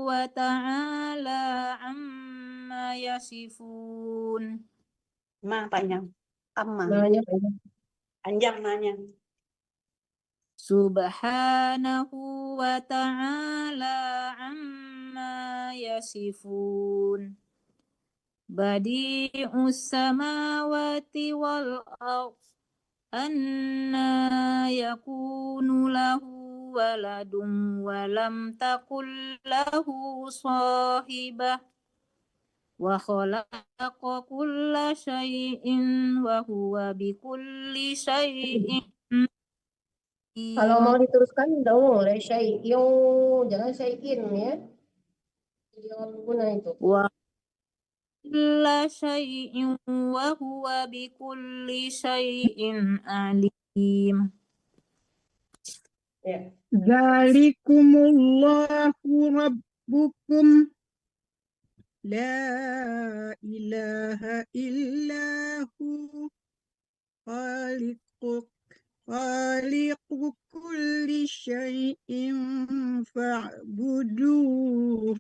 وتعالى عما يصفون. Panjang. Namanya panjang. Panjang namanya. Subhanahu wa ta'ala amma yasifun. Badi'us samawati wal ardh. Anna yakunu lahu waladun walam takul lahu sahibah. Wa khalaqa kulla syai'in wa huwa bikulli syai'in. Kalau mau diteruskan boleh syai'in, jangan syai'in ya. Jadi guna itu. Wa kulla syai'in wa huwa bikulli syai'in alim. Ya. Dzalikumullahu rabbukum la ilaha illahu khaliqu kulli syai'in fa'buduh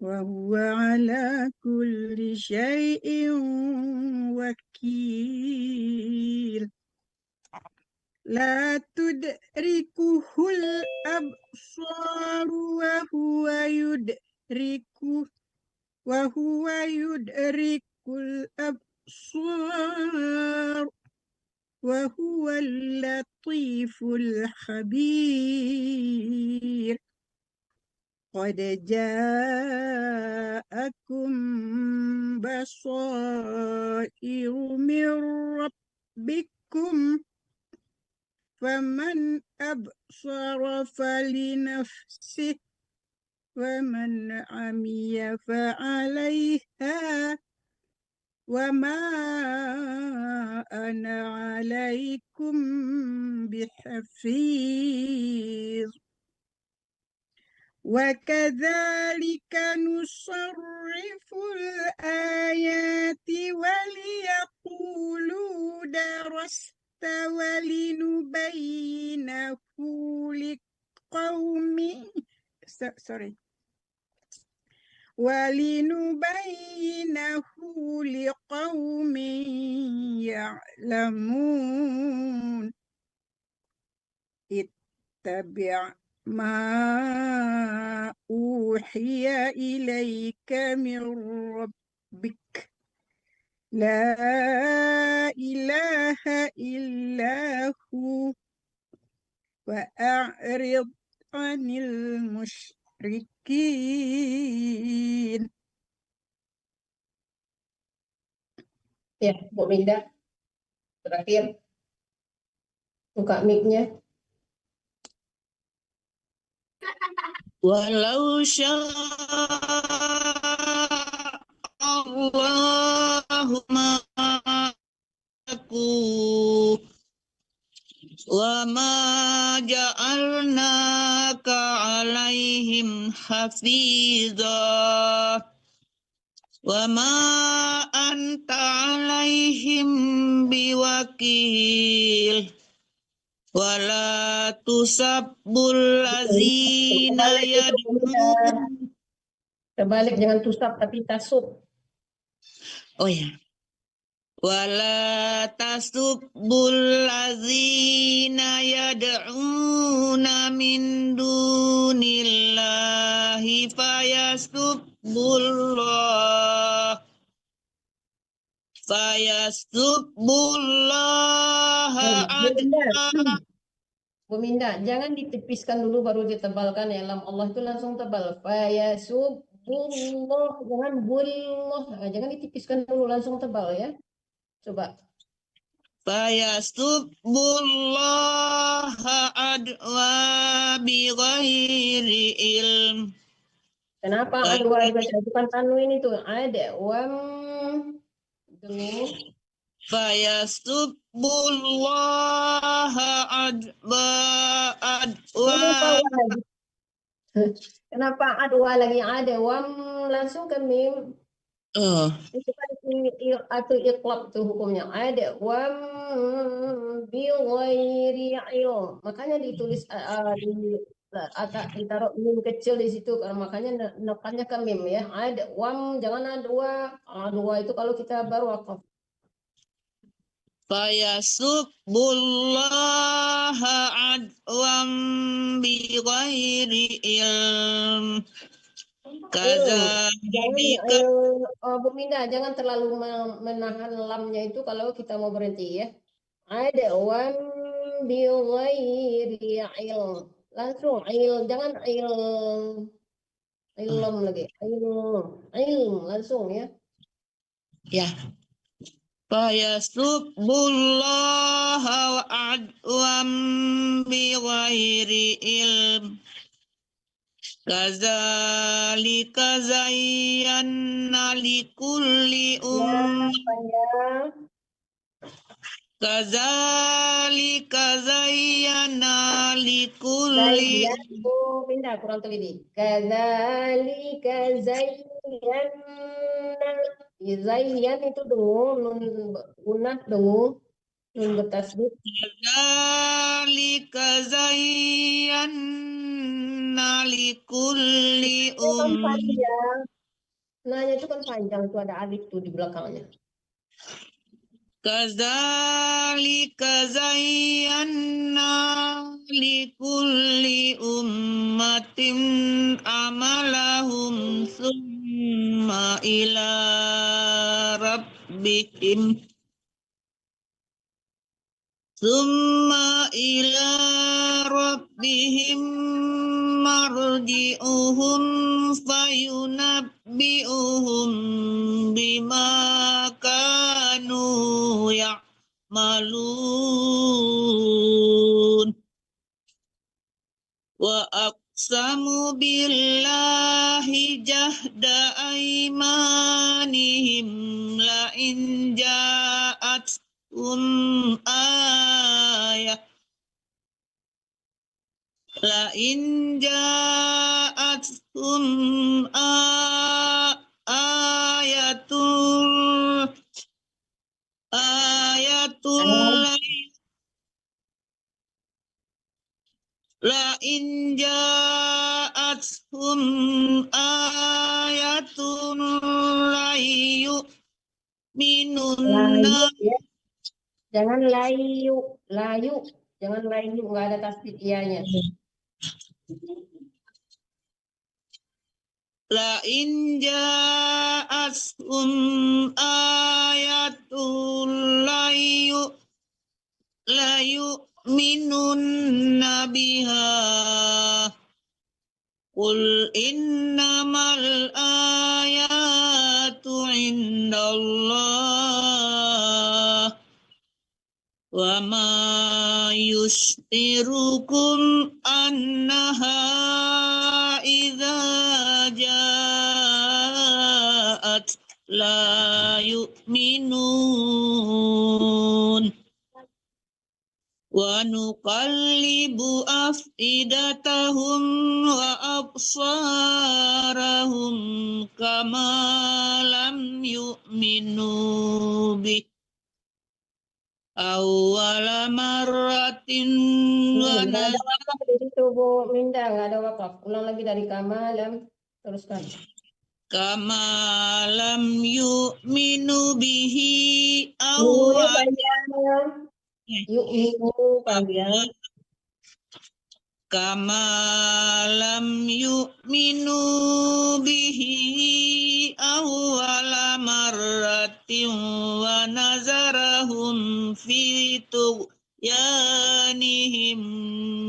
wa huwa ala kulli syai'in wakil. La tudrikuhul absaru wa huwa yudrikul absar wa huwal latiful khabir. Qad ja'akum basairu min rabbikum faman absara falinafsih waman amiya fa'alaiha wa ma ana alaikum bihafiz. Wa kadzalika nusarriful ayati waliyaqulu darasta walinubayyinahu liqaumin ya'lamun. Ittabi' ma uhiya ilaika min rabbik la ilaha illahu wa a'rid 'anil musyrikin. Ya, Bu Minda. Terakhir. Buka mic-nya. Walau Allahumma aku wa ma ja'alnaka alaihim hafiza wa ma anta alaihim biwakil. Wala tusabbul lazina yad'un Terbalik, jangan tusab tapi tasub. Oh ya. Wala tasubbul ladzina yad'una min dunillahi fayasubbullaha adwa. Bu Minda, jangan ditipiskan dulu baru ditebalkan ya. Lam Allah itu langsung tebal. Fayasubbullah, jangan bullah. Nah, jangan ditipiskan dulu, langsung tebal ya. Coba. Fayasubbullaha adwa bi ghairi ilm. Kenapa adwa dibaca? Itu kan tanwin itu. Ada wam dulu. Fayasubbullaha adwa. Kenapa adwa lagi? Ada wam langsung ke mim. Itu kan atau iqlab tuh hukumnya. Ada wam bi ghairi ilm. Makanya ditulis ditaruh mim kecil di situ, karena makanya nekannya ke mim ya. Ada wam, jangan adwa. Adwa itu kalau kita baru wakaf. Fayasubbullaha adwam bi ghairi ilm. Kadzalika. Bu Minda, jangan terlalu menahan lamnya itu kalau kita mau berhenti ya. Ada wam bi ghairi ilm. Langsung jangan ilm lagi. Ilm langsung ya. Ya. Fayasubbullaha adwam bi ghairi ilm. Kadzalika zayyana likulli Kadzalika zayyana likulli. Pindah kurang teliti. Kadzalika zayyan itu dengu, nun gunah dengu, nun bertasbih. Kadzalika zayyana likulli Nanya itu kan panjang, itu ada alif tuh di belakangnya. Kadzalika zayyana likulli ummatin amalahum summa ila rabbihim marji'uhum fayunabbi'uhum bima kanu ya'malun. Wa aqsamu billahi jahda aymanihim la in ja'athum ayah La in ja'athum ayatul La in ja'athum ayatun la yu'minunna. Jangan layu, jangan layu, nggak ada tasdid ianya. La in ja'athum ayatul la yu'minunna biha. Qul innamal ayatu indallah wa ma yus'irukum annaha idza ja'at la yu'minun. Wa nuqallibu afidatahum wa absarahum kama lam yu'minu bih awwala marratin wa Nggak ada wakaf di situ Bu Minda, nggak ada wakaf. Ulang lagi dari kamalam, teruskan. kama lam yu'minu bihi Nunya awal panjang. Yu'minu panjang. kama lam yu'minu bihi awwala marratin wa nazarahum fi tughyanihim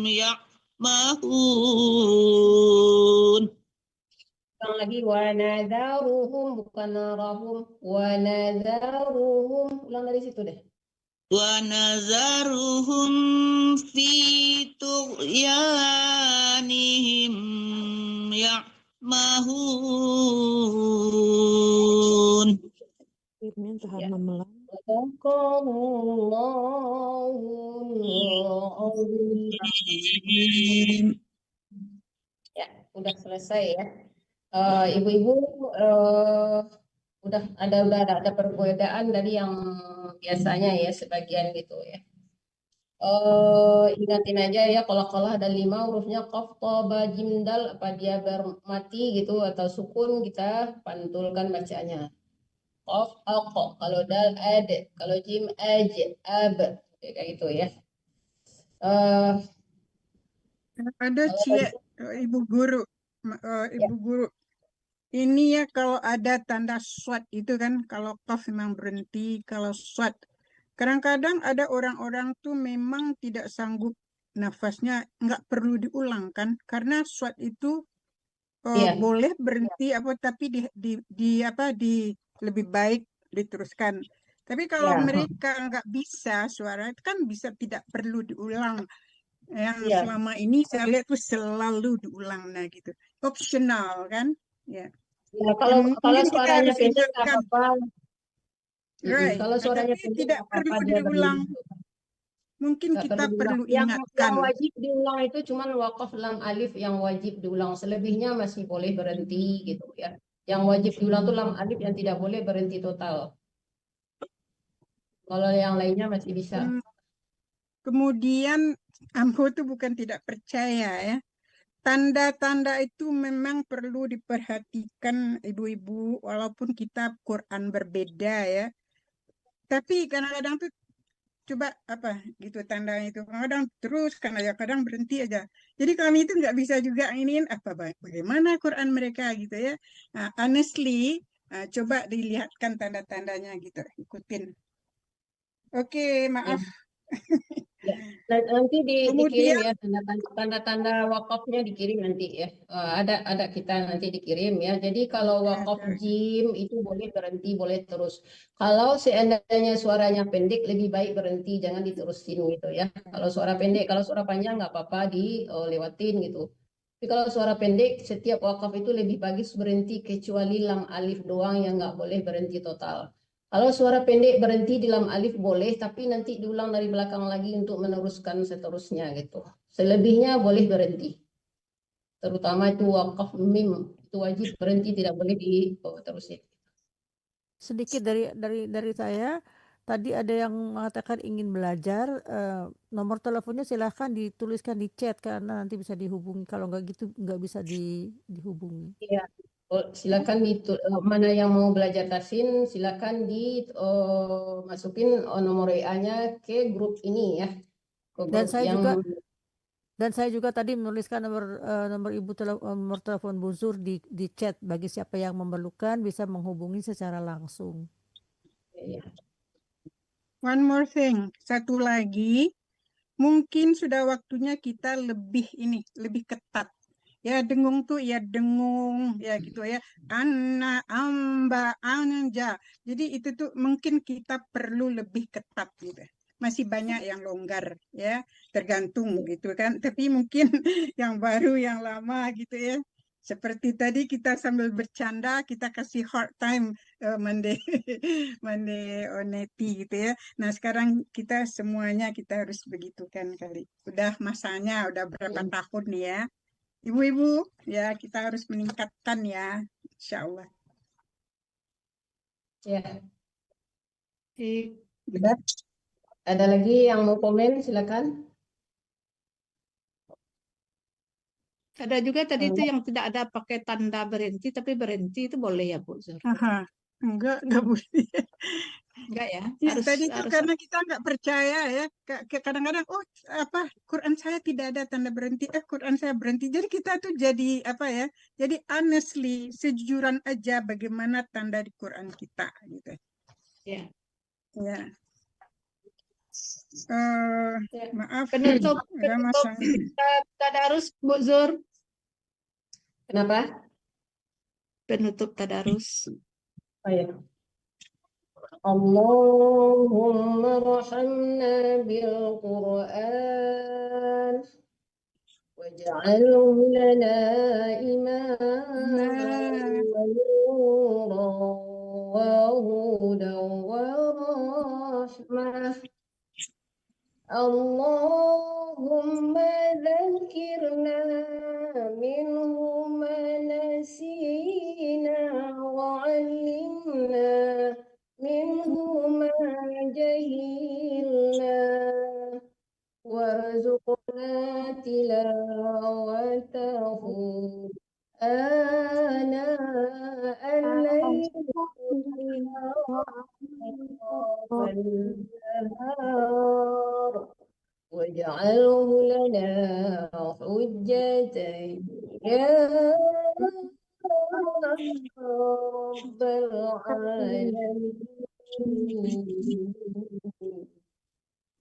ya'mahun. Ulang lagi, wa nadharuhum, bukan narahum, wa nadharuhum. Ulang dari situ deh. Wa nazaruhum fi tughyanihim ya'mahun. Ya. Ya, udah selesai ya. Ibu-ibu udah ada perbedaan dari yang biasanya ya, sebagian gitu ya. Ingatin aja ya, kalau ada 5 hurufnya qaf, ta, ba, jim, dal, apa dia bermati gitu atau sukun, kita pantulkan bacanya. Qaf, aq, kalau dal, ad, kalau jim, aj, ab, kayak gitu ya. Ada Ibu Guru, Ibu Guru. Ini ya kalau ada tanda swat itu kan, kalau qaf memang berhenti, kalau swat. Kadang-kadang ada orang-orang tuh memang tidak sanggup nafasnya, nggak perlu diulang kan, karena swat itu boleh berhenti tapi lebih baik diteruskan. Tapi kalau mereka nggak bisa suara itu kan bisa tidak perlu diulang. Yang selama ini saya lihat tuh selalu diulang, nah gitu. Optional kan? Ya. Ya, kalau suaranya pendek nggak apa-apa. Right. Kalau suaranya Tapi tidak perlu diulang. Mungkin kita perlu Yang ingatkan. wajib diulang itu cuma waqaf lam alif yang wajib diulang. Selebihnya masih boleh berhenti gitu ya. Yang wajib diulang itu lam alif yang tidak boleh berhenti total. Kalau yang lainnya masih bisa. Kemudian Ambo itu bukan tidak percaya ya. Tanda-tanda itu memang perlu diperhatikan ibu-ibu, walaupun kitab Quran berbeda ya. Tapi kadang-kadang tuh coba apa gitu tandanya itu, kadang terus, kadang berhenti aja. Jadi kami itu nggak bisa juga ingin bagaimana Quran mereka gitu ya. Nah, honestly, coba dilihatkan tanda-tandanya gitu, ikutin. Oke, maaf. Ya. Nanti dikirim ya, tanda-tanda wakafnya dikirim nanti ya. Ada kita nanti dikirim ya. Jadi kalau wakaf jim itu boleh berhenti, boleh terus. Kalau seandainya suaranya pendek, lebih baik berhenti, jangan diterusin gitu ya. Kalau suara pendek, kalau suara panjang nggak apa-apa dilewatin gitu. Tapi kalau suara pendek, setiap wakaf itu lebih bagus berhenti, kecuali lam alif doang yang nggak boleh berhenti total. Kalau suara pendek berhenti di lam alif boleh, tapi nanti diulang dari belakang lagi untuk meneruskan seterusnya gitu. Selebihnya boleh berhenti. Terutama itu wakaf mim, itu wajib berhenti, tidak boleh diterusin. Sedikit dari saya, tadi ada yang mengatakan ingin belajar, nomor teleponnya silahkan dituliskan di chat karena nanti bisa dihubungi. Kalau nggak gitu nggak bisa dihubungi. Iya. Silakan mana yang mau belajar tasin, silakan masukin nomor WA-nya ke grup ini ya. Dan saya juga tadi menuliskan nomor nomor telepon Bu Zur di chat, bagi siapa yang memerlukan bisa menghubungi secara langsung. One more thing, satu lagi, mungkin sudah waktunya kita lebih ketat. Ya dengung tuh ya dengung ya gitu ya, anna amba anja. Jadi itu tuh mungkin kita perlu lebih ketat gitu. Masih banyak yang longgar ya, tergantung gitu kan. Tapi mungkin yang baru yang lama gitu ya. Seperti tadi kita sambil bercanda, kita kasih hard time Monday Oneti gitu ya. Nah sekarang kita semuanya kita harus begitu kan kali. Udah masanya, udah berapa tahun nih ya. Ibu-ibu, ya kita harus meningkatkan ya, insya Allah. Ya. Ada lagi yang mau komen, silakan. Ada juga tadi itu yang tidak ada pakai tanda berhenti, tapi berhenti itu boleh ya Bu Zur? Aha, enggak boleh. Enggak ya? Tadi itu harus karena kita nggak percaya ya. Kadang-kadang Quran saya tidak ada tanda berhenti, Quran saya berhenti. Jadi kita tuh jadi Jadi honestly, sejujuran aja bagaimana tanda di Quran kita gitu. ya. Ya. Maaf. Penutup Ramadan. tadarus Bu Zur. Kenapa? Penutup tadarus. Oh ya. Allahumma rahamna bil Qur'an waj'alhu lana imaman wa nuran wa hudan wa rahmah. Allahumma dzakirna minhu ma nasina wa 'allimna minhu ma jahilna warzuqna tilawatahu ana al-layli wal-nahar waj'alhu lana hujjatan ya rabbal alamin.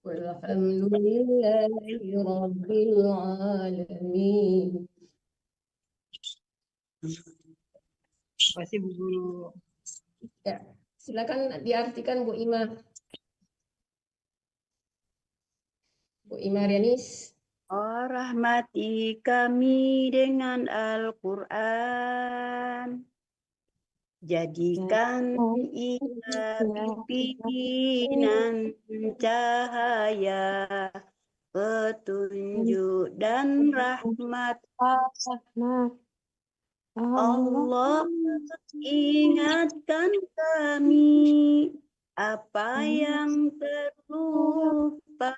Walhamdulillahi rabbil alamin. Terima kasih Bu Guru. Ya, silakan diartikan Bu Ima. Bu Ima Rianis. Oh, rahmati kami dengan Al-Quran. Jadikan ia pimpinan cahaya, petunjuk dan rahmat. Allah ingatkan kami apa yang terlupa,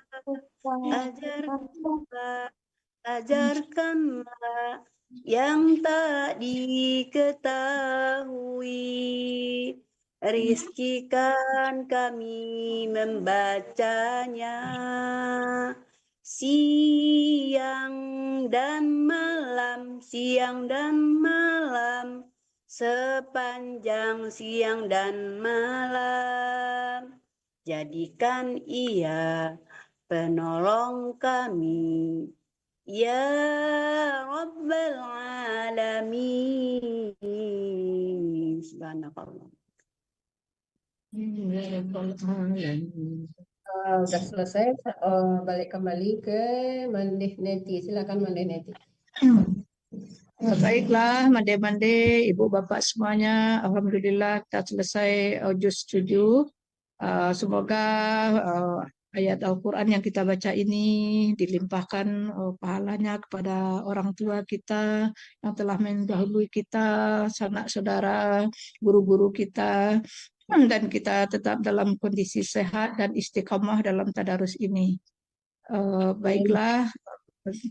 ajarkanlah yang tak diketahui, rizkikan kami membacanya siang dan malam, sepanjang siang dan malam. Jadikan ia penolong kami, ya Rabbal Alamin. Subhanakallah. Sudah selesai, balik kembali ke Mandeh Neti. Silakan Mandeh Neti. Baiklah, mande-mande, ibu bapak semuanya, alhamdulillah kita selesai juz 7. Semoga ayat Al-Quran yang kita baca ini dilimpahkan pahalanya kepada orang tua kita yang telah mendahului kita, sanak saudara, guru-guru kita, dan kita tetap dalam kondisi sehat dan istiqamah dalam tadarus ini. Baiklah,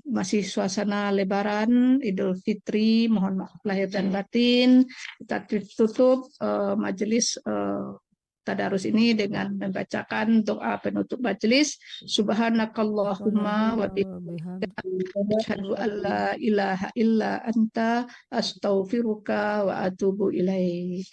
masih suasana Lebaran, Idul Fitri, mohon maaf lahir dan batin. Kita tutup majelis tadarus ini dengan membacakan doa penutup majelis. Subhanakallahumma wa bihamdika asyhadu an la ilaha illa anta astaghfiruka wa atubu ilaik.